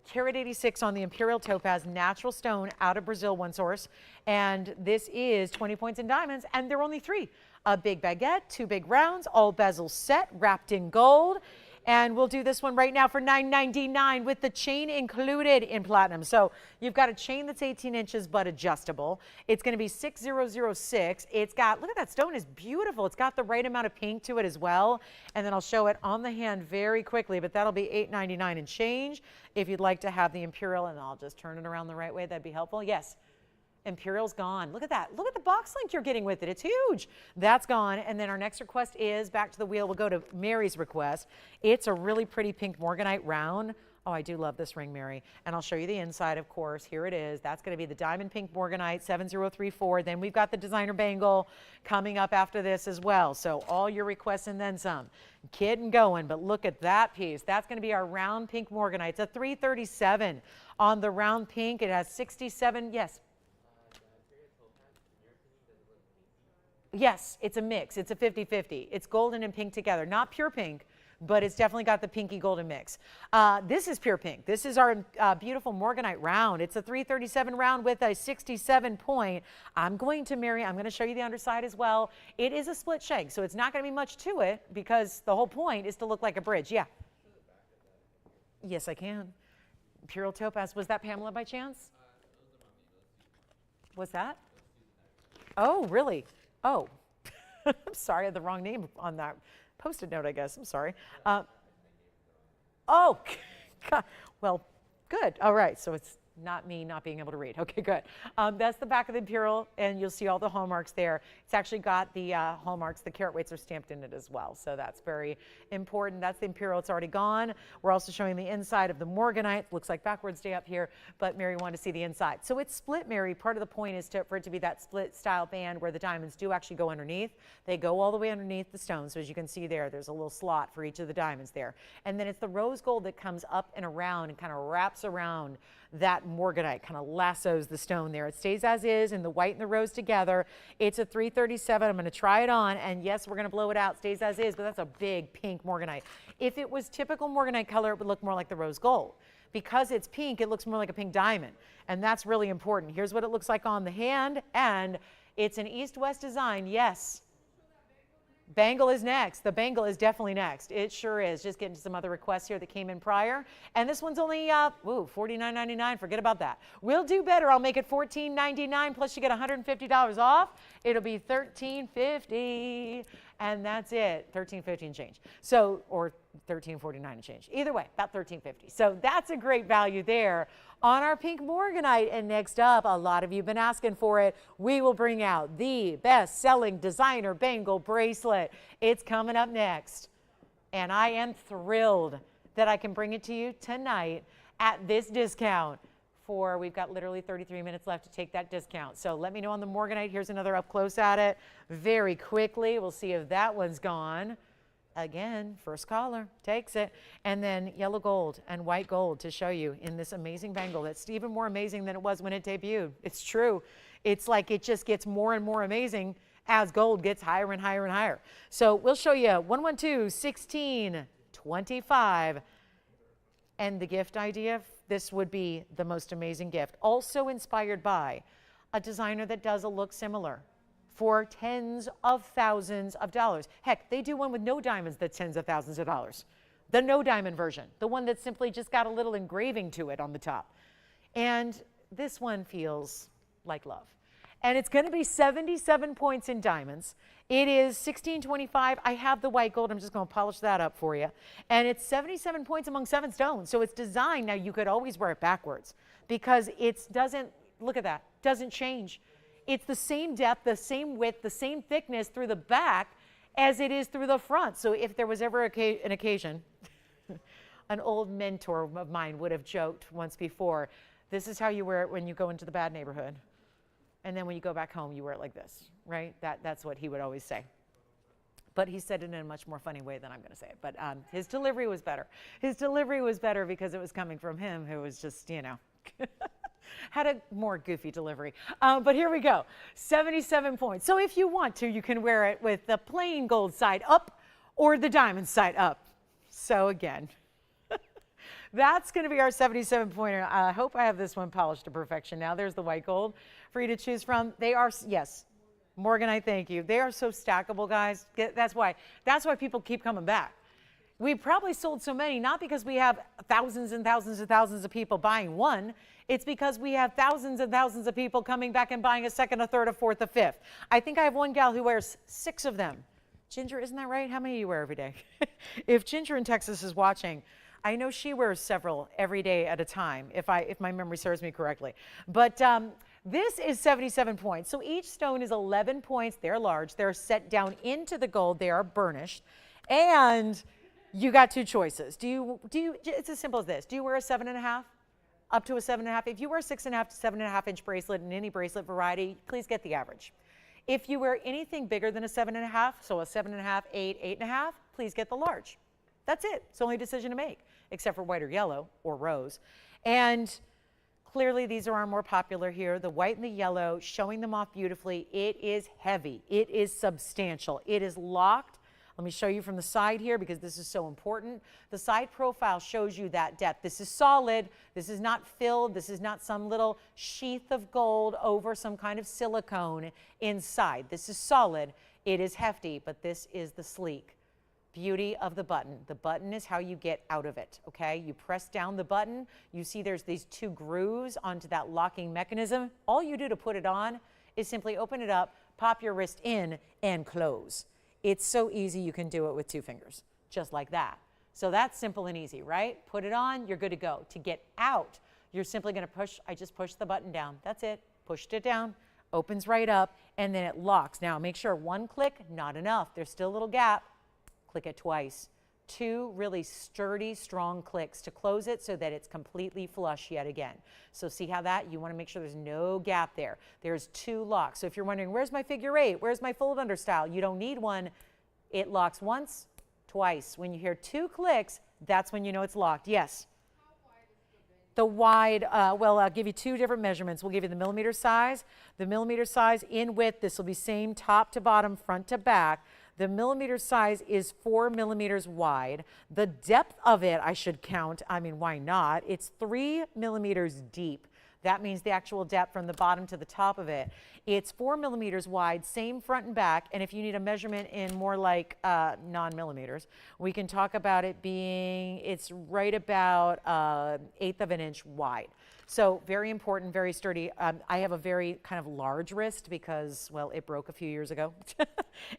Carat 86 on the Imperial topaz, natural stone out of Brazil, one source. And this is 20 points in diamonds, and there are only 3. A big baguette, 2 big rounds, all bezels set, wrapped in gold. And we'll do this one right now for $9.99 with the chain included in platinum. So you've got a chain that's 18 inches but adjustable. It's going to be 6006. It's got, look at that stone is beautiful. It's got the right amount of pink to it as well. And then I'll show it on the hand very quickly, but that'll be $8.99 and change. If you'd like to have the Imperial, and I'll just turn it around the right way, that'd be helpful. Yes. Imperial's gone. Look at that. Look at the box link you're getting with it. It's huge. That's gone. And then our next request is back to the wheel. We'll go to Mary's request. It's a really pretty pink Morganite round. Oh, I do love this ring, Mary. And I'll show you the inside, of course. Here it is. That's going to be the diamond pink Morganite 7034. Then we've got the designer bangle coming up after this as well. So all your requests and then some. Kidding going, but look at that piece. That's going to be our round pink Morganite. It's a 337 on the round pink. It has 67. Yes. Yes, it's a mix. It's a 50-50. It's golden and pink together. Not pure pink, but it's definitely got the pinky golden mix. This is pure pink. This is our beautiful Morganite round. It's a 337 round with a 67 point. I'm going to show you the underside as well. It is a split shank, so it's not going to be much to it because the whole point is to look like a bridge. Yeah. Yes, I can. Imperial topaz. Was that Pamela by chance? Was that? Oh, really? Oh, I'm sorry, I had the wrong name on that Post-it note, I guess. I'm sorry. Oh, God. Well, good. All right, so it's not me not being able to read. Okay, good. That's the back of the Imperial, and you'll see all the hallmarks there. It's actually got the hallmarks. The carat weights are stamped in it as well, so that's very important. That's the Imperial. It's already gone. We're also showing the inside of the Morganite. Looks like backwards day up here, but Mary wanted to see the inside. So it's split, Mary. Part of the point is for it to be that split style band where the diamonds do actually go underneath. They go all the way underneath the stone, so as you can see there, there's a little slot for each of the diamonds there. And then it's the rose gold that comes up and around and kind of wraps around that Morganite, kind of lassos the stone there. It stays as is, and the white and the rose together. It's a 337. I'm going to try it on, and yes, we're going to blow it out. Stays as is, but that's a big pink Morganite. If it was typical Morganite color, it would look more like the rose gold. Because it's pink, it looks more like a pink diamond, and that's really important. Here's what it looks like on the hand, and it's an east-west design. Yes. Bangle is next. The bangle is definitely next. It sure is. Just getting to some other requests here that came in prior. And this one's only $49.99. Forget about that. We'll do better. I'll make it $14.99 plus you get $150 off. It'll be $13.50. And that's it. $13.50 and change. So, or $13.49 and change. Either way, about $13.50. So that's a great value there on our pink Morganite. And next up, a lot of you have been asking for it. We will bring out the best-selling designer bangle bracelet. It's coming up next. And I am thrilled that I can bring it to you tonight at this discount. We've got literally 33 minutes left to take that discount. So let me know on the Morganite. Here's another up close at it very quickly. We'll see if that one's gone. Again, first caller takes it. And then yellow gold and white gold to show you in this amazing bangle that's even more amazing than it was when it debuted. It's true. It's like it just gets more and more amazing as gold gets higher and higher and higher. So we'll show you 112, 16, 25. And the gift idea, this would be the most amazing gift. Also inspired by a designer that does a look similar for tens of thousands of dollars. Heck, they do one with no diamonds that's tens of thousands of dollars. The no diamond version, the one that simply just got a little engraving to it on the top. And this one feels like love. And it's going to be 77 points in diamonds. It is 1625. I have the white gold. I'm just going to polish that up for you. And it's 77 points among 7 stones. So it's designed, now you could always wear it backwards because it doesn't, look at that, doesn't change. It's the same depth, the same width, the same thickness through the back as it is through the front. So if there was ever an occasion, an old mentor of mine would have joked once before, this is how you wear it when you go into the bad neighborhood. And then when you go back home, you wear it like this, right? That's what he would always say. But he said it in a much more funny way than I'm going to say it. But his delivery was better. His delivery was better because it was coming from him, who was just, you know, had a more goofy delivery. But here we go, 77 points. So if you want to, you can wear it with the plain gold side up or the diamond side up. So again, that's going to be our 77 pointer. I hope I have this one polished to perfection. Now there's the white gold for you to choose from. They are, yes, Morganite, thank you. They are so stackable, guys. That's why people keep coming back. We probably sold so many, not because we have thousands and thousands and thousands of people buying one. It's because we have thousands and thousands of people coming back and buying a second, a third, a fourth, a fifth. I think I have one gal who wears 6 of them. Ginger, isn't that right? How many do you wear every day? If Ginger in Texas is watching, I know she wears several every day at a time, if my memory serves me correctly. But this is 77 points. So each stone is 11 points. They're large. They're set down into the gold. They are burnished. And you got 2 choices. It's as simple as this. Do you wear a 7.5? Up to a 7.5? If you wear a 6.5 to 7.5 inch bracelet in any bracelet variety, please get the average. If you wear anything bigger than a 7.5, so a 7.5, 8, 8.5, please get the large. That's it. It's the only decision to make, except for white or yellow or rose. And clearly these are our more popular here. The white and the yellow, showing them off beautifully. It is heavy. It is substantial. It is locked. Let me show you from the side here because this is so important. The side profile shows you that depth. This is solid. This is not filled. This is not some little sheath of gold over some kind of silicone inside. This is solid. It is hefty, but this is the sleek beauty of the button. The button is how you get out of it, okay? You press down the button. You see there's these 2 grooves onto that locking mechanism. All you do to put it on is simply open it up, pop your wrist in, and close. It's so easy, you can do it with 2 fingers, just like that. So that's simple and easy, right? Put it on, you're good to go. To get out, you're simply gonna push, I just pushed the button down. That's it, pushed it down, opens right up, and then it locks. Now make sure 1 click, not enough. There's still a little gap. Click it twice. 2 really sturdy, strong clicks to close it so that it's completely flush yet again. So see how that, you wanna make sure there's no gap there. There's 2 locks. So if you're wondering, where's my figure 8? Where's my fold under style? You don't need one. It locks once, twice. When you hear 2 clicks, that's when you know it's locked. Yes? How wide is the wide, well, I'll give you 2 different measurements. We'll give you the millimeter size. The millimeter size in width, this will be same top to bottom, front to back. The millimeter size is 4 millimeters wide. The depth of it, I should count, I mean, why not? It's 3 millimeters deep. That means the actual depth from the bottom to the top of it. It's 4 millimeters wide, same front and back. And if you need a measurement in more like non-millimeters, we can talk about it being, it's right about 1/8 of an inch wide. So very important, very sturdy. I have a very kind of large wrist because, well, it broke a few years ago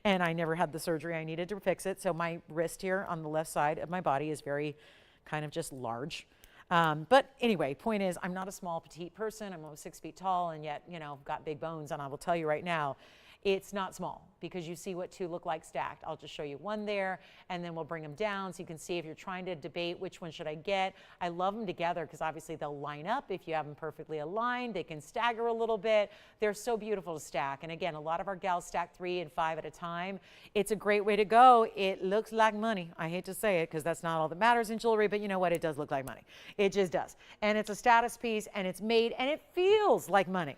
and I never had the surgery I needed to fix it. So my wrist here on the left side of my body is very kind of just large. But anyway, point is, I'm not a small, petite person. I'm almost 6 feet tall and yet, you know, got big bones. And I will tell you right now, It's not small because you see what two look like stacked. I'll just show you one there, and then we'll bring them down so you can see if you're trying to debate which one should I get. I love them together because obviously they'll line up. If you have them perfectly aligned, they can stagger a little bit. They're so beautiful to stack. And again, a lot of our gals stack 3 and 5 at a time. It's a great way to go. It looks like money. I hate to say it because that's not all that matters in jewelry, but you know what? It does look like money. It just does. And it's a status piece, and it's made, and it feels like money.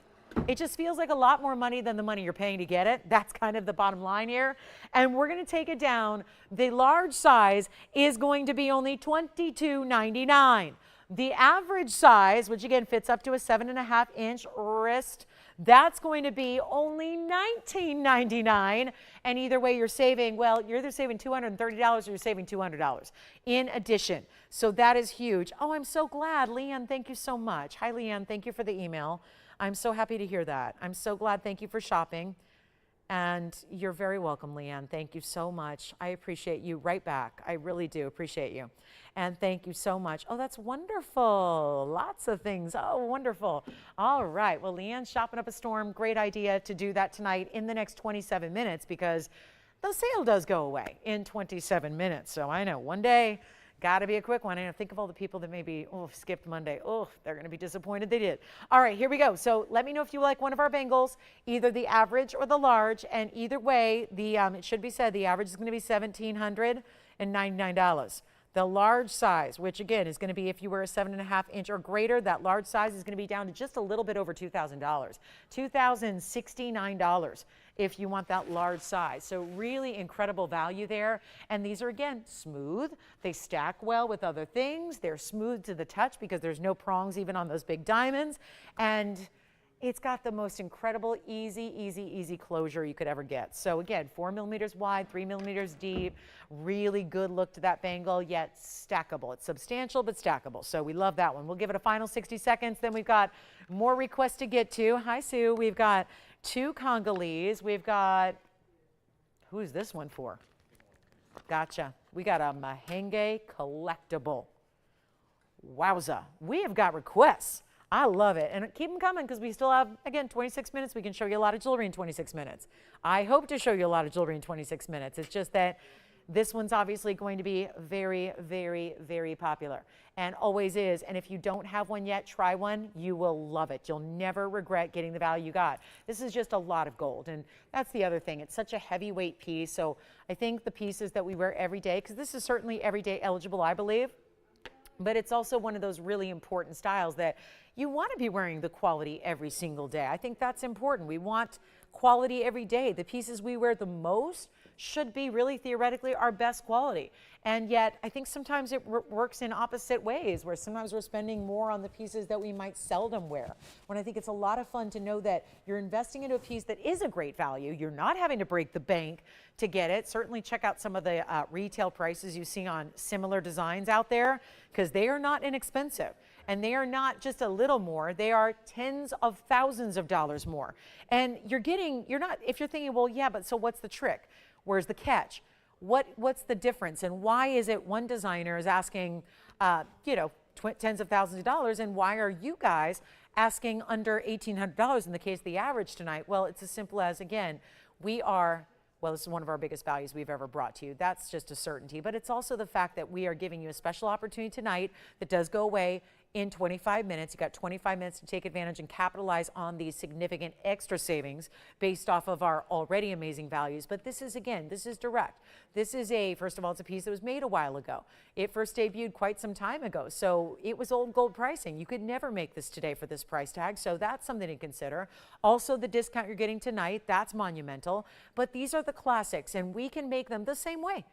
It just feels like a lot more money than the money you're paying to get it. That's kind of the bottom line here. And we're going to take it down. The large size is going to be only $22.99. The average size, which again fits up to a 7.5-inch wrist, that's going to be only $19.99. And either way you're saving, well, you're either saving $230 or you're saving $200 in addition. So that is huge. Oh, I'm so glad. Leanne, thank you so much. Hi, Leanne. Thank you for the email. I'm so happy to hear that. I'm so glad. Thank you for shopping. And you're very welcome, Leanne. Thank you so much. I appreciate you right back. I really do appreciate you. And thank you so much. Oh, that's wonderful. Lots of things. Oh, wonderful. All right. Well, Leanne's shopping up a storm. Great idea to do that tonight in the next 27 minutes because the sale does go away in 27 minutes. So I know one day, got to be a quick one. And think of all the people that maybe skipped Monday. Oh, they're going to be disappointed they did. All right, here we go. So let me know if you like one of our bangles, either the average or the large. And either way, it should be said the average is going to be $1,799. The large size, which again is going to be if you wear a 7.5-inch or greater, that large size is going to be down to just a little bit over $2,000, $2,069 if you want that large size. So really incredible value there. And these are again smooth. They stack well with other things. They're smooth to the touch because there's no prongs even on those big diamonds. And it's got the most incredible, easy closure you could ever get. So again, 4 millimeters wide, 3 millimeters deep, really good look to that bangle, yet stackable. It's substantial, but stackable. So we love that one. We'll give it a final 60 seconds. Then we've got more requests to get to. Hi, Sue. We've got 2 Congolese. We've got, who's this one for? Gotcha. We got a Mahang collectible. Wowza. We have got requests. I love it. And keep them coming because we still have, again, 26 minutes. We can show you a lot of jewelry in 26 minutes. I hope to show you a lot of jewelry in 26 minutes. It's just that this one's obviously going to be very, very popular and always is. And if you don't have one yet, try one. You will love it. You'll never regret getting the value you got. This is just a lot of gold. And that's the other thing. It's such a heavyweight piece. So I think the pieces that we wear every day, because this is certainly everyday eligible, I believe, but it's also one of those really important styles that you want to be wearing the quality every single day. I think that's important. We want quality every day. The pieces we wear the most should be really theoretically our best quality. And yet I think sometimes it works in opposite ways, where sometimes we're spending more on the pieces that we might seldom wear. When I think it's a lot of fun to know that you're investing into a piece that is a great value. You're not having to break the bank to get it. Certainly check out some of the retail prices you see on similar designs out there, because they are not inexpensive. And they are not just a little more, they are tens of thousands of dollars more. And you're not, if you're thinking, well, yeah, but so what's the trick? Where's the catch? What's the difference? And why is it one designer is asking, tens of thousands of dollars, and why are you guys asking under $1,800 in the case of the average tonight? Well, it's as simple as, again, well, this is one of our biggest values we've ever brought to you. That's just a certainty. But it's also the fact that we are giving you a special opportunity tonight that does go away in 25 minutes. You've got 25 minutes to take advantage and capitalize on these significant extra savings based off of our already amazing values. But this is, again, this is direct. This is first of all, it's a piece that was made a while ago. It first debuted quite some time ago. So it was old gold pricing. You could never make this today for this price tag. So that's something to consider. Also, the discount you're getting tonight, that's monumental. But these are the classics, and we can make them the same way.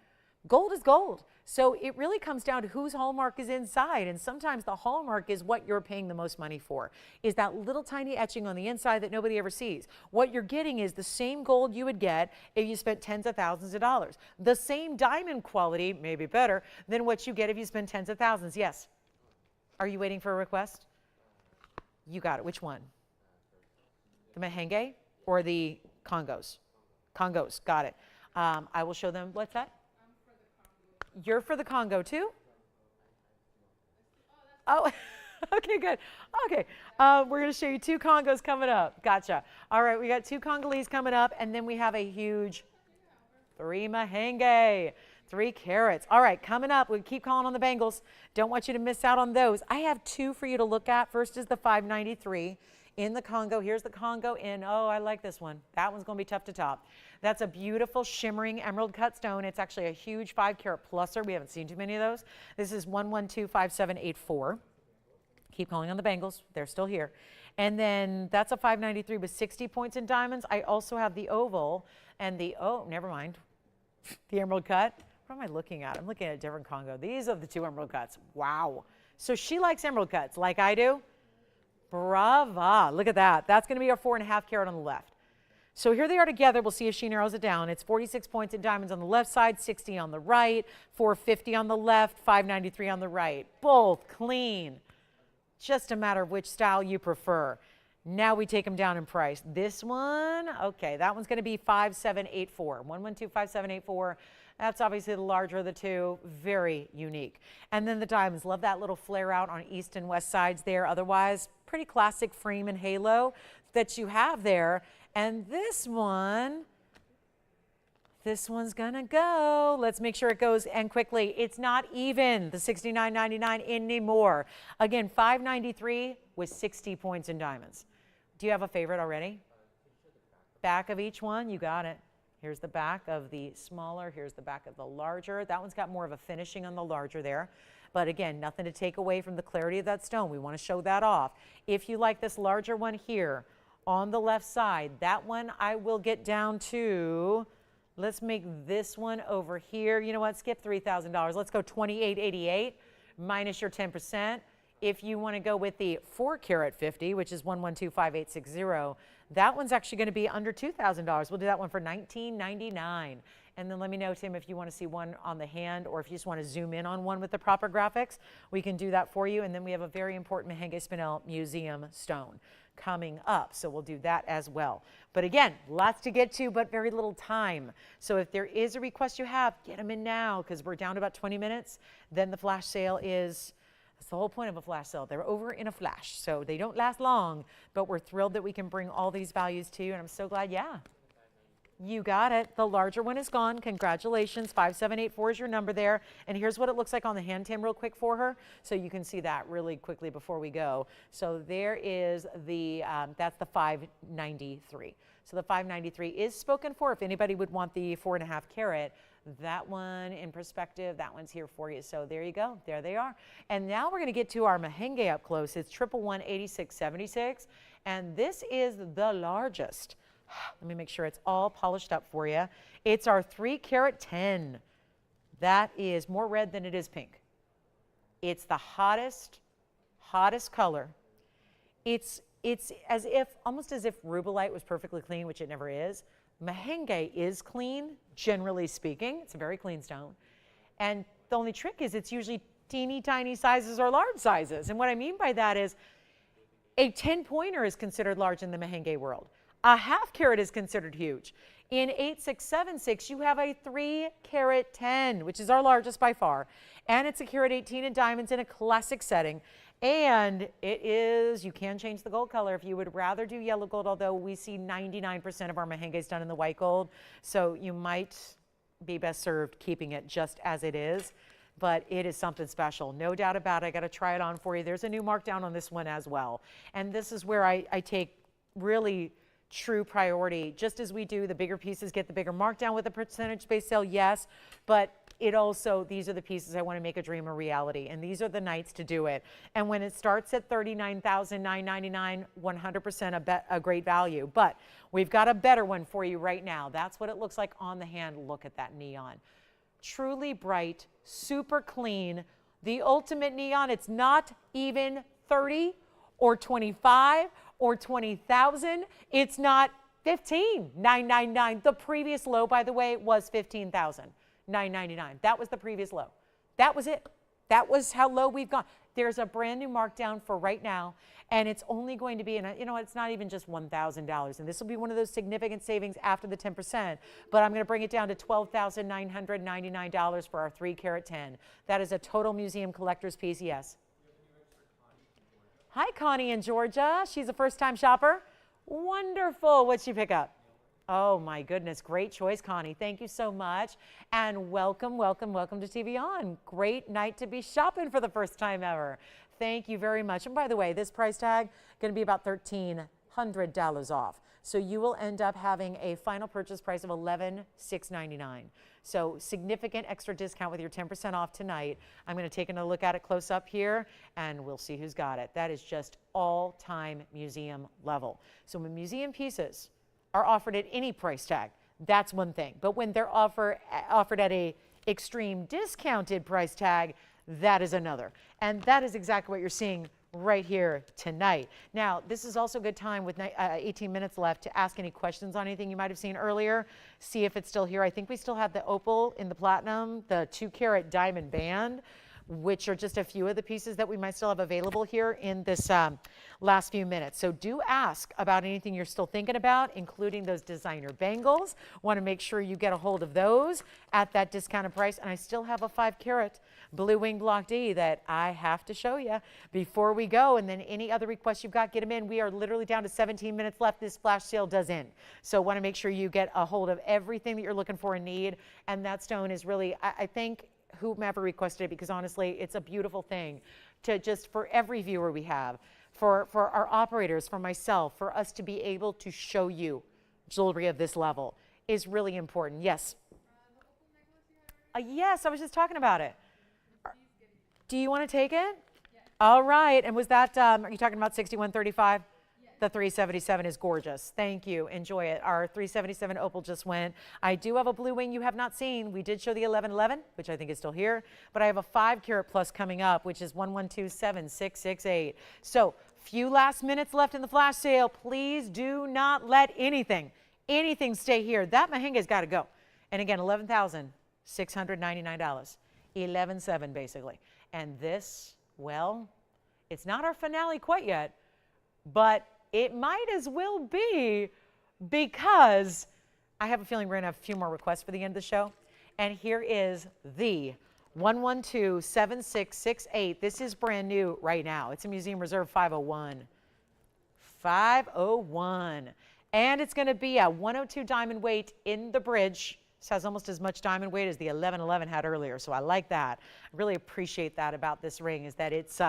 Gold is gold. So it really comes down to whose hallmark is inside. And sometimes the hallmark is what you're paying the most money for, is that little tiny etching on the inside that nobody ever sees. What you're getting is the same gold you would get if you spent tens of thousands of dollars. The same diamond quality, maybe better, than what you get if you spend tens of thousands. Yes? Are you waiting for a request? You got it. Which one? The Mahang or the Congos? Congos. Got it. I will show them. What's that? You're for the Congo too? Oh, Okay, good. Okay, we're going to show you 2 Congos coming up. Gotcha. All right, we got 2 Congolese coming up, and then we have a huge 3 Mahang, 3 carats. All right, coming up, we keep calling on the bangles. Don't want you to miss out on those. I have 2 for you to look at. First is the 593 in the Congo. Here's the Congo in, oh, I like this one. That one's going to be tough to top. That's a beautiful shimmering emerald cut stone. It's actually a huge 5-carat pluser. We haven't seen too many of those. This is 1125784. Keep calling on the bangles. They're still here. And then that's a 593 with 60 points in diamonds. I also have the oval and the, oh, never mind, the emerald cut. What am I looking at? I'm looking at a different Congo. These are the 2 emerald cuts. Wow. So she likes emerald cuts like I do. Brava. Look at that. That's going to be our 4.5 carat on the left. So here they are together. We'll see if she narrows it down. It's 46 points in diamonds on the left side, 60 on the right, 450 on the left, 593 on the right. Both clean. Just a matter of which style you prefer. Now we take them down in price. This one, okay, that one's going to be 5784. 1125784. That's obviously the larger of the 2. Very unique. And then the diamonds. Love that little flare out on east and west sides there. Otherwise, pretty classic frame and halo that you have there. And this one's gonna go. Let's make sure it goes and quickly. It's not even the $69.99 anymore. Again, $593 with 60 points in diamonds. Do you have a favorite already? Back of each one, you got it. Here's the back of the smaller, here's the back of the larger. That one's got more of a finishing on the larger there. But again, nothing to take away from the clarity of that stone. We want to show that off. If you like this larger one here on the left side, that one I will get down to, let's make this one over here. You know what? Skip $3,000. Let's go $28.88 minus your 10%. If you want to go with the 4-carat 50, which is 1125860, that one's actually going to be under $2,000. We'll do that one for $19.99. And then let me know, Tim, if you want to see one on the hand or if you just want to zoom in on one with the proper graphics, we can do that for you. And then we have a very important Mahang spinel museum stone coming up. So we'll do that as well. But again, lots to get to, but very little time. So if there is a request you have, get them in now because we're down to about 20 minutes. Then the flash sale is, that's the whole point of a flash sale. They're over in a flash. So they don't last long, but we're thrilled that we can bring all these values to you. And I'm so glad, yeah. You got it. The larger one is gone. Congratulations. 5784 is your number there. And here's what it looks like on the hand, Tim, real quick for her. So you can see that really quickly before we go. So there is the, that's the 593. So the 593 is spoken for. If anybody would want the 4.5 carat, that one in perspective, that one's here for you. So there you go. There they are. And now we're going to get to our Mahang up close. It's 1118676. And this is the largest. Let me make sure it's all polished up for you. It's our 3-carat 10. That is more red than it is pink. It's the hottest color. It's as if, almost as if Rubellite was perfectly clean, which it never is. Mahang is clean, generally speaking. It's a very clean stone. And the only trick is it's usually teeny tiny sizes or large sizes. And what I mean by that is a 10-pointer is considered large in the Mahang world. A 1/2 carat is considered huge. In 8676, you have a 3-carat 10, which is our largest by far. And it's a carat 18 in diamonds in a classic setting. And it is, you can change the gold color if you would rather do yellow gold, although we see 99% of our Mahangas done in the white gold. So you might be best served keeping it just as it is. But it is something special, no doubt about it. I got to try it on for you. There's a new markdown on this one as well. And this is where I take really true priority. Just as we do, the bigger pieces get the bigger markdown with a percentage-based sale, yes, but it also, these are the pieces I want to make a dream a reality, and these are the nights to do it. And when it starts at $39,999, 100% a great value. But we've got a better one for you right now. That's what it looks like on the hand. Look at that neon. Truly bright, super clean, the ultimate neon. It's not even 30 or 25 or 20,000. It's not 15,999. The previous low, by the way, was 15,999. That was the previous low. That was it. That was how low we've gone. There's a brand new markdown for right now, and it's only going to be, and you know, it's not even just $1,000. And this will be one of those significant savings after the 10%, but I'm going to bring it down to $12,999 for our 3-carat 10. That is a total museum collector's piece, yes. Hi, Connie in Georgia. She's a first-time shopper. Wonderful. What'd she pick up? Oh, my goodness. Great choice, Connie. Thank you so much. And welcome, welcome, welcome to TVON. Great night to be shopping for the first time ever. Thank you very much. And by the way, this price tag going to be about $1,300 off. So you will end up having a final purchase price of $11,699. So significant extra discount with your 10% off tonight. I'm going to take a look at it close up here, and we'll see who's got it. That is just all-time museum level. So when museum pieces are offered at any price tag, that's one thing. But when they're offered at a extreme discounted price tag, that is another. And that is exactly what you're seeing right here tonight. Now, this is also a good time with 18 minutes left to ask any questions on anything you might have seen earlier. See if it's still here. I think we still have the opal in the platinum, the 2-carat diamond band, which are just a few of the pieces that we might still have available here in this last few minutes. So do ask about anything you're still thinking about, including those designer bangles. Want to make sure you get a hold of those at that discounted price. And I still have a 5-carat blue wing block D that I have to show you before we go. And then any other requests you've got, get them in. We are literally down to 17 minutes left. This flash sale does end. So want to make sure you get a hold of everything that you're looking for and need. And that stone is really, I think, whomever requested it, because honestly, it's a beautiful thing to just, for every viewer we have, for our operators, for myself, for us to be able to show you jewelry of this level is really important. Yes. Yes, I was just talking about it. Do you want to take it? Yes. All right. And was that, are you talking about 6135? Yes. The 377 is gorgeous. Thank you. Enjoy it. Our 377 opal just went. I do have a blue wing you have not seen. We did show the 1111, which I think is still here, but I have a 5-carat plus coming up, which is 1127,668. So few last minutes left in the flash sale. Please do not let anything stay here. That Mahang has got to go. And again, $11,699. 11.7 basically. And this, well, it's not our finale quite yet, but it might as well be, because I have a feeling we're going to have a few more requests for the end of the show. And here is the 1127668. This is brand new right now. It's a Museum Reserve 501. 501. And it's going to be a 102 diamond weight in the bridge. This has almost as much diamond weight as the 1111 had earlier, so I like that. I really appreciate that about this ring, is that it's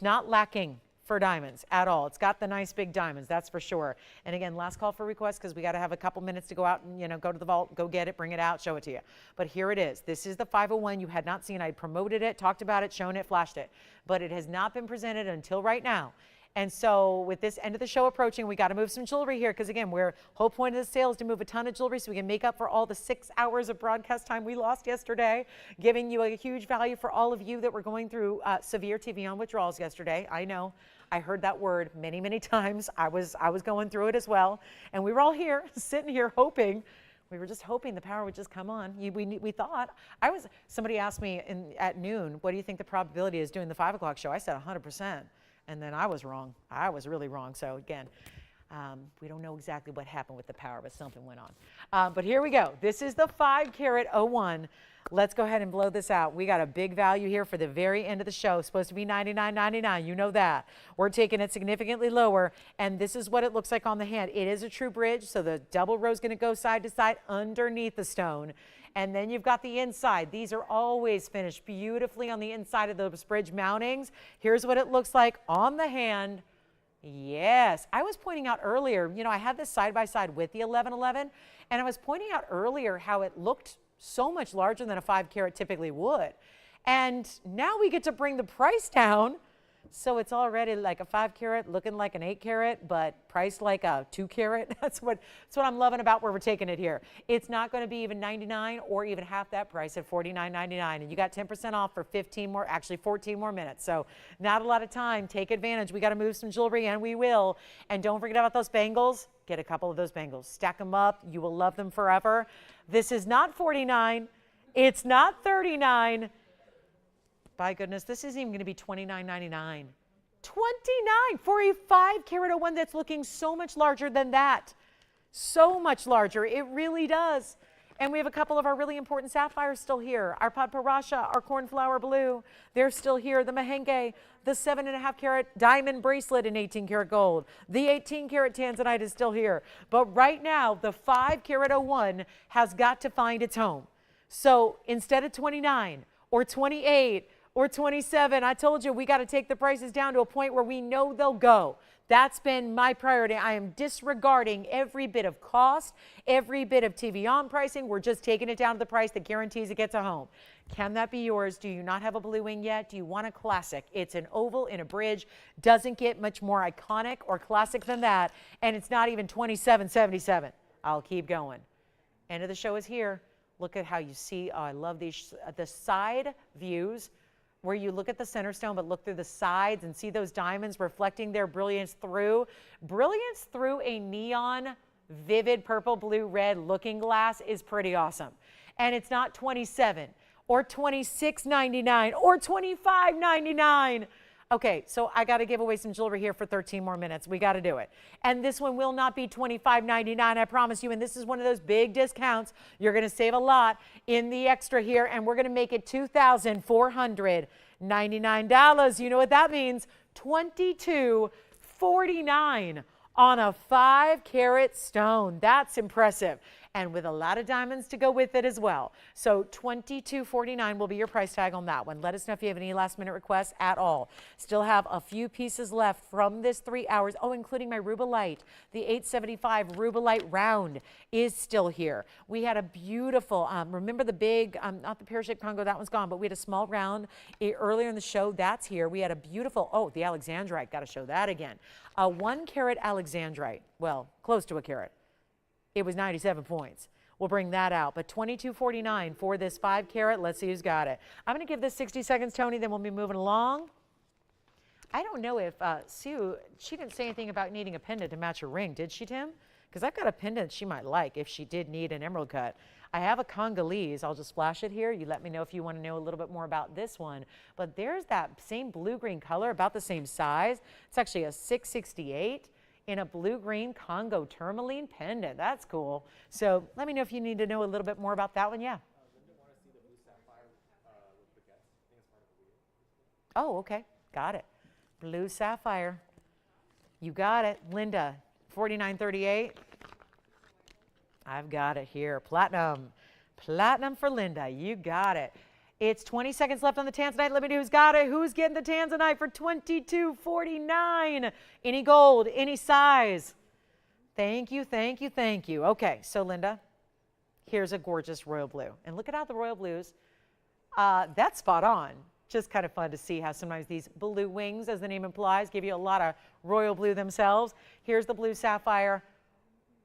not lacking for diamonds at all. It's got the nice big diamonds, that's for sure. And again, last call for requests, because we got to have a couple minutes to go out and go to the vault, go get it, bring it out, show it to you. But here it is. This is the 501 you had not seen. I promoted it, talked about it, shown it, flashed it, but it has not been presented until right now. And so with this end of the show approaching, we got to move some jewelry here, because again, whole point of the sale is to move a ton of jewelry so we can make up for all the 6 hours of broadcast time we lost yesterday, giving you a huge value for all of you that were going through severe TVON withdrawals yesterday. I know. I heard that word many, many times. I was going through it as well. And we were all here, sitting here hoping. We were just hoping the power would just come on. We thought. Somebody asked me at noon, what do you think the probability is doing the 5 o'clock show? I said 100%. And then I was wrong. I was really wrong. So again, we don't know exactly what happened with the power, but something went on. But here we go. This is the 5-carat 01. Let's go ahead and blow this out. We got a big value here for the very end of the show. It's supposed to be $99.99. You know that. We're taking it significantly lower, and this is what it looks like on the hand. It is a true bridge, so the double row is going to go side to side underneath the stone. And then you've got the inside. These are always finished beautifully on the inside of those bridge mountings. Here's what it looks like on the hand. Yes, I was pointing out earlier, I had this side by side with the 1111, and I was pointing out earlier how it looked so much larger than a 5-carat typically would. And now we get to bring the price down. So it's already like a 5-carat, looking like an 8-carat, but priced like a 2-carat. That's what I'm loving about where we're taking it here. It's not going to be even $99 or even half that price at $49.99. And you got 10% off for 14 more minutes. So not a lot of time. Take advantage. We got to move some jewelry, and we will. And don't forget about those bangles. Get a couple of those bangles. Stack them up. You will love them forever. This is not $49. It's not $39. By goodness, this isn't even going to be $29.99. $29 for a 5-carat 01 that's looking so much larger than that. So much larger. It really does. And we have a couple of our really important sapphires still here. Our Padparasha, our cornflower blue, they're still here. The Mahang, the 7.5 carat diamond bracelet in 18 karat gold. The 18 karat Tanzanite is still here. But right now, the 5 carat 01 has got to find its home. So instead of 29 or 28 or 27, I told you we got to take the prices down to a point where we know they'll go. That's been my priority. I am disregarding every bit of cost, every bit of TVON pricing. We're just taking it down to the price that guarantees it gets a home. Can that be yours? Do you not have a blue wing yet? Do you want a classic? It's an oval in a bridge. Doesn't get much more iconic or classic than that. And it's not even $27.77. I'll keep going. End of the show is here. Look at how you see, oh, I love these, the side views, where you look at the center stone but look through the sides and see those diamonds reflecting their brilliance through a neon vivid purple, blue, red looking glass is pretty awesome. And it's not $27 or $26.99 or $25.99. Okay, so I got to give away some jewelry here for 13 more minutes. We got to do it. And this one will not be $25.99, I promise you. And this is one of those big discounts. You're going to save a lot in the extra here, and we're going to make it $2,499. You know what that means? $22.49 on a 5 carat stone. That's impressive. And with a lot of diamonds to go with it as well. So $22.49 will be your price tag on that one. Let us know if you have any last minute requests at all. Still have a few pieces left from this 3 hours. Oh, including my Rubellite. The 875 Rubellite round is still here. We had a beautiful, remember the big, not the pear-shaped Congo, that one's gone, but we had a small round earlier in the show. That's here. We had a beautiful, oh, the alexandrite. Got to show that again. A 1 carat alexandrite. Well, close to a carat. It was 97 points. We'll bring that out. But $22.49 for this 5 carat. Let's see who's got it. I'm going to give this 60 seconds, Tony, then we'll be moving along. I don't know if Sue, she didn't say anything about needing a pendant to match her ring, did she, Tim? Because I've got a pendant she might like if she did need an emerald cut. I have a Congolese. I'll just flash it here. You let me know if you want to know a little bit more about this one. But there's that same blue-green color, about the same size. It's actually a 668. In a blue-green Congo tourmaline pendant. That's cool. So let me know if you need to know a little bit more about that one. Yeah. Linda want to see the blue sapphire with baguettes. I think it's part of the video. Oh, okay. Got it. Blue sapphire. You got it. Linda, $49.38. I've got it here. Platinum. Platinum for Linda. You got it. It's 20 seconds left on the Tanzanite. Let me know who's got it. Who's getting the Tanzanite for $22.49? Any gold, any size. Thank you, thank you, thank you. Okay, so Linda, here's a gorgeous royal blue. And look at how the royal blues, that's spot on. Just kind of fun to see how sometimes these blue wings, as the name implies, give you a lot of royal blue themselves. Here's the blue sapphire.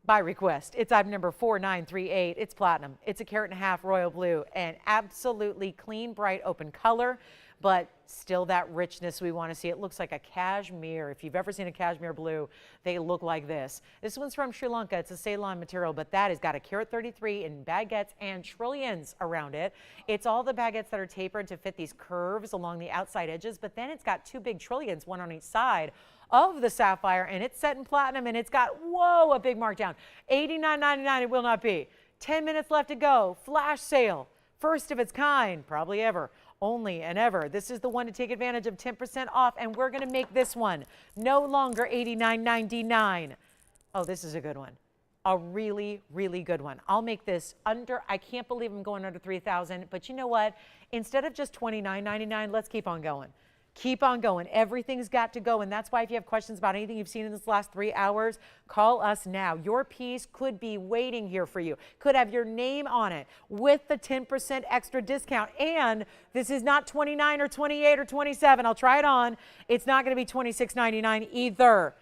By request. It's item number 4938. It's platinum. It's a 1.5 carat royal blue and absolutely clean, bright, open color, but still that richness we want to see. It looks like a cashmere. If you've ever seen a cashmere blue, they look like this. This one's from Sri Lanka. It's a Ceylon material, but that has got a 1.33 carat in baguettes and trillions around it. It's all the baguettes that are tapered to fit these curves along the outside edges, but then it's got 2 big trillions, one on each side of the sapphire, and it's set in platinum, and it's got, whoa, a big markdown. $89.99 it will not be. 10 minutes left to go. Flash sale. First of its kind, probably ever. Only and ever. This is the one to take advantage of 10% off, and we're going to make this one no longer $89.99. Oh, this is a good one. A really, really good one. I'll make this under, I can't believe I'm going under $3,000, but you know what? Instead of just $29.99, let's keep on going. Keep on going. Everything's got to go. And that's why if you have questions about anything you've seen in this last 3 hours, call us now. Your piece could be waiting here for you. Could have your name on it with the 10% extra discount. And this is not 29 or 28 or 27. I'll try it on. It's not going to be $26.99 either.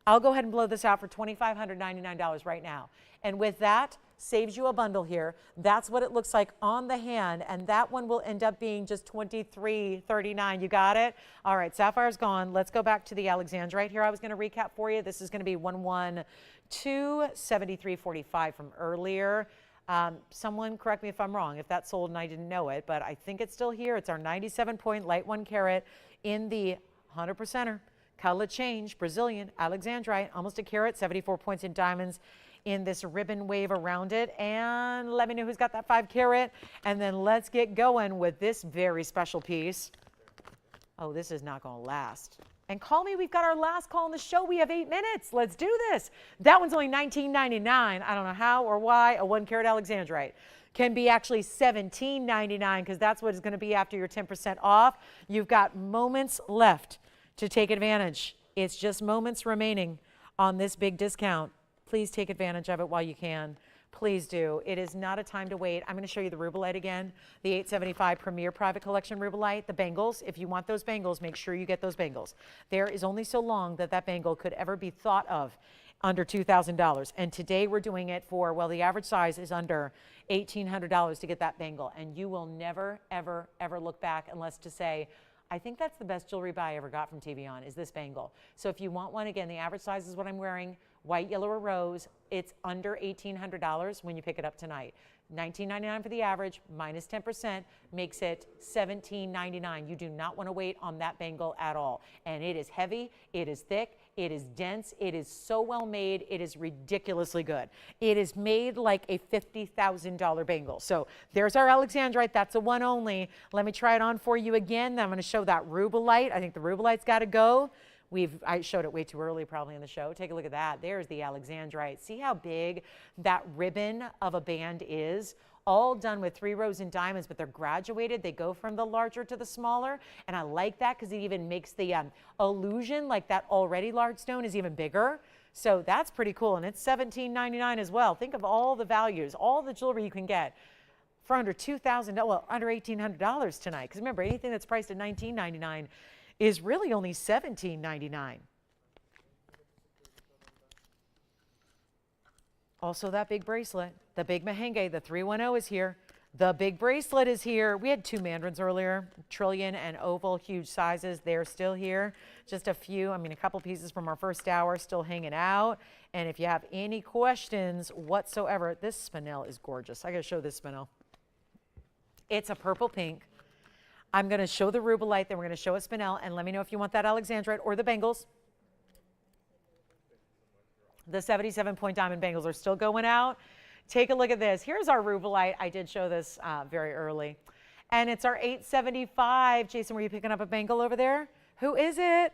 I'll go ahead and blow this out for $2,599 right now. And with that, saves you a bundle here. That's what it looks like on the hand, and that one will end up being just $23.39. You got it? All right, Sapphire's gone. Let's go back to the alexandrite here. I was going to recap for you. This is going to be 11273.45 from earlier. Someone correct me if I'm wrong, if that sold and I didn't know it, but I think it's still here. It's our 97-point light 1 carat in the 100%er. Color change, Brazilian, alexandrite, almost a carat, 74 points in diamonds. in this ribbon wave around it. And let me know who's got that 5 carat. And then let's get going with this very special piece. Oh, this is not going to last. And call me, we've got our last call on the show. We have 8 minutes. Let's do this. That one's only $19.99. I don't know how or why a 1 carat alexandrite can be actually $17.99 because that's what it's going to be after your 10% off. You've got moments left to take advantage. It's just moments remaining on this big discount. Please take advantage of it while you can. Please do. It is not a time to wait. I'm going to show you the Rubellite again, the 875 Premier Private Collection Rubellite, the bangles. If you want those bangles, make sure you get those bangles. There is only so long that that bangle could ever be thought of under $2,000. And today we're doing it for, well, the average size is under $1,800 to get that bangle. And you will never, ever, ever look back unless to say, I think that's the best jewelry buy I ever got from TVON is this bangle. So if you want one, again, the average size is what I'm wearing, white, yellow, or rose. It's under $1,800 when you pick it up tonight. $19.99 for the average, minus 10% makes it $17.99. You do not want to wait on that bangle at all. And it is heavy, it is thick, it is dense, it is so well made, it is ridiculously good. It is made like a $50,000 bangle. So there's our alexandrite, that's a one only. Let me try it on for you again. Then I'm going to show that Rubellite. I think the Rubellite's got to go. I showed it way too early probably in the show. Take a look at that. There's the alexandrite. See how big that ribbon of a band is? All done with 3 rows in diamonds, but they're graduated. They go from the larger to the smaller. And I like that because it even makes the illusion like that already large stone is even bigger. So that's pretty cool. And it's $17.99 as well. Think of all the values, all the jewelry you can get for under $2,000, well, under $1,800 tonight. Because remember, anything that's priced at $19.99 is really only $17.99. Also that big bracelet, the big Mahang, the 310 is here. The big bracelet is here. We had 2 Mandarins earlier, trillion and Opal, huge sizes. They're still here. Just a few, I mean, a couple pieces from our first hour still hanging out. And if you have any questions whatsoever, this spinel is gorgeous. I gotta show this spinel. It's a purple pink. I'm going to show the Rubellite, then we're going to show a spinel, and let me know if you want that alexandrite or the bangles. The 77-point diamond bangles are still going out. Take a look at this. Here's our Rubellite. I did show this very early. And it's our 875. Jason, were you picking up a bangle over there? Who is it?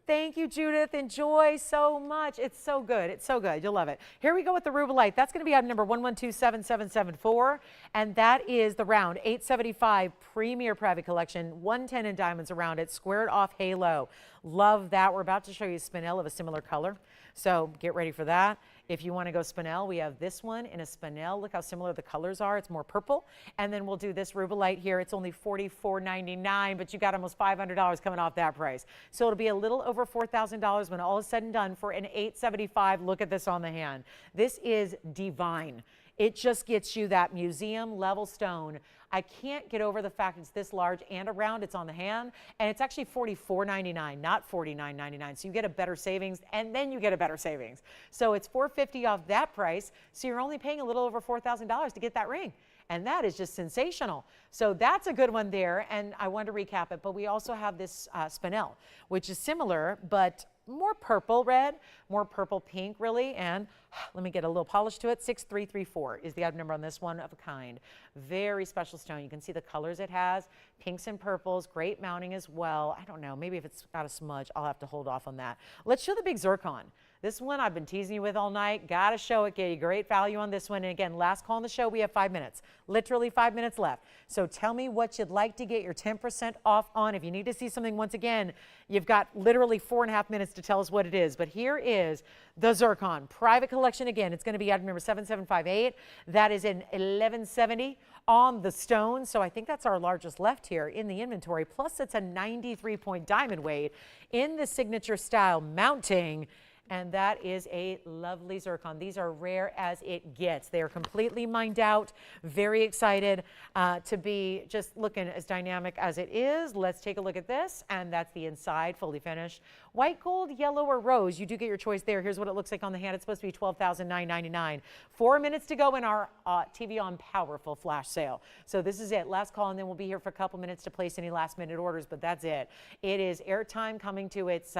Thank you, Judith. Enjoy so much. It's so good. It's so good. You'll love it. Here we go with the Rubellite. That's going to be item number 11277774. And that is the round 875 Premier Private Collection, 110 in diamonds around it, squared off halo. Love that. We're about to show you a spinel of a similar color. So get ready for that. If you want to go spinel, we have this one in a spinel. Look how similar the colors are. It's more purple. And then we'll do this Rubellite here. It's only $44.99, but you got almost $500 coming off that price. So it'll be a little over $4,000 when all is said and done for an 875. Look at this on the hand. This is divine. It just gets you that museum level stone. I can't get over the fact it's this large and around. It's on the hand, and it's actually $44.99, not $49.99. So you get a better savings, and then you get a better savings. So it's $450 off that price. So you're only paying a little over $4,000 to get that ring. And that is just sensational. So that's a good one there. And I want to recap it, but we also have this spinel, which is similar, but more purple red, more purple pink really. And let me get a little polish to it. 6334 is the item number on this one of a kind. Very special stone. You can see the colors it has, pinks and purples, great mounting as well. I don't know, maybe if it's got a smudge, I'll have to hold off on that. Let's show the big Zircon. This one I've been teasing you with all night. Got to show it, get you great value on this one. And again, last call on the show, we have 5 minutes, literally 5 minutes left. So tell me what you'd like to get your 10% off on. If you need to see something, once again, you've got literally 4.5 minutes to tell us what it is. But here is the Zircon Private Collection. Again, it's going to be item number 7758. That is an 1170 on the stone. So I think that's our largest left here in the inventory. Plus it's a 93-point diamond weight in the signature style mounting. And that is a lovely Zircon. These are rare as it gets. They are completely mined out. Very excited to be just looking as dynamic as it is. Let's take a look at this. And that's the inside, fully finished. White, gold, yellow, or rose. You do get your choice there. Here's what it looks like on the hand. It's supposed to be $12,999. 4 minutes to go in our TVON powerful flash sale. So this is it. Last call, and then we'll be here for a couple minutes to place any last minute orders, but that's it. It is airtime coming to its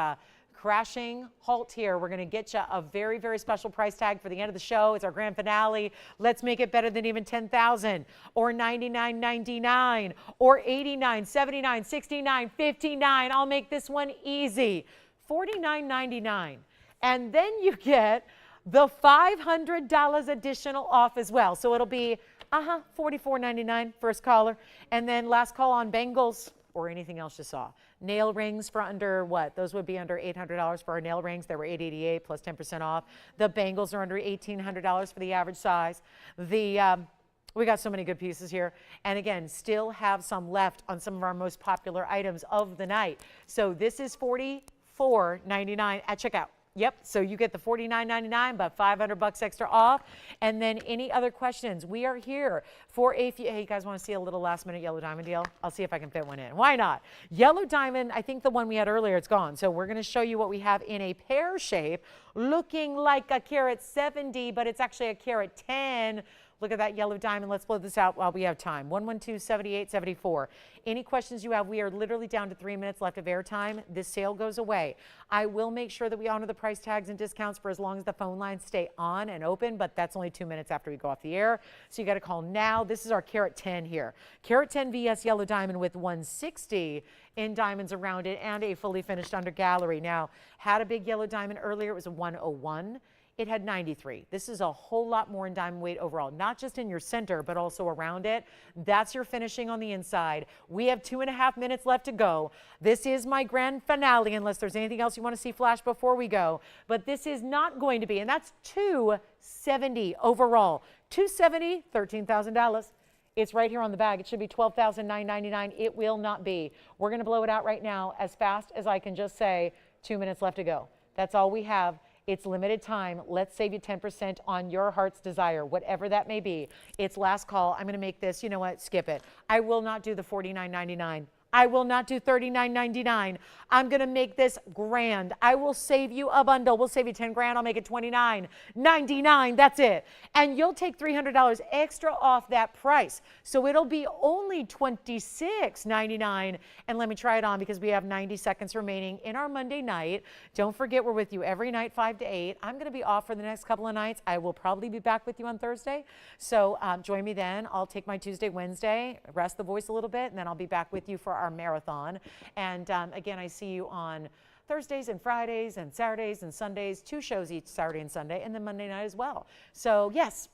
crashing halt here. We're going to get you a very, very special price tag for the end of the show. It's our grand finale. Let's make it better than even $10,000 or $99.99 or $89, $79, $69, $59. I'll make this one easy. $49.99. And then you get the $500 additional off as well. So it'll be $44.99 first caller. And then last call on bangles or anything else you saw. Nail rings for under what? Those would be under $800 for our nail rings. They were $888 plus 10% off. The bangles are under $1,800 for the average size. We got so many good pieces here. And again, still have some left on some of our most popular items of the night. So this is $44.99 at checkout. Yep, so you get the $49.99, but $500 extra off. And then any other questions, we are here for a few. Hey, you guys want to see a little last minute yellow diamond deal? I'll see if I can fit one in. Why not? Yellow diamond, I think the one we had earlier, it's gone. So we're going to show you what we have in a pear shape, looking like a carat 70, but it's actually a carat 10. Look at that yellow diamond. Let's blow this out while we have time. 112-7874. Any questions you have, we are literally down to 3 minutes left of airtime. This sale goes away. I will make sure that we honor the price tags and discounts for as long as the phone lines stay on and open, but that's only 2 minutes after we go off the air. So you got to call now. This is our carat 10 here. Carat 10 VS yellow diamond with 160 in diamonds around it and a fully finished under gallery. Now, had a big yellow diamond earlier. It was a 101. It had 93. This is a whole lot more in diamond weight overall, not just in your center, but also around it. That's your finishing on the inside. We have 2.5 minutes left to go. This is my grand finale, unless there's anything else you want to see flash before we go. But this is not going to be, and that's $270 overall. $270, $13,000. It's right here on the bag. It should be $12,999. It will not be. We're going to blow it out right now as fast as I can just say 2 minutes left to go. That's all we have. It's limited time. Let's save you 10% on your heart's desire, whatever that may be. It's last call. I'm going to make this, you know what, skip it. I will not do the $49.99. I will not do $39.99. I'm going to make this grand. I will save you a bundle. We'll save you 10 grand. I'll make it $29.99. That's it. And you'll take $300 extra off that price. So it'll be only $26.99. And let me try it on because we have 90 seconds remaining in our Monday night. Don't forget, we're with you every night, 5 to 8. I'm going to be off for the next couple of nights. I will probably be back with you on Thursday. So join me then. I'll take my Tuesday, Wednesday, rest the voice a little bit, and then I'll be back with you for our marathon. And again, I see you on Thursdays and Fridays and Saturdays and Sundays, 2 shows each Saturday and Sunday, and then Monday night as well. So yes,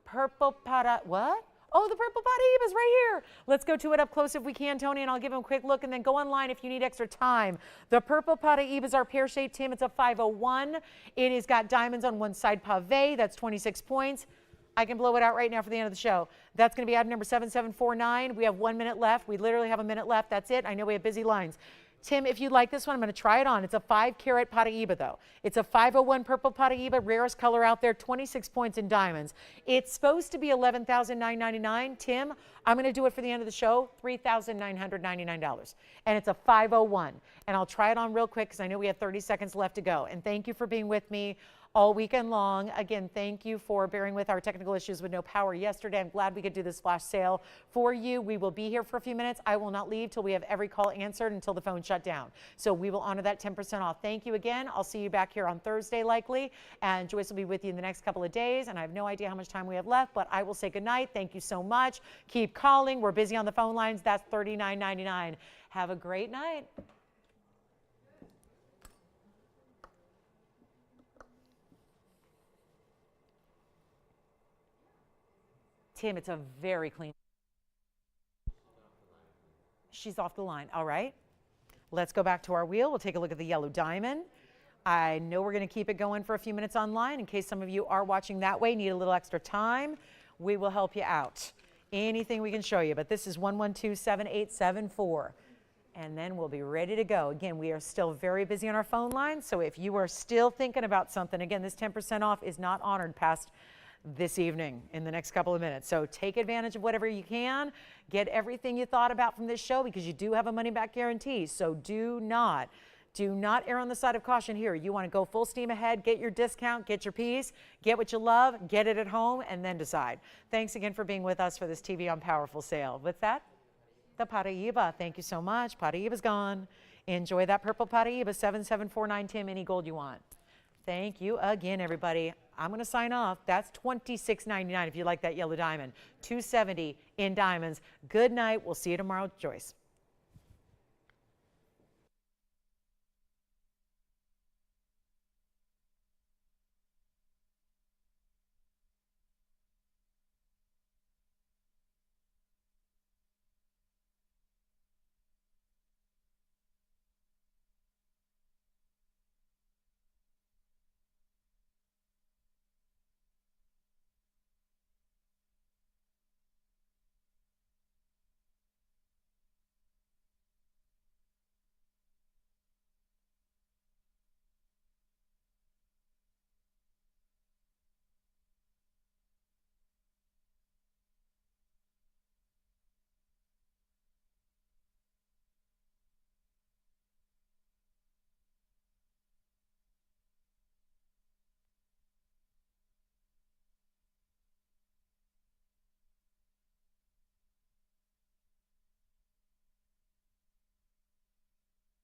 purple para, what? Oh, the purple Paraíba is right here. Let's go to it up close if we can, Tony, and I'll give him a quick look, and then go online if you need extra time. The purple Paraíba is our pear-shaped, Tim. It's a 501. It has got diamonds on one side pave. That's 26 points. I can blow it out right now for the end of the show. That's going to be item number 7749. We have 1 minute left. We literally have a minute left. That's it. I know we have busy lines. Tim, if you'd like this one, I'm going to try it on. It's a 5 carat Paraíba, though. It's a 501 purple Paraíba, rarest color out there, 26 points in diamonds. It's supposed to be $11,999. Tim, I'm going to do it for the end of the show, $3,999. And it's a 501. And I'll try it on real quick because I know we have 30 seconds left to go. And thank you for being with me all weekend long. Again, thank you for bearing with our technical issues with no power yesterday. I'm glad we could do this flash sale for you. We will be here for a few minutes. I will not leave till we have every call answered until the phone shut down. So we will honor that 10% off. Thank you again. I'll see you back here on Thursday likely. And Joyce will be with you in the next couple of days. And I have no idea how much time we have left, but I will say goodnight. Thank you so much. Keep calling. We're busy on the phone lines. That's $39.99. Have a great night. Tim, it's a very clean. She's off the line. All right. Let's go back to our wheel. We'll take a look at the yellow diamond. I know we're going to keep it going for a few minutes online in case some of you are watching that way, need a little extra time. We will help you out. Anything we can show you, but this is 112-7874. And then we'll be ready to go. Again, we are still very busy on our phone line, so if you are still thinking about something, again, this 10% off is not honored past this evening in the next couple of minutes. So take advantage of whatever you can. Get everything you thought about from this show because you do have a money-back guarantee. So do not err on the side of caution here. You want to go full steam ahead, get your discount, get your piece, get what you love, get it at home, and then decide. Thanks again for being with us for this TVON Powerful sale. With that, the Paraíba. Thank you so much. Paraíba's gone. Enjoy that purple Paraiba 7749 Tim. Any gold you want. Thank you again, everybody. I'm going to sign off. That's $26.99 if you like that yellow diamond. $270 in diamonds. Good night. We'll see you tomorrow, Joyce.